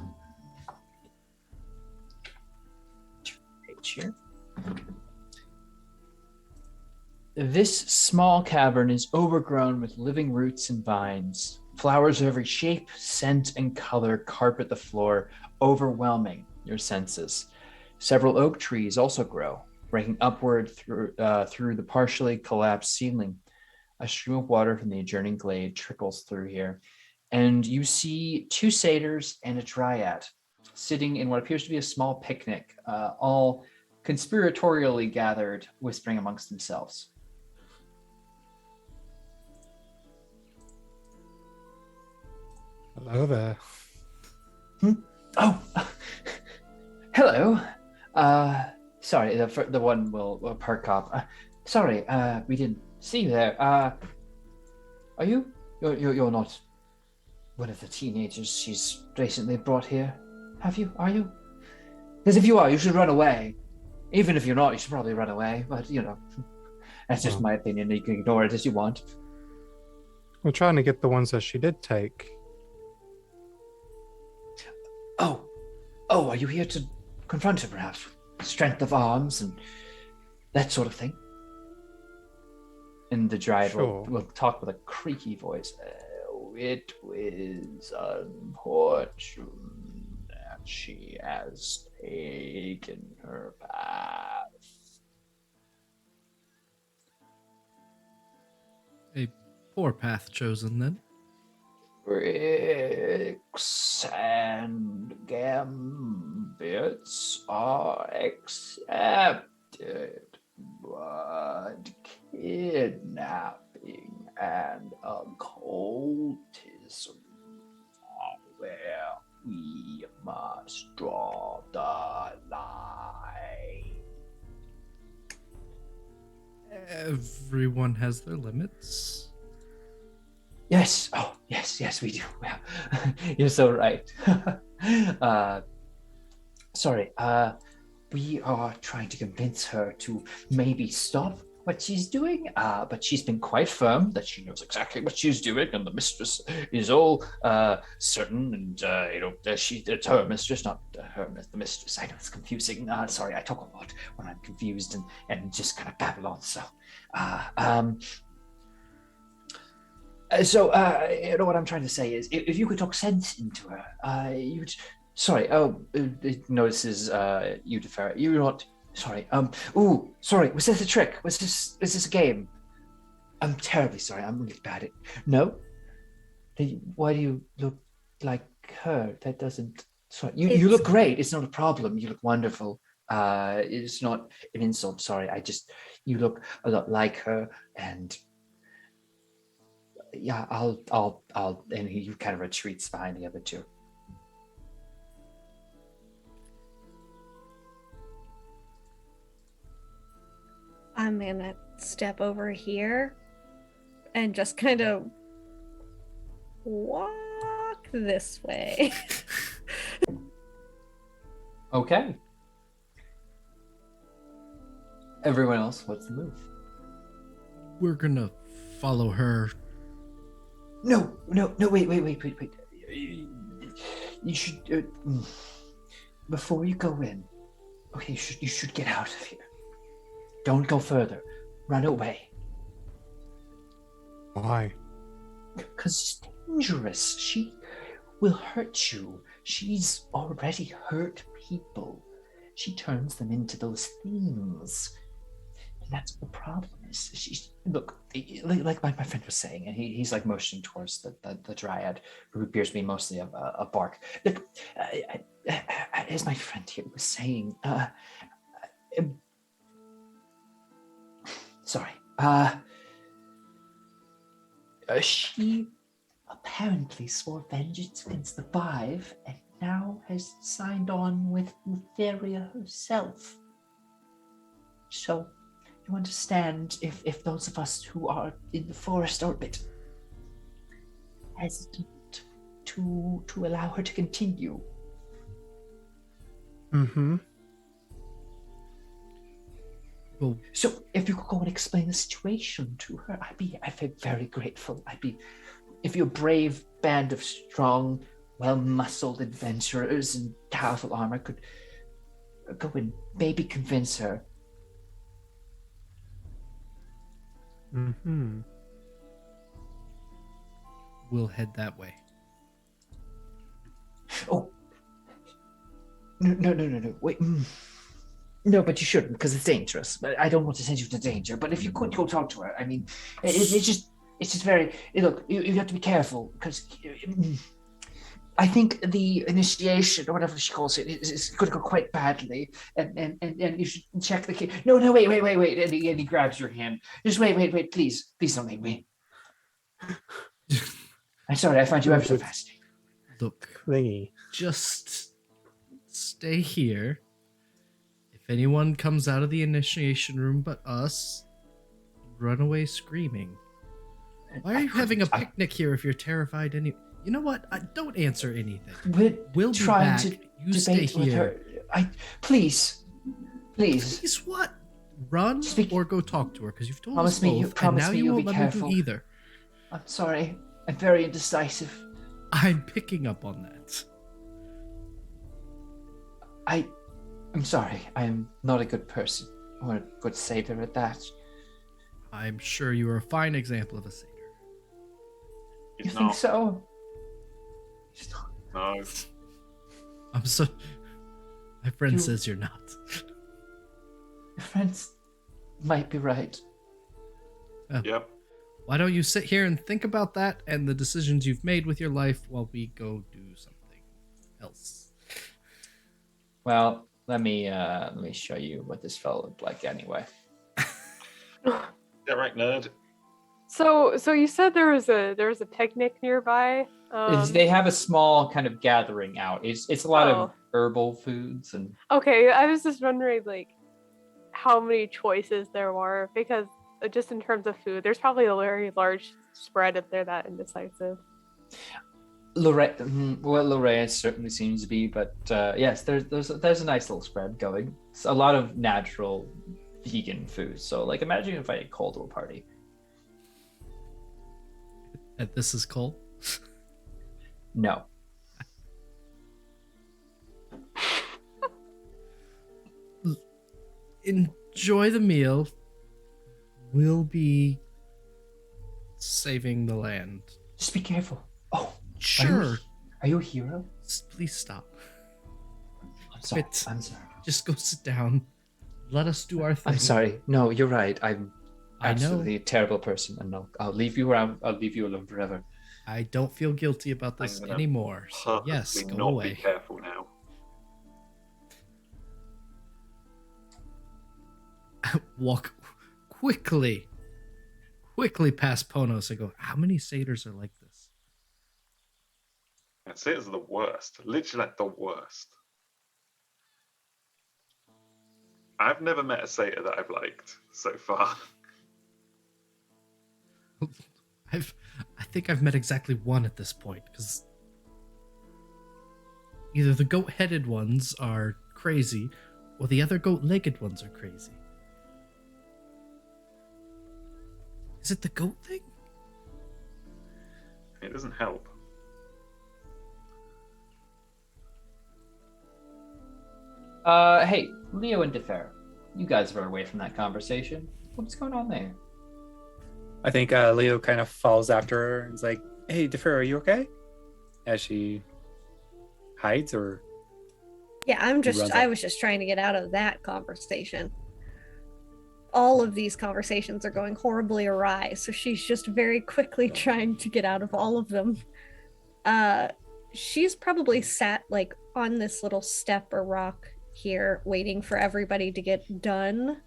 page here. This small cavern is overgrown with living roots and vines. Flowers of every shape, scent, and color carpet the floor, overwhelming your senses. Several oak trees also grow, breaking upward through the partially collapsed ceiling. A stream of water from the adjoining glade trickles through here, and you see two satyrs and a dryad sitting in what appears to be a small picnic, all conspiratorially gathered, whispering amongst themselves.
Hello there.
Oh, hello. Sorry, the one will park up. Sorry, we didn't see you there. Are you? You're not one of the teenagers she's recently brought here, have you? Are you? Because if you are, you should run away. Even if you're not, you should probably run away. But that's just my opinion. You can ignore it as you want.
We're trying to get the ones that she did take.
Oh, are you here to confront her, perhaps? Strength of arms and that sort of thing? And the dryad will talk with a creaky voice. It is unfortunate that she has taken her path.
A poor path chosen, then.
Tricks and gambits are accepted, but kidnapping and occultism are where we must draw the line.
Everyone has their limits.
Yes. Oh, yes, we do. Yeah. You're so right. Sorry. We are trying to convince her to maybe stop what she's doing, but she's been quite firm that she knows exactly what she's doing, and the mistress is all certain, and it's her mistress, not her, the mistress. I know it's confusing. Sorry, I talk a lot when I'm confused and just kind of babble on. So, you know what I'm trying to say is, if you could talk sense into her, you would. Sorry. Oh, notices you, Defera. You're not. Sorry. Sorry. Was this a trick? Was this a game? I'm terribly sorry. I'm really bad at. No. Why do you look like her? That doesn't. Sorry. You look great. It's not a problem. You look wonderful. It's not an insult. Sorry. You look a lot like her, and. Yeah, I'll, and he kind of retreats behind the other two.
I'm gonna step over here and just kind of walk this way.
Okay. Everyone else, what's the move?
We're gonna follow her.
No, wait. You should, before you go in, okay, you should get out of here. Don't go further. Run away.
Why?
Because it's dangerous. She will hurt you. She's already hurt people. She turns them into those things. And that's what the problem is. Look, like my friend was saying, and he's like motioning towards the dryad, who appears to be mostly a bark. Look, as my friend here was saying, sorry. She apparently swore vengeance against the Five, and now has signed on with Thylea herself. So, you understand if those of us who are in the forest are a bit hesitant to allow her to continue.
Mm-hmm.
Well,
So if you could go and explain the situation to her, I'd be very grateful. If your brave band of strong, well-muscled adventurers in powerful armor could go and maybe convince her.
Mm-hmm.
we'll head that way.
Oh, no, wait. No, but you shouldn't, because it's dangerous. But I don't want to send you to danger. But if you could go talk to her, I mean, it's just very. Look, you have to be careful, because I think the initiation, or whatever she calls it, is going to go quite badly, and you should check the key. No, wait, and he grabs your hand. Just wait, please don't leave me. I'm sorry, I find you ever so fascinating.
Look,
Thingy.
just stay here. If anyone comes out of the initiation room but us, run away screaming. Why are you having a picnic here if you're terrified? You know what? Don't answer anything. We'll be
trying
back.
to
You stay
debate with
here.
her. Please.
Please what? Run
Speak-
or go talk to her, because you've told
Promise
us
me you-
both, and
promise
now
me
you
you'll
won't
be
let me
careful.
do either.
I'm sorry. I'm very indecisive.
I'm picking up on that.
I'm sorry. I am not a good person or a good satyr at that.
I'm sure you are a fine example of a satyr.
You
It's
think
not.
so?
No.
I'm so. My friend
You-
says you're not.
Your friends might be right.
Yep.
why don't you sit here and think about that and the decisions you've made with your life while we go do something else?
Well, let me show you what this fellow looked like anyway.
Yeah, right, nerd.
So you said there was a picnic nearby.
They have a small kind of gathering out. It's a lot of herbal foods and.
Okay, I was just wondering like how many choices there were, because just in terms of food, there's probably a very large spread if they're that indecisive.
Lorraine certainly seems to be, but yes, there's a nice little spread going. It's a lot of natural vegan food. So like, imagine if I ate Cole to a party.
And this is Cole?
No.
Enjoy the meal. We'll be saving the land.
Just be careful. Oh,
sure.
Are you a hero?
Please stop.
I'm sorry. I'm sorry.
Just go sit down. Let us do our thing.
I'm sorry. No, you're right. I'm
I know.
absolutely a terrible person, and I'll leave you around. I'll leave you alone forever.
I don't feel guilty about this anymore. So yes, go away.
Be careful now.
Walk quickly past Ponos and go, how many satyrs are like this?
Satyrs are the worst. Literally like the worst. I've never met a satyr that I've liked so far.
I think I've met exactly one at this point, because either the goat-headed ones are crazy, or the other goat-legged ones are crazy. Is it the goat thing?
It doesn't help.
Hey, Leo and DeFer, you guys are away from that conversation. What's going on there?
I think Leo kind of falls after her and is like, hey, Defer, are you okay? As she hides or...
Yeah, I was just trying to get out of that conversation. All of these conversations are going horribly awry, so she's just very quickly trying to get out of all of them. She's probably sat like on this little step or rock here waiting for everybody to get done.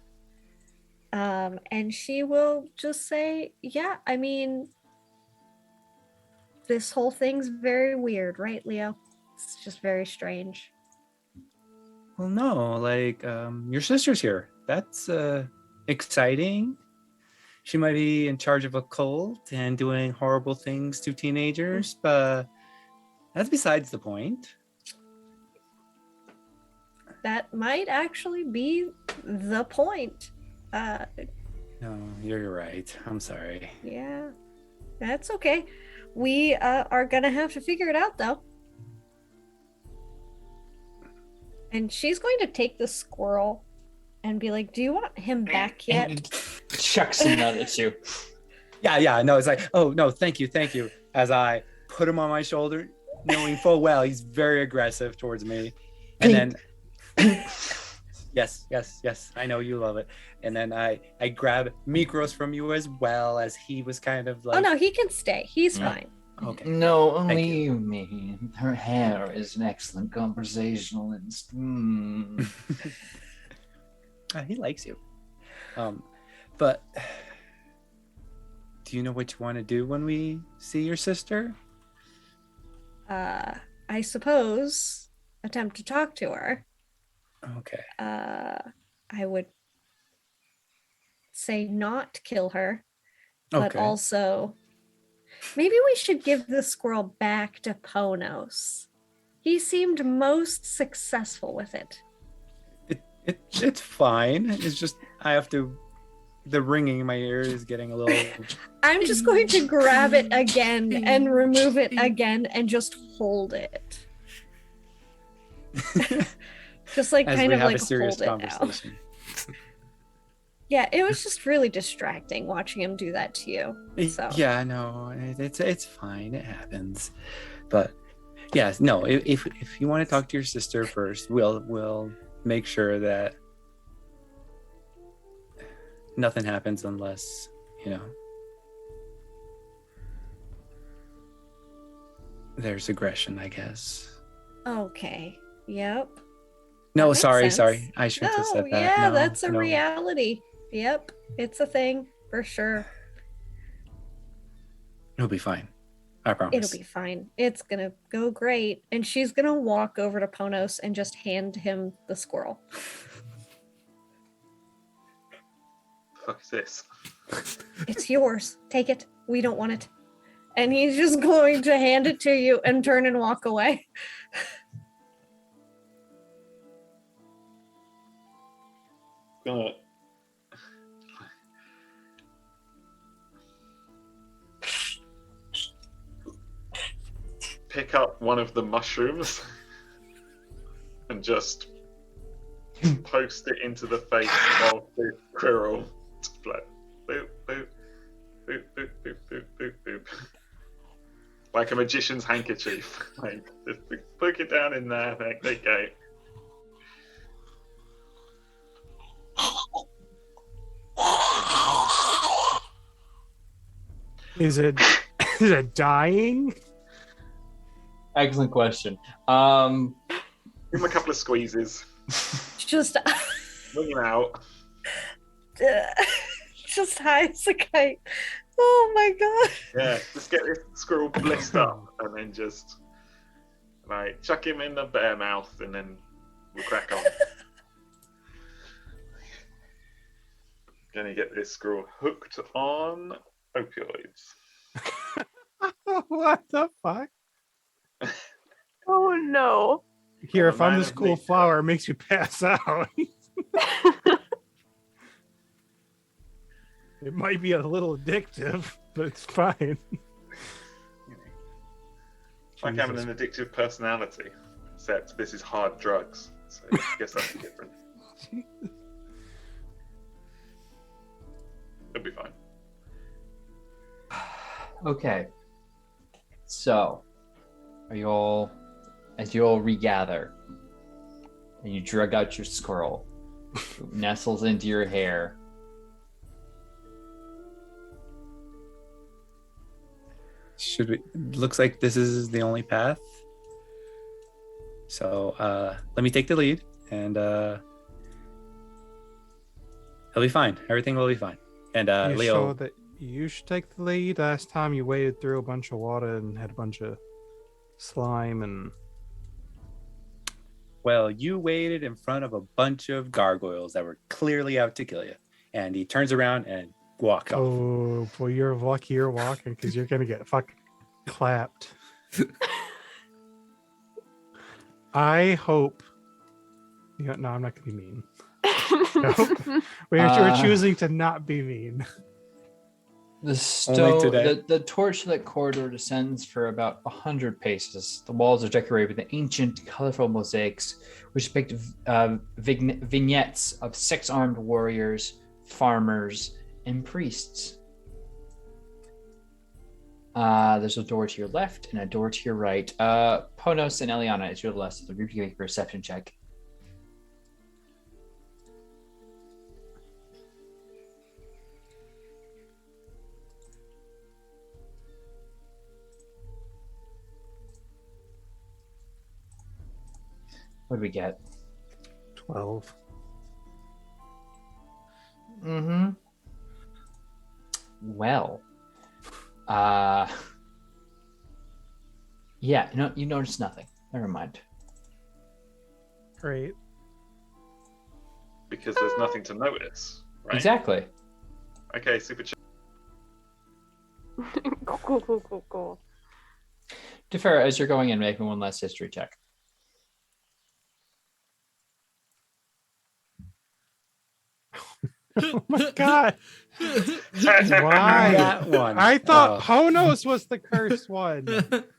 And she will just say, yeah, I mean, this whole thing's very weird, right, Leo? It's just very strange.
Well, no, like, your sister's here. That's exciting. She might be in charge of a cult and doing horrible things to teenagers, but that's besides the point.
That might actually be the point.
No, you're right. I'm sorry.
Yeah, that's okay. We are gonna have to figure it out, though. And she's going to take the squirrel and be like, do you want him back yet?
Chucks him out at you.
Yeah, no, it's like, oh, no, thank you. As I put him on my shoulder, knowing full well he's very aggressive towards me. And then... Yes, I know you love it. And then I grab Mikros from you as well, as he was kind of like...
Oh, no, he can stay. He's fine.
Okay.
No, leave me. Her hair is an excellent conversationalist.
He likes you. But do you know what you want to do when we see your sister?
I suppose attempt to talk to her.
Okay.
I would say not kill her, but also maybe we should give the squirrel back to Ponos. He seemed most successful with it.
It's fine. It's just the ringing in my ear is getting a little...
I'm just going to grab it again and remove it again and just hold it. Just like
As
kind
we
of
have
like
a serious
hold it now. Yeah, it was just really distracting watching him do that to you. So.
Yeah, no, it's fine. It happens. But yeah, no, if you want to talk to your sister first, we'll make sure that nothing happens unless, there's aggression, I guess.
Okay. Yep.
No,
makes
sorry.
sense.
I shouldn't have said that.
Yeah,
No,
that's a
no.
reality. Yep. It's a thing for sure.
It'll be fine. I promise.
It'll be fine. It's gonna go great. And she's gonna walk over to Ponos and just hand him the squirrel.
Fuck is this?
It's yours. Take it. We don't want it. And he's just going to hand it to you and turn and walk away.
Gonna pick up one of the mushrooms and just post it into the face of the squirrel. Like, boop, boop, boop, boop, boop, boop, boop, boop. Like a magician's handkerchief. Like, just poke it down in there. Like, there you go.
Is it dying?
Excellent question.
Give him a couple of squeezes.
Just,
Bring him out.
just high as a kite. Oh my god.
Yeah, just get this squirrel blissed up and then just like chuck him in the bear mouth and then we'll crack on. Gonna get this squirrel hooked on opioids.
What the fuck?
Oh no.
Here,
I'm
if
a
I'm
man
this
of
cool
nature.
flower, it makes you pass out. It might be a little addictive, but it's fine.
It's like having an addictive personality, except this is hard drugs. So I guess that's different. It'll be fine.
Okay. So, as you all regather, and you drug out your squirrel, who nestles into your hair.
Should we? Looks like this is the only path. So let me take the lead, and it'll be fine. Everything will be fine. And
You
Leo,
show that you should take the lead. Last time you waded through a bunch of water and had a bunch of slime and...
well, you waited in front of a bunch of gargoyles that were clearly out to kill you. And he turns around and walks off.
Oh, boy, you're lucky you're walking because you're going to get fucking clapped. I hope... no, I'm not going to be mean. Nope. We're choosing to not be mean.
The torchlit corridor descends for about 100 paces. The walls are decorated with ancient, colorful mosaics, which depict vignettes of 6 armed warriors, farmers, and priests. There's a door to your left and a door to your right. Ponos and Eliana, it's your left. So the group, you make a perception check. What do we get?
12.
Mm-hmm. Well, yeah, no, you notice nothing. Never mind.
Great.
Because there's nothing to notice, right?
Exactly.
Okay, super chill.
Cool.
Defer, as you're going in, make me one last history check.
Oh my god.
Why that one?
I thought Ponos was the cursed one.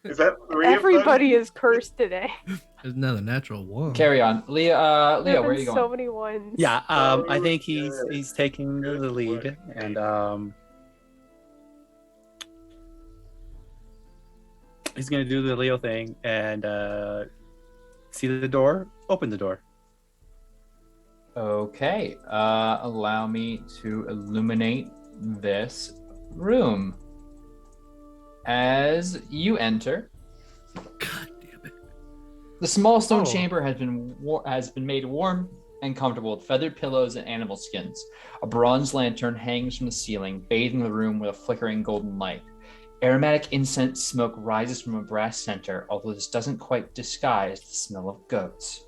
Is that 3
Everybody is cursed today.
There's another natural one.
Carry on. Leah,
There have
where are
been
you going?
so many ones.
Yeah, I think
yeah.
he's taking the lead,
Good
and he's gonna do the Leo thing and see the door, open the door.
Okay, allow me to illuminate this room. As you enter, The small stone
Oh.
chamber has been made warm and comfortable with feathered pillows and animal skins. A bronze lantern hangs from the ceiling, bathing the room with a flickering golden light. Aromatic incense smoke rises from a brass center, although this doesn't quite disguise the smell of goats.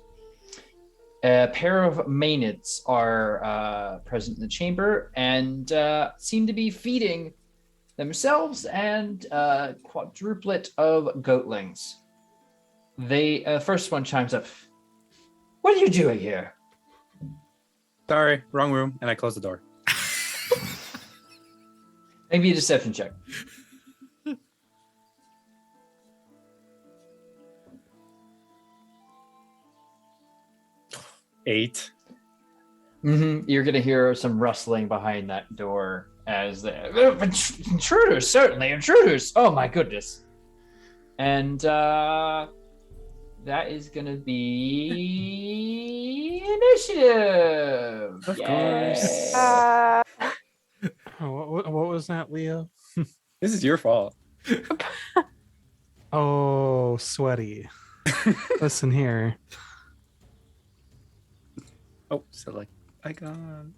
A pair of maenads are present in the chamber and seem to be feeding themselves and a quadruplet of goatlings. The first one chimes up. What are you doing here?
Sorry, wrong room, and I closed the door.
Maybe a deception check.
Eight.
You're going to hear some rustling behind that door as the intruders, certainly intruders. Oh my goodness. And that is going to be initiative.
Of
Yay.
course.
What was that, Leo?
This is your fault.
Oh, sweaty. Listen here.
Oh, select icon.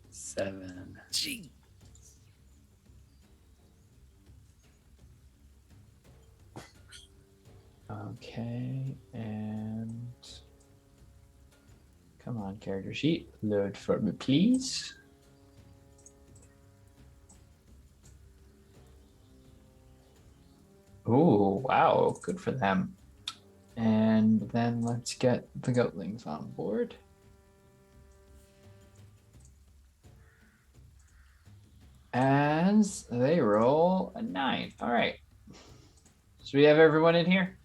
Seven.
Gee.
Okay, and come on, character sheet, load for me, please. Oh, wow, good for them. And then let's get the goatlings on board. As they roll a 9. All right. So we have everyone in here.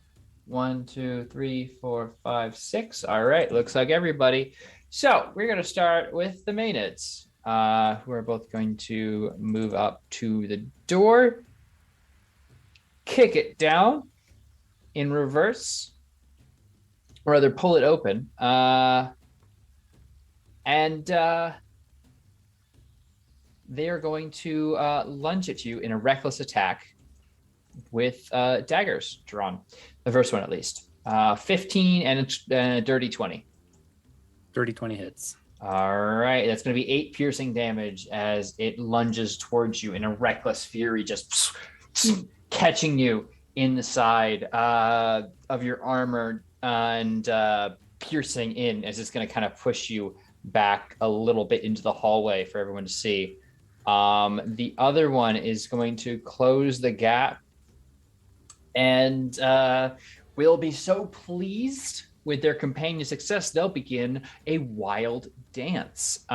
1, 2, 3, 4, 5, 6. All right, looks like everybody. So we're going to start with the maenads, who are both going to move up to the door, kick it down in reverse, or rather pull it open, and they are going to lunge at you in a reckless attack with daggers drawn. The first one, at least. 15 and a dirty 20.
Dirty 20 hits.
All right, that's going to be 8 piercing damage as it lunges towards you in a reckless fury, just catching you in the side of your armor and piercing in as it's going to kind of push you back a little bit into the hallway for everyone to see. The other one is going to close the gap and will be so pleased with their companion's success, they'll begin a wild dance,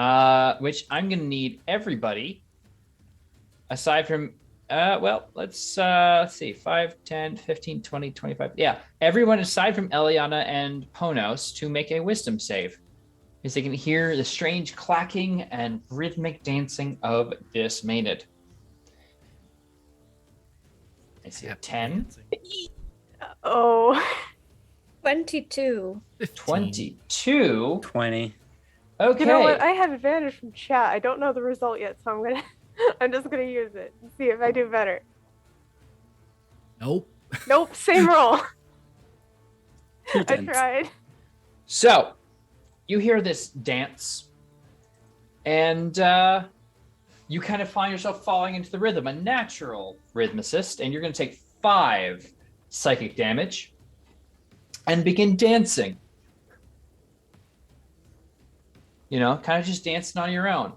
which I'm going to need everybody, aside from, let's see, 5, 10, 15, 20, 25. Yeah, everyone aside from Eliana and Ponos to make a wisdom save, as they can hear the strange clacking and rhythmic dancing of this maenad. I see a 10.
Oh.
22.
22.
20.
Okay.
You know what? I have advantage from chat. I don't know the result yet, so I'm just gonna use it and see if I do better.
Nope.
Nope, same roll.
Two
I
tens.
tried.
So, you hear this dance, and you kind of find yourself falling into the rhythm, a natural rhythmicist, and you're going to take 5 psychic damage and begin dancing. You know, kind of just dancing on your own.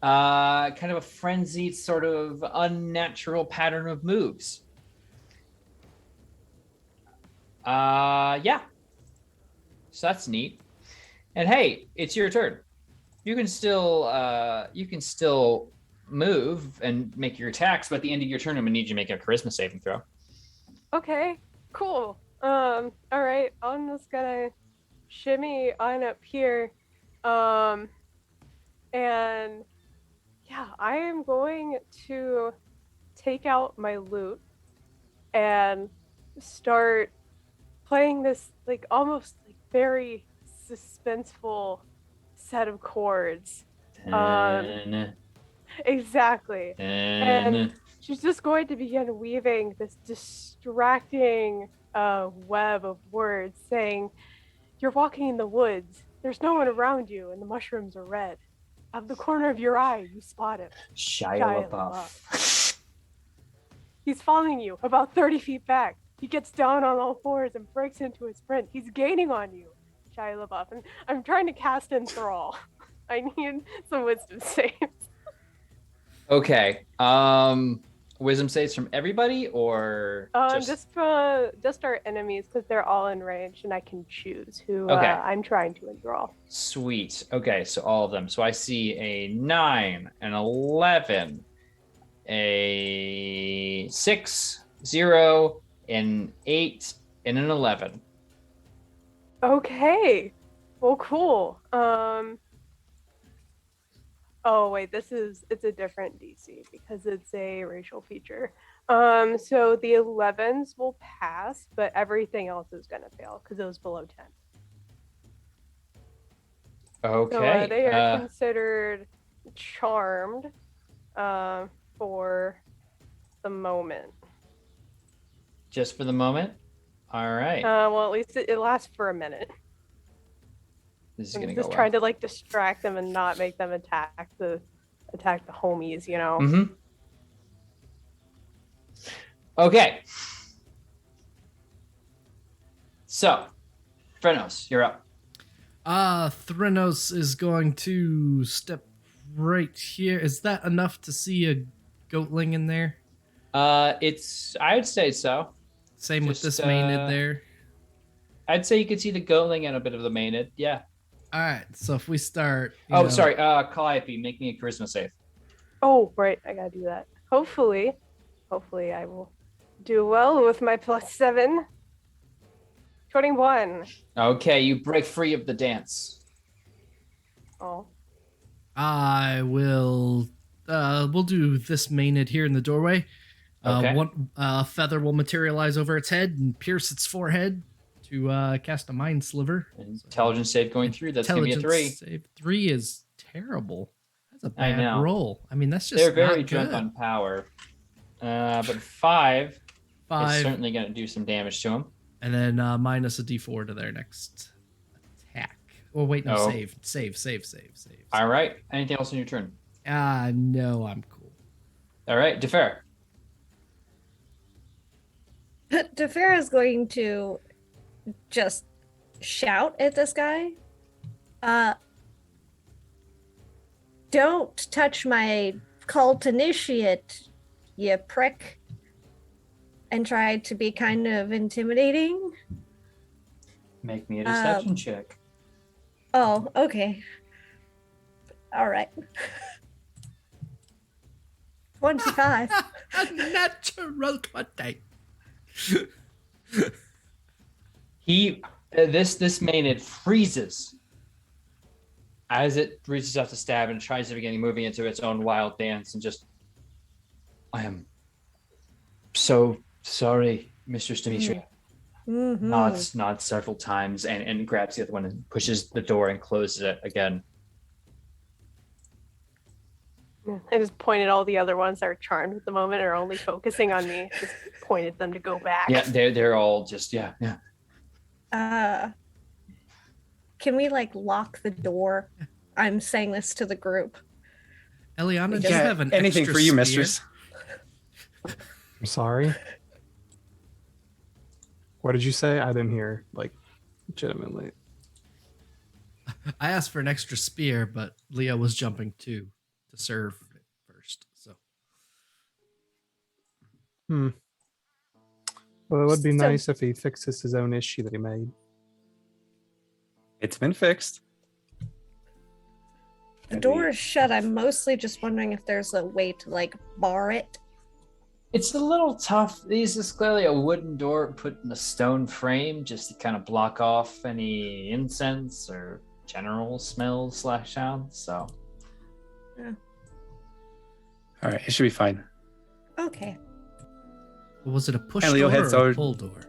Kind of a frenzied, sort of unnatural pattern of moves. Yeah. So that's neat. And hey, it's your turn. You can still move and make your attacks, but at the end of your turn, I'm gonna need you to make a charisma saving throw.
Okay, cool. All right, I'm just gonna shimmy on up here, and yeah, I am going to take out my lute and start playing this like almost like very suspenseful set of chords. Exactly. And she's just going to begin weaving this distracting web of words, saying, "You're walking in the woods. There's no one around you, and the mushrooms are red. Out of the corner of your eye, you spot him.
Shia LaBeouf.
He's following you about 30 feet back. He gets down on all fours and breaks into a sprint. He's gaining on you, Shia LaBeouf. And I'm trying to cast Enthrall. I need some wisdom saves.
Okay. Wisdom saves from everybody, or
just our enemies, because they're all in range, and I can choose who I'm trying to enthrall.
Sweet. Okay, so all of them. So I see a 9, an 11, a 6, 0, an 8, and an 11.
Okay. Well, cool. Oh wait, it's a different DC because it's a racial feature. So the 11s will pass, but everything else is gonna fail because it was below 10.
Okay.
So they are considered charmed for the moment.
Just for the moment? All right.
Well, at least it lasts for a minute.
This is
I'm
gonna
just
go
trying
well.
to like distract them and not make them attack the homies, you know.
Mm-hmm. Okay. So, Frenos, you're up.
Thrynos is going to step right here. Is that enough to see a goatling in there?
I'd say so.
Same with this Maenad there.
I'd say you could see the goatling and a bit of the Maenad. Yeah.
All right. So if we start.
Sorry. Calliope, make me a charisma save.
Oh, right. I gotta do that. Hopefully I will do well with my +7. 21.
Okay, you break free of the dance.
Oh.
I will. We'll do this Maenad here in the doorway.
Okay.
One feather will materialize over its head and pierce its forehead to cast a mind sliver.
Intelligence save going through. That's gonna be a 3.
Save 3 is terrible. That's a
I
bad
know.
roll. I mean, that's just
They're very
not
drunk
good.
on power. But 5 is
5,
certainly gonna do some damage to him.
and then minus a d4 to their next attack. Oh wait, no,
Oh.
save.
All right. Anything else on your turn?
No, I'm cool.
All right, Defer.
Tefera is going to just shout at this guy. Don't touch my cult initiate, you prick. And try to be kind of intimidating.
Make me a deception check.
Oh, okay. All right. 25.
A natural 20.
This Maenad freezes as it reaches out to stab and tries to begin moving into its own wild dance and just, I am so sorry, Mistress Dimitri.
Mm-hmm.
Nods several times and grabs the other one and pushes the door and closes it again.
I just pointed all the other ones that are charmed at the moment are only focusing on me. Just pointed them to go back.
Yeah, they're all just yeah.
Can we like lock the door? I'm saying this to the group.
Eliana, do you
Yeah,
have an
anything
extra
for you,
spear?
mistress.
I'm sorry. What did you say? I didn't hear, like, legitimately.
I asked for an extra spear, but Leah was jumping to serve it first. So
Well, it would be
So-
nice if he fixes his own issue that he made.
It's been fixed.
The door is shut. I'm mostly just wondering if there's a way to like bar it.
It's a little tough. This is clearly a wooden door put in a stone frame just to kind of block off any incense or general smells / sounds. So
All right, it should be fine.
Okay.
was it a push
And Leo
door
heads
or a
over-
pull door?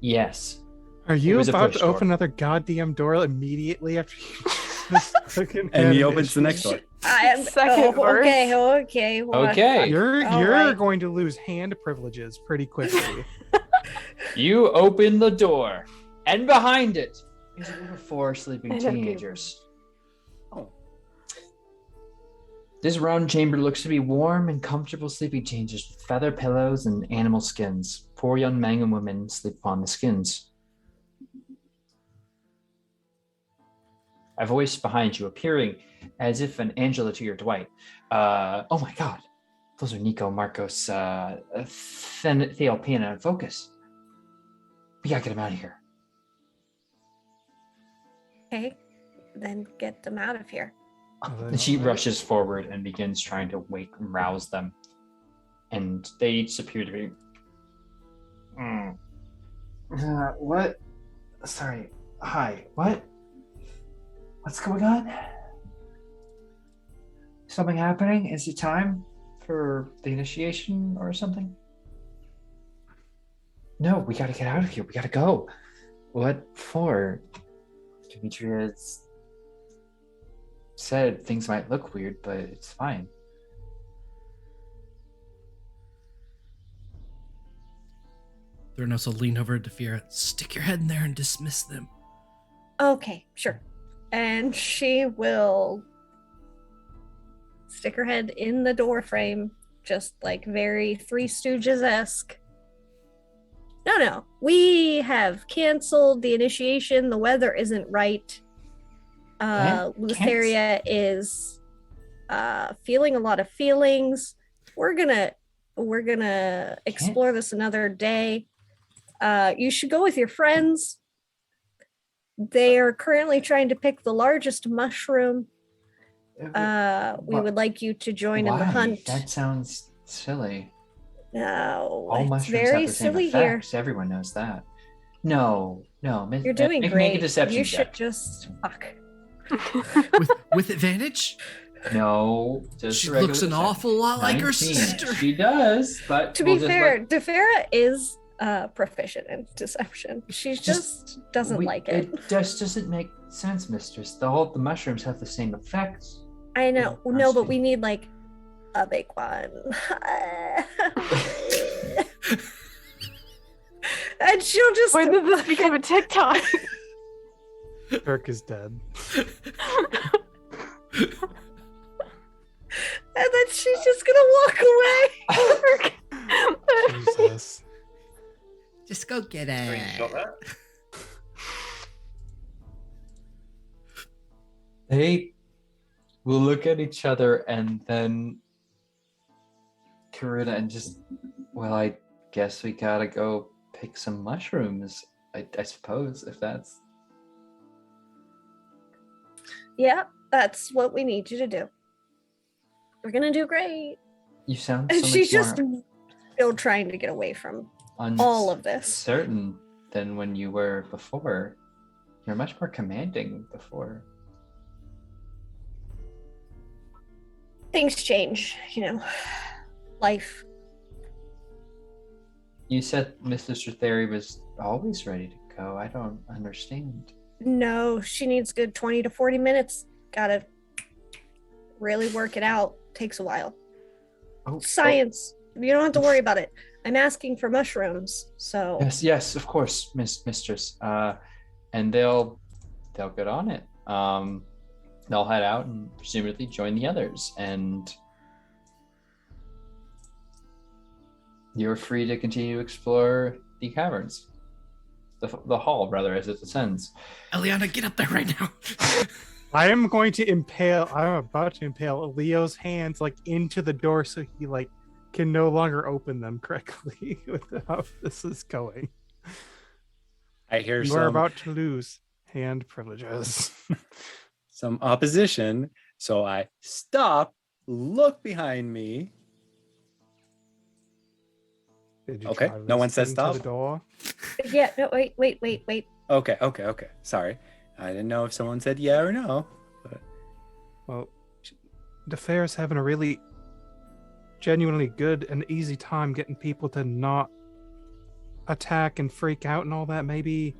yes.
Are you
was a
about
push
to
door.
open another goddamn door immediately after you just fucking
And
had
he
an
opens the
issue?
next door.
Second verse.
Okay.
Okay.
You're
All right.
going to lose hand privileges pretty quickly.
You open the door, and behind it is a group of 4 sleeping
And a few.
teenagers. This round chamber looks to be warm and comfortable sleeping chambers with feather pillows and animal skins. 4 young men and women sleep upon the skins. A voice behind you appearing as if an Angela to your Dwight. Oh my God. Those are Nico, Marcos, Theo, Pina, and Focus. We gotta get them out of here.
Okay, then get them out of here.
And she rushes forward and begins trying to wake and rouse them. And they each appear to be... what? Sorry. Hi. What? What's going on? Something happening? Is it time for the initiation or something? No, we gotta get out of here. We gotta go. What for? Demetrius said things might look weird, but it's fine.
Theranos will lean over to Fira. Stick your head in there and dismiss them.
Okay, sure. And she will stick her head in the door frame, just like very Three Stooges-esque. No. We have canceled the initiation. The weather isn't right. Lutheria is feeling a lot of feelings. We're gonna explore this another day. You should go with your friends. They are currently trying to pick the largest mushroom. We would like you to join in the hunt.
That sounds silly.
No,
All
it's
mushrooms
very
have the same
silly here.
effects. Everyone knows that. No.
You're doing
make,
great.
Make a deception
You
check.
should just fuck.
With advantage?
No, just
She
a regular
looks an
deception.
awful lot like her
19.
sister.
She does, but
To
we'll
be
just
fair,
let-
Defera is proficient in deception. She just doesn't like it.
It just doesn't make sense, mistress. The mushrooms have the same effects.
I know.
Oh,
No, but
gosh.
we need like a big one. And she'll just
When did this become a TikTok?
Kirk is dead.
and then she's just gonna walk away.
Jesus.
Just go get
Screenshot
it.
that.
They will look at each other and then Karuna and just, well, I guess we gotta go pick some mushrooms, I suppose, if that's...
Yeah, that's what we need you to do. We're gonna do great.
You sound so
And she's
much
just
more
still trying to get away from all of this.
certain than when you were before. You're much more commanding before.
Things change, life.
You said Mr. Stratheri was always ready to go. I don't understand.
No, she needs good 20 to 40 minutes. Gotta really work it out. Takes a while.
Oh,
Science. You don't have to worry about it. I'm asking for mushrooms, so
Yes, of course, mistress. And they'll get on it. They'll head out and presumably join the others, and you're free to continue to explore the caverns, the hall rather, as it ascends.
Eliana, get up there right now.
I'm about to impale Leo's hands like into the door so he like can no longer open them correctly with how this is going.
I hear
You are
some
about to lose hand privileges.
some opposition, so I stop, look behind me.
Did you
Okay,
try
no one says
listening to
stop?
the door?
yeah, no, wait.
Okay. Sorry. I didn't know if someone said yeah or no. But
Well, the fair's having a really genuinely good and easy time getting people to not attack and freak out and all that. Maybe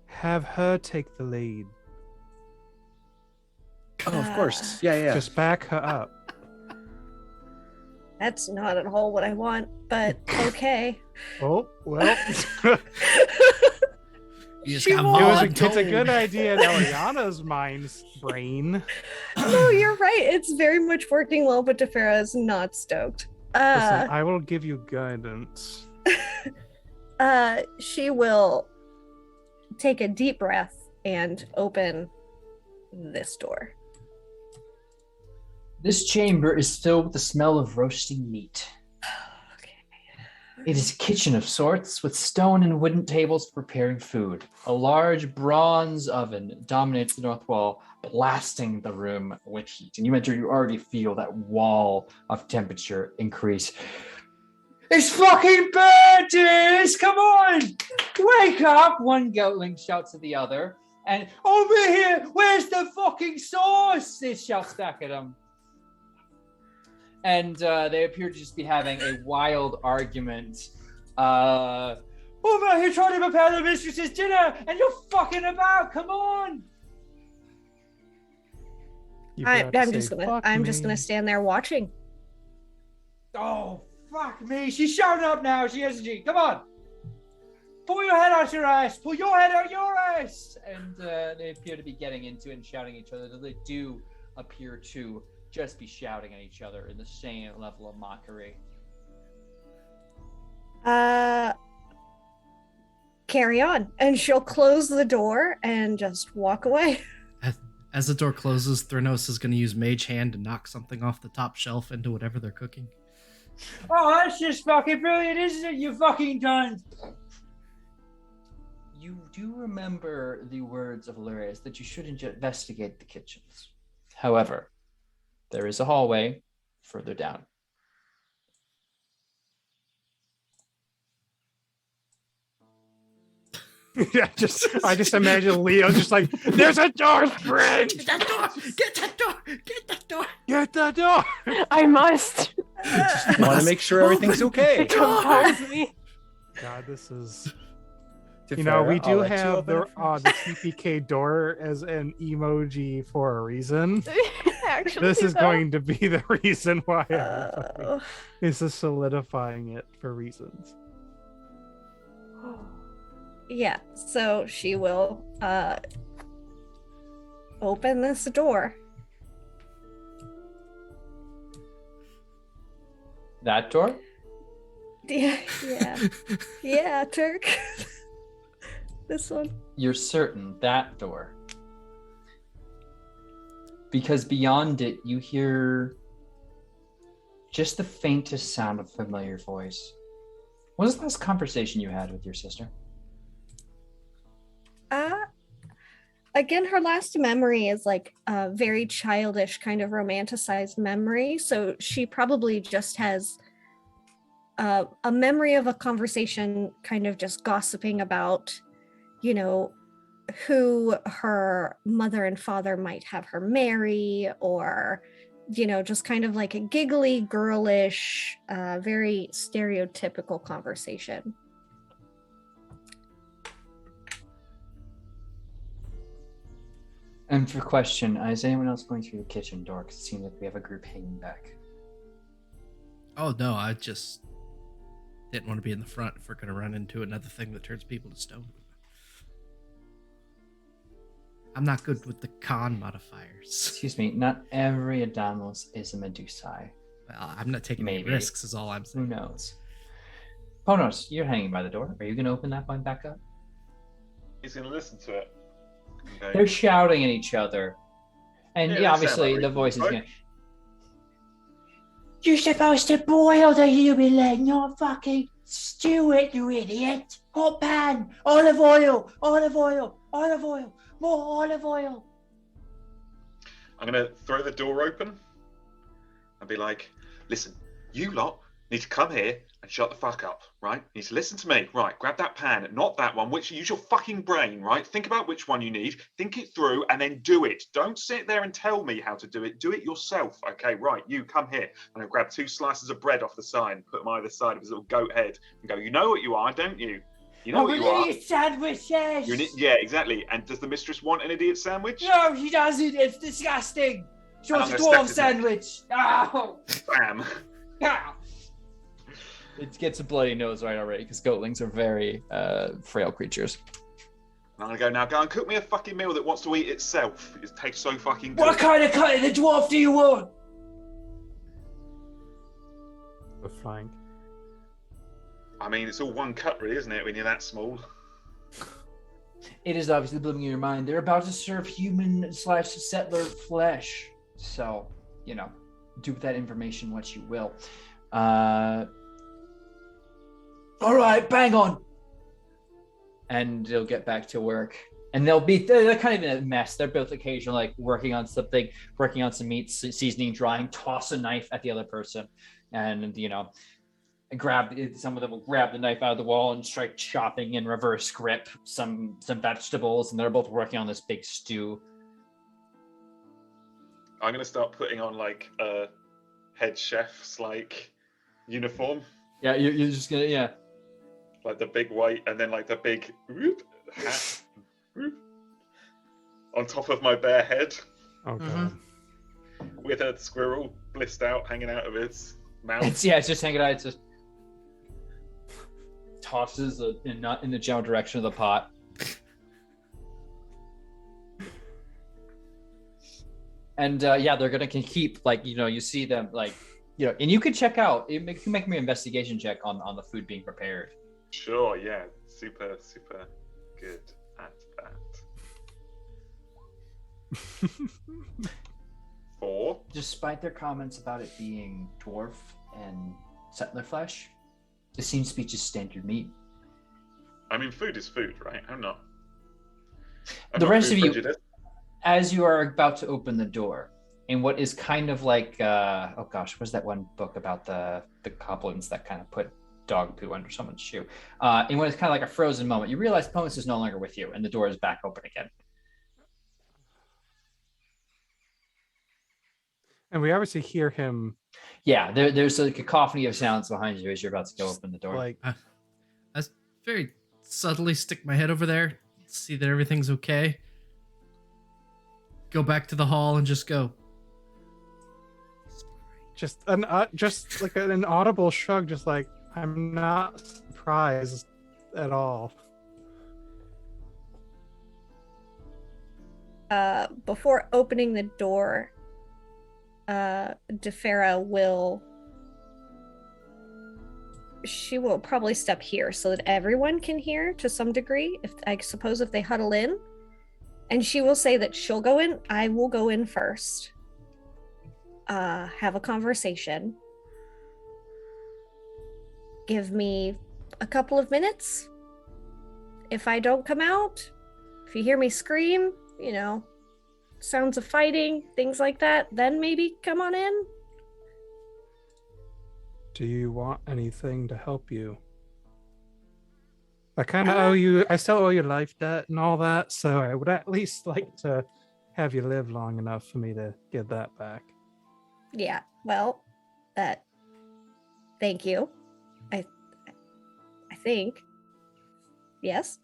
have her take the lead.
Oh, of course. Yeah.
Just back her up.
That's not at all what I want, but okay.
Oh, well.
You just
She
got
won't.
It's a good idea in Eliana's mind's brain.
No, you're right. It's very much working well, but Tefera is not stoked.
Listen, I will give you guidance.
She will take a deep breath and open this door.
This chamber is filled with the smell of roasting meat. It is a kitchen of sorts with stone and wooden tables for preparing food. A large bronze oven dominates the north wall, blasting the room with heat. And you enter, you already feel that wall of temperature increase. It's fucking burnt! Come on! Wake up! One goatling shouts at the other. And over here, where's the fucking sauce? It shouts back at him. And they appear to just be having a wild argument. Over here trying to prepare the mistress's dinner, and you're fucking about. Come on!
I'm just gonna stand there watching.
Oh, fuck me! She's shouting up now. She isn't she? Come on! Pull your head out your ass! Pull your head out your ass! And they appear to be getting into it and shouting at each other. They do appear to just be shouting at each other in the same level of mockery.
Carry on. And she'll close the door and just walk away.
As the door closes, Thranos is going to use Mage Hand to knock something off the top shelf into whatever they're cooking.
Oh, that's just fucking brilliant, isn't it, you fucking cunt? You do remember the words of Illyrius that you shouldn't investigate the kitchens. However, there is a hallway further down.
Yeah, I just imagine Leo just like, there's a door, friend!
Get that door! Get that door! Get that door!
Get the door!
I must.
Want to make sure everything's okay.
Compose me.
God, this is...
Tefera,
You know, we
I'll
do
let you
have
open
the
it first.
TPK door as an emoji for a reason.
Actually,
This is
though.
going to be the reason why everybody
Oh.
is just solidifying it for reasons.
Yeah, so she will open this door.
That door?
Yeah, Turk. This one.
You're certain that door? Because beyond it, you hear just the faintest sound of a familiar voice. What was the last conversation you had with your sister?
Again, her last memory is like a very childish kind of romanticized memory. So she probably just has a memory of a conversation kind of just gossiping about, you know, who her mother and father might have her marry, or, you know, just kind of like a giggly, girlish, very stereotypical conversation.
And for question, is anyone else going through the kitchen door? Because it seems like we have a group hanging back.
Oh, no, I just didn't want to be in the front if we're going to run into another thing that turns people to stone. I'm not good with the con modifiers.
Excuse me, not every Adamus is a Medusae.
Well, I'm not taking any
Maybe.
risks is all I'm
Who
saying.
knows? Ponos, you're hanging by the door. Are you going to open that one back up?
He's going to listen to it. Okay.
They're shouting at each other. And
Yeah,
yeah,
that
obviously
sounds
the
like
voice is
right?
going, "You're supposed to boil the human leg, not fucking stew it, you idiot. Hot pan, olive oil, olive oil, olive oil, more olive oil."
I'm going to throw the door open and be like, listen, you lot need to come here and shut the fuck up, right? You need to listen to me. Right, grab that pan, not that one, use your fucking brain, right? Think about which one you need, think it through, and then do it. Don't sit there and tell me how to do it. Do it yourself, okay? Right, you come here. And I grab 2 slices of bread off the side and put them either side of his little goat head and go, you know what you are, don't you? You know what you are?
Sandwiches!
Yeah, exactly. And does the mistress want an idiot sandwich?
No, she doesn't. It's disgusting. She
And
wants a
I'm gonna
dwarf
step his neck.
sandwich. Oh.
Bam.
Ah. It gets a bloody nose right already because goatlings are very frail creatures.
And I'm gonna go now. Go and cook me a fucking meal that wants to eat itself. It tastes so fucking good.
What kind of cut of the dwarf do you want?
The flank.
I mean, it's all one cut, really, isn't it? When you're that small.
It is obviously blooming in your mind. They're about to serve human/settler flesh. So, do with that information what you will. All right, bang on. And they'll get back to work. And they're kind of in a mess. They're both occasionally working on something, working on some meat, seasoning, drying, toss a knife at the other person. And, some of them will grab the knife out of the wall and start chopping in reverse grip some vegetables. And they're both working on this big stew.
I'm gonna start putting on a head chef's uniform.
Yeah, you're just gonna, yeah.
Like the big white and then the big hat on top of my bare head
Oh god.
with a squirrel blissed out hanging out of its mouth.
It's just hanging out. It's just tosses not in the general direction of the pot. And they're gonna keep you see them and you could check out. You can make me an investigation check on the food being prepared.
Sure, yeah, super good at that. 4.
Despite their comments about it being dwarf and settler flesh, this seems to be just standard meat.
I mean, food is food, right? I'm not
The rest
food
of you,
prejudiced.
as you are about to open the door, in what is kind of what's that one book about the goblins that kind of put dog poo under someone's shoe? In what is kind of like a frozen moment, you realize Ponus is no longer with you, and the door is back open again.
And we obviously hear him
Yeah, there's a cacophony of sounds behind you as you're about to go open the door.
I very subtly stick my head over there, see that everything's okay. Go back to the hall and just go.
just an audible shrug, just I'm not surprised at all.
Before opening the door, Defera will probably step here so that everyone can hear to some degree, if they huddle in. And she will say that she'll go in. I will go in first. Have a conversation. Give me a couple of minutes. If I don't come out, if you hear me scream, sounds of fighting, things like that, then maybe come on in.
Do you want anything to help you? I kind of owe you. I still owe you life debt and all that, so I would at least like to have you live long enough for me to get that back.
Yeah, well, thank you. I think. Yes.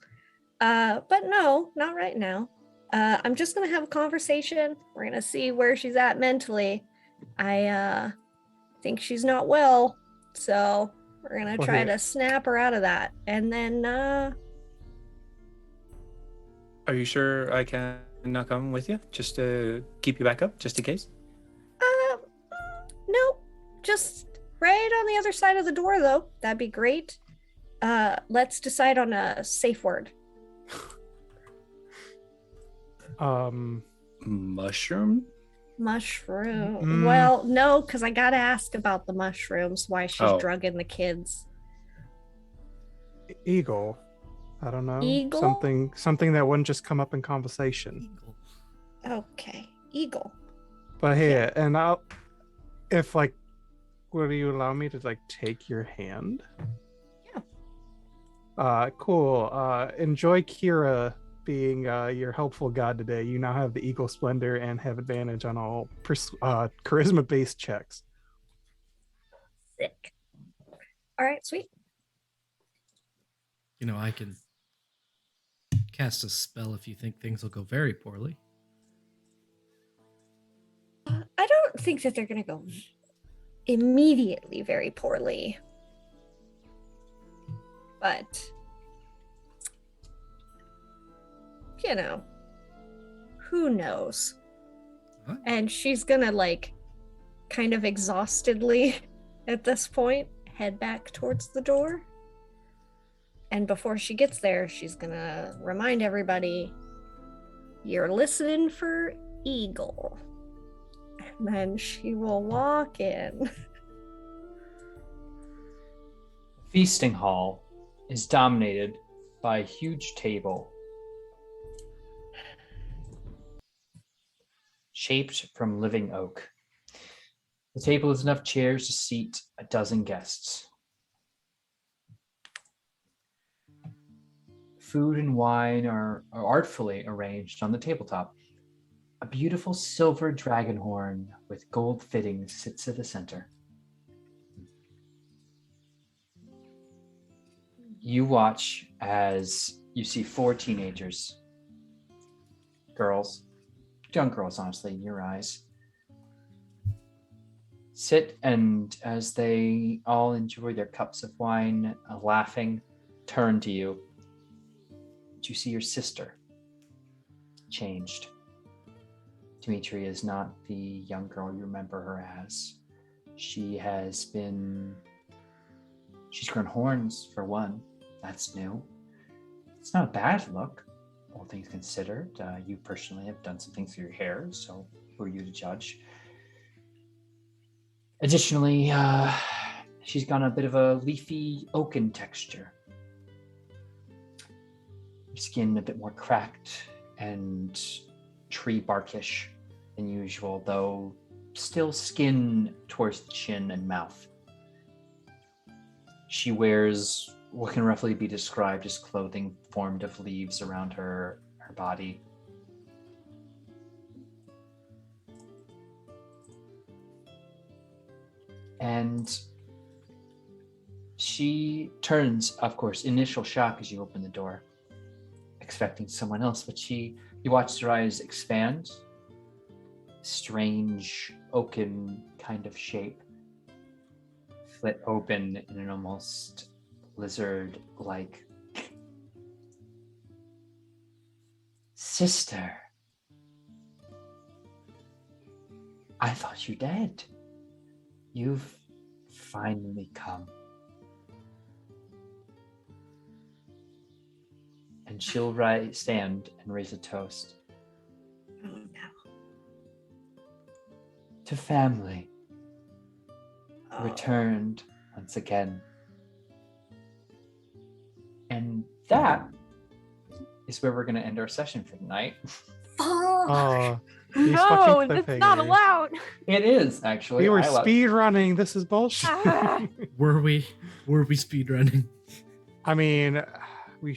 But no, not right now. I'm just gonna have a conversation. We're gonna see where she's at mentally. I think she's not well, so we're gonna try to snap her out of that. And then
Are you sure I can not come with you? Just to keep you back up, just in case?
No. Just right on the other side of the door though. That'd be great. Let's decide on a safe word.
Mushroom?
Mushroom. Well, no, because I gotta ask about the mushrooms, why she's drugging the kids.
Eagle. I don't know.
Eagle?
Something that wouldn't just come up in conversation.
Okay. Eagle.
But hey, and would you allow me to take your hand?
Yeah.
Cool. Enjoy Kira being your helpful god today. You now have the Eagle Splendor and have advantage on all charisma-based checks.
Sick. All right, sweet.
I can cast a spell if you think things will go very poorly.
I don't think that they're going to go immediately very poorly. But, who knows?
What?
And she's going to, kind of exhaustedly at this point head back towards the door. And before she gets there, she's going to remind everybody, you're listening for Eagle. And then she will walk in.
The feasting hall is dominated by a huge table shaped from living oak. The table has enough chairs to seat a dozen guests. Food and wine are artfully arranged on the tabletop. A beautiful silver dragon horn with gold fittings sits at the center. You watch as you see 4 teenagers, girls, young girls, honestly, in your eyes, sit, and as they all enjoy their cups of wine, laughing, turn to you. You see your sister changed. Dimitri is not the young girl you remember her as. She's grown horns, for one. That's new. It's not a bad look, all things considered. You personally have done some things to your hair, so who are you to judge? Additionally, she's got a bit of a leafy oaken texture. Her skin a bit more cracked and tree barkish than usual, though still skin towards the chin and mouth. She wears what can roughly be described as clothing formed of leaves around her body. And she turns, of course, initial shock as you open the door, expecting someone else, but you watch her eyes expand, strange oaken kind of shape, flit open in an almost lizard-like. Sister, I thought you dead. You've finally come. And she'll stand and raise a toast.
Oh no.
To family.
Oh.
Returned once again. And that is where we're going to end our session for tonight.
Oh,
No, that's not allowed.
It is, actually.
We were speed running. This is bullshit.
Were we speed running?
I mean, we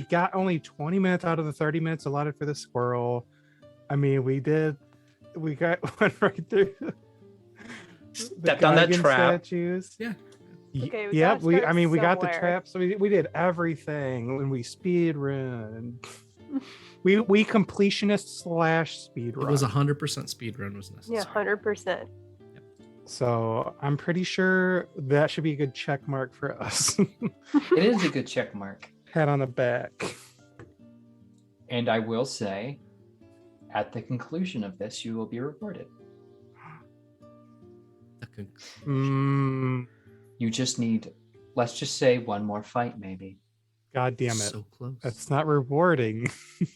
got only 20 minutes out of the 30 minutes allotted for the squirrel. I mean, we went right through.
Stepped on that trap.
Statues.
Yeah.
Okay,
Yep. We got the
somewhere.
traps. So we did everything when we speed run. we completionist / speed run.
It was 100% speed run was necessary.
Yeah, 100%.
So I'm pretty sure that should be a good check mark for us.
It is a good check mark.
Pat on the back.
And I will say, at the conclusion of this, you will be rewarded. You just need, let's just say, one more fight, maybe.
God damn it.
So close.
That's not rewarding.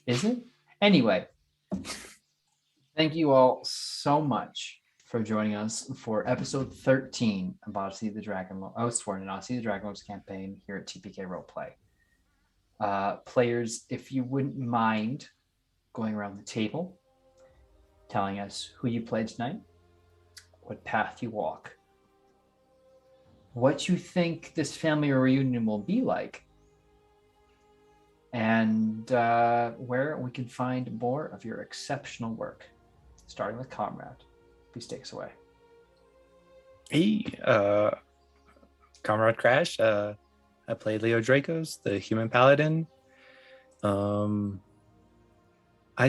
Is it? Anyway, thank you all so much for joining us for episode 13 of Odyssey the Dragonlords, Oathsworn and Odyssey the Dragonlords campaign here at TPK Roleplay. Players, if you wouldn't mind going around the table, telling us who you played tonight, what path you walk, what you think this family reunion will be like, and where we can find more of your exceptional work. Starting with Comrade. Please take us away.
Hey, Comrade Crash. I play Leo Dracos, the human paladin. I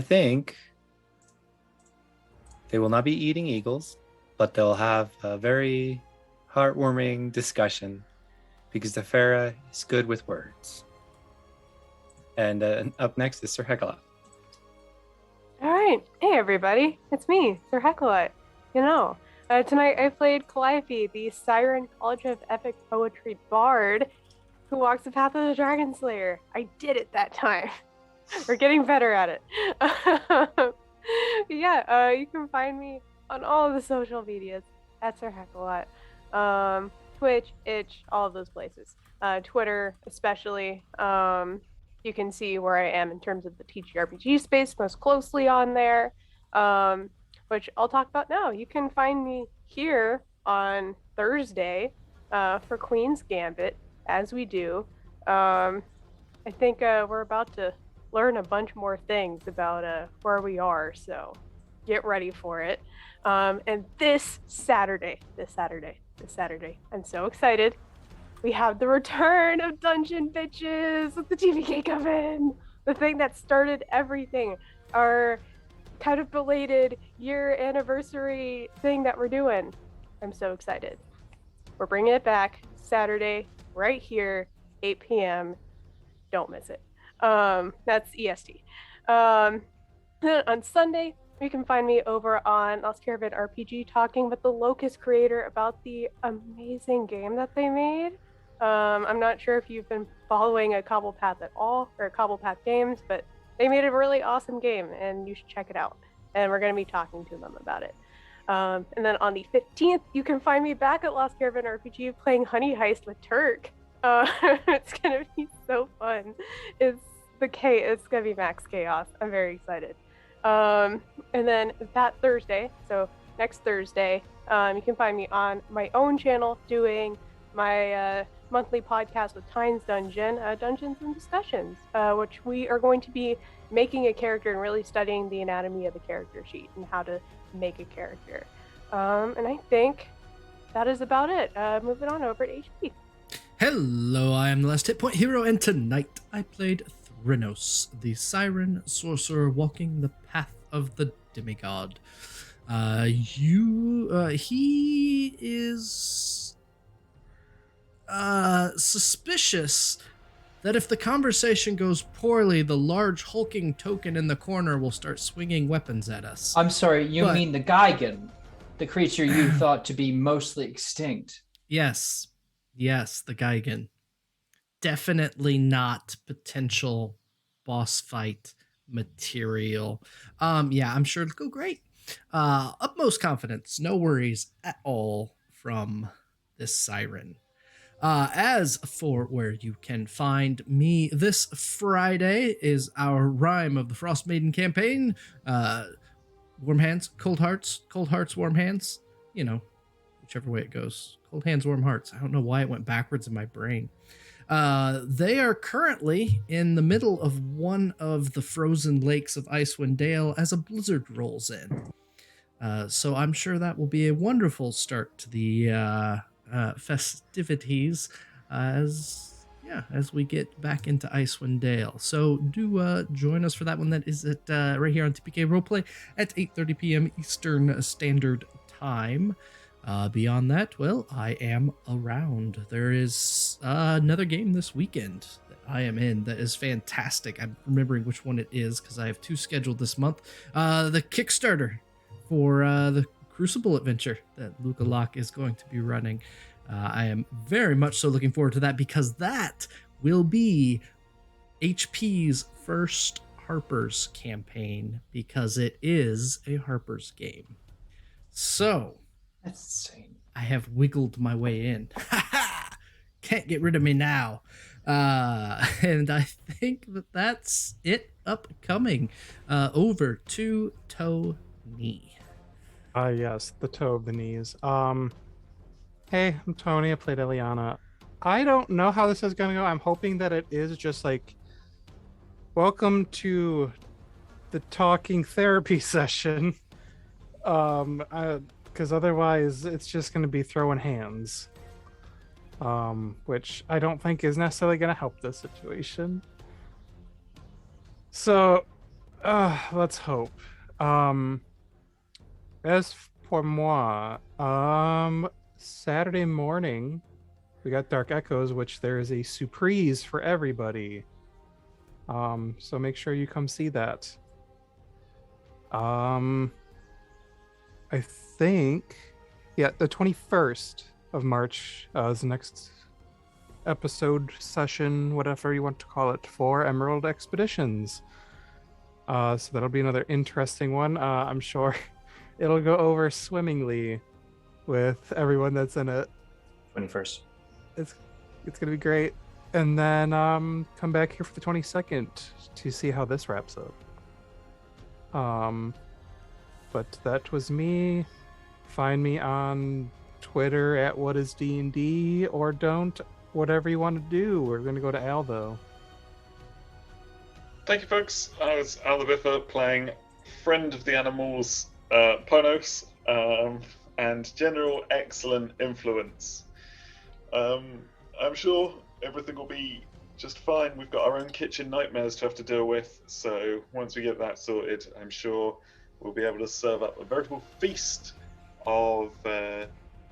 think they will not be eating eagles, but they'll have a very heartwarming discussion because the Farah is good with words. And up next is Sir Hecala.
All right. Hey, everybody. It's me, Sir Hecala. Tonight I played Calliope, the Siren College of Epic Poetry bard who walks the path of the Dragon Slayer. I did it that time. We're getting better at it. You can find me on all of the social medias at Sir Hecala. Twitch, Itch, all of those places. Twitter, especially. You can see where I am in terms of the TTRPG space most closely on there, which I'll talk about now. You can find me here on Thursday for Queen's Gambit, as we do. I think we're about to learn a bunch more things about where we are, so get ready for it. And this Saturday, I'm so excited. We have the return of Dungeon Bitches with the TVK Coven, the thing that started everything. Our kind of belated year anniversary thing that we're doing. I'm so excited. We're bringing it back Saturday, right here, 8 p.m. Don't miss it. That's EST. Then on Sunday, you can find me over on Lost Caravan RPG talking with the Locust creator about the amazing game that they made. I'm not sure if you've been following a Cobblepath at all, or Cobblepath games, but they made a really awesome game and you should check it out. And we're going to be talking to them about it. And then on the 15th, you can find me back at Lost Caravan RPG playing Honey Heist with Turk. It's going to be so fun. It's going to be max chaos. I'm very excited. And then that Thursday, so next Thursday, you can find me on my own channel doing my monthly podcast with Tyne's Dungeon, Dungeons and Discussions, which we are going to be making a character and really studying the anatomy of the character sheet and how to make a character. And I think that is about it. Moving on over to HP.
Hello, I am the Last Hit Point Hero, and tonight I played Thrynos, the Siren Sorcerer walking the path of the demigod. He is suspicious that if the conversation goes poorly, the large hulking token in the corner will start swinging weapons at us.
I'm sorry, you mean the Gigan, the creature you thought to be mostly extinct?
Yes, the Gigan. Definitely not potential boss fight material. I'm sure it'll go great. Utmost confidence, no worries at all from this siren. As for where you can find me this Friday is our Rime of the Frost Maiden campaign. Warm hands, cold hearts, warm hands. Whichever way it goes. Cold hands, warm hearts. I don't know why it went backwards in my brain. They are currently in the middle of one of the frozen lakes of Icewind Dale as a blizzard rolls in. So I'm sure that will be a wonderful start to the festivities as we get back into Icewind Dale. So do join us for that one. That is at right here on TPK Roleplay at 8:30 p.m. Eastern Standard Time. Beyond that, well, I am around. There is another game this weekend that I am in that is fantastic. I'm remembering which one it is because I have two scheduled this month. The Kickstarter for the Crucible adventure that Lukalock is going to be running. I am very much so looking forward to that because that will be HP's first Harper's campaign because it is a Harper's game. So
that's insane.
I have wiggled my way in. Can't get rid of me now. And I think that's it upcoming. Over to Tony.
Yes, the toe of the knees. Hey, I'm Tony. I played Eliana. I don't know how this is going to go. I'm hoping that it is just like, welcome to the talking therapy session. Because otherwise, it's just going to be throwing hands. which I don't think is necessarily going to help this situation. So, let's hope. As for moi, Saturday morning, we got Dark Echoes, which there is a surprise for everybody. So make sure you come see that. I think, yeah, the 21st of March is the next episode session, whatever you want to call it, for Emerald Expeditions. So that'll be another interesting one. I'm sure it'll go over swimmingly with everyone that's in it.
21st.
It's gonna be great. And then come back here for the 22nd to see how this wraps up. But that was me. Find me on Twitter at whatisDND, or don't, whatever you want to do. We're gonna go to Al though.
Thank you, folks. I was Al the Biffa playing Friend of the Animals, Ponos, and general excellent influence. I'm sure everything will be just fine. We've got our own kitchen nightmares to have to deal with, so once we get that sorted, I'm sure we'll be able to serve up a veritable feast of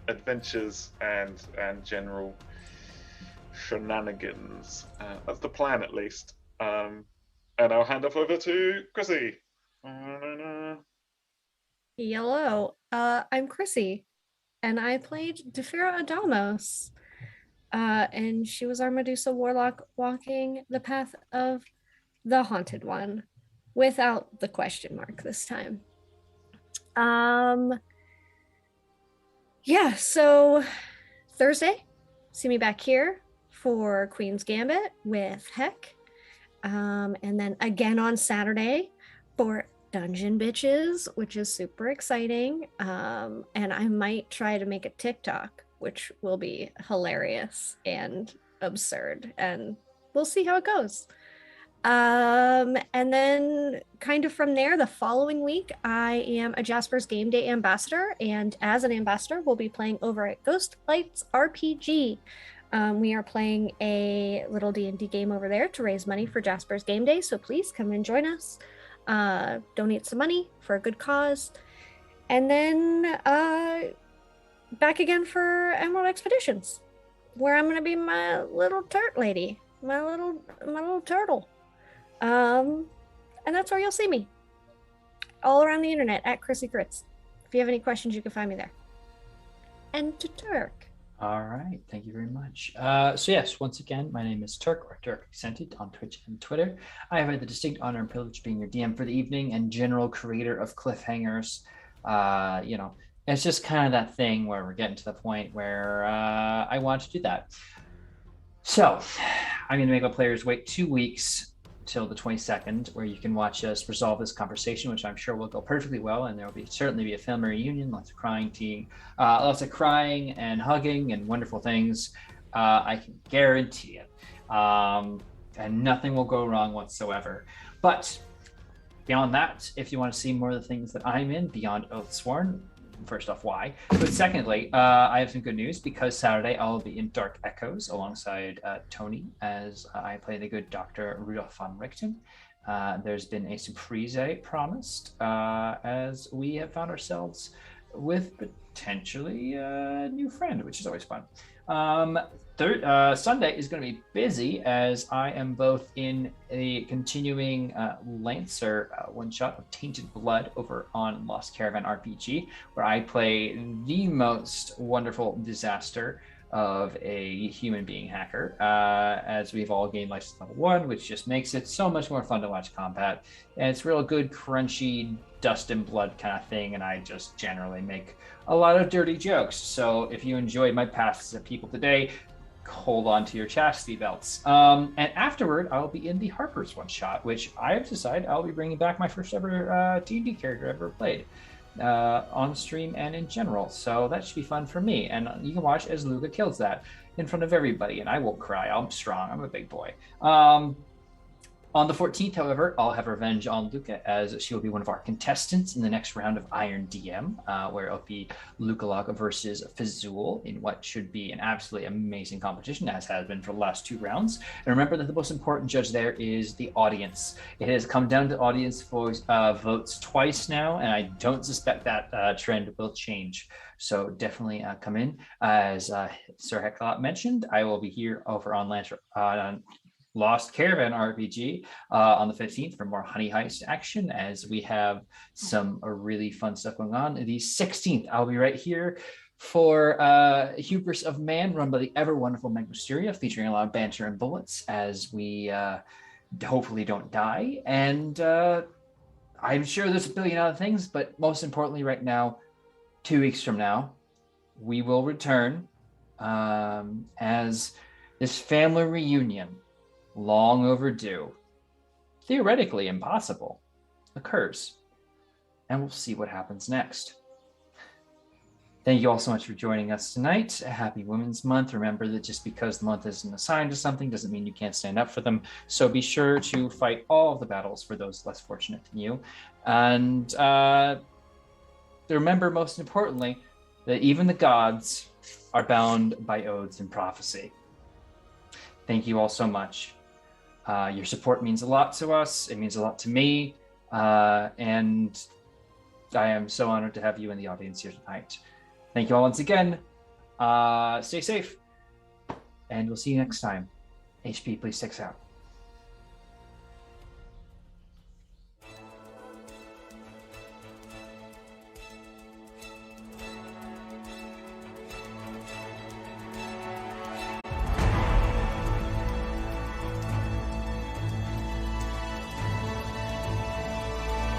adventures and general shenanigans. That's the plan, at least. And I'll hand off over to Chrissy.
Hello, I'm Chrissy, and I played Defira Adamos. And she was our Medusa Warlock walking the path of the Haunted One, without the question mark this time. Yeah, so Thursday, see me back here for Queen's Gambit with Heck. And then again on Saturday for Dungeon Bitches, which is super exciting. And I might try to make a TikTok, which will be hilarious and absurd, and we'll see how it goes. And then kind of from there, the following week, I am a Jasper's Game Day ambassador, and as an ambassador, we'll be playing over at Ghost Lights RPG. We are playing a little D&D game over there to raise money for Jasper's Game Day, so please come and join us. Donate some money for a good cause. And then back again for Emerald Expeditions, where I'm gonna be my little turt lady, my little turtle. And that's where you'll see me. All around the internet at Chrissy Crits. If you have any questions, you can find me there. And to Turk.
All right, thank you very much. So yes, once again, my name is Turk, or Turk Accented on Twitch and Twitter. I have had the distinct honor and privilege of being your DM for the evening and general creator of cliffhangers. It's just kind of that thing where we're getting to the point where I want to do that. So I'm going to make my players wait 2 weeks till the 22nd, where you can watch us resolve this conversation, which I'm sure will go perfectly well. And there will certainly be a family reunion, lots of crying and hugging and wonderful things. I can guarantee it. And nothing will go wrong whatsoever. But beyond that, if you want to see more of the things that I'm in beyond Oathsworn, first off, why? But secondly, I have some good news, because Saturday I'll be in Dark Echoes alongside Tony, as I play the good Dr. Rudolph von Richten. There's been a surprise promised, as we have found ourselves with potentially a new friend, which is always fun. Sunday is going to be busy, as I am both in a continuing Lancer one-shot of Tainted Blood over on Lost Caravan RPG, where I play the most wonderful disaster of a human being hacker, as we've all gained license level 1, which just makes it so much more fun to watch combat. And it's real good, crunchy, dust and blood kind of thing, and I just generally make a lot of dirty jokes. So if you enjoyed my passes at people today, hold on to your chastity belts. And afterward, I'll be in the Harper's one shot, which I have decided I'll be bringing back my first ever D&D character I've ever played on stream and in general. So that should be fun for me. And you can watch as Luca kills that in front of everybody, and I won't cry. I'm strong. I'm a big boy. On the 14th, however, I'll have revenge on Luca, as she will be one of our contestants in the next round of Iron DM, where it'll be Lukalock versus Fizul in what should be an absolutely amazing competition, as has been for the last 2 rounds. And remember that the most important judge there is the audience. It has come down to audience votes twice now, and I don't suspect that trend will change. So definitely come in. As Sir Hecklot mentioned, I will be here over on Lost Caravan RPG on the 15th for more Honey Heist action, as we have some really fun stuff going on. The 16th, I'll be right here for Hubris of Man, run by the ever wonderful Meg Mysteria, featuring a lot of banter and bullets as we hopefully don't die. And I'm sure there's a billion other things, but most importantly right now, 2 weeks from now, we will return as this family reunion, long overdue, theoretically impossible, occurs. And we'll see what happens next. Thank you all so much for joining us tonight. Happy Women's Month. Remember that just because the month isn't assigned to something doesn't mean you can't stand up for them. So be sure to fight all of the battles for those less fortunate than you. And remember, most importantly, that even the gods are bound by oaths and prophecy. Thank you all so much. Your support means a lot to us. It means a lot to me. And I am so honored to have you in the audience here tonight. Thank you all once again. Stay safe. And we'll see you next time. HP, please 6 out.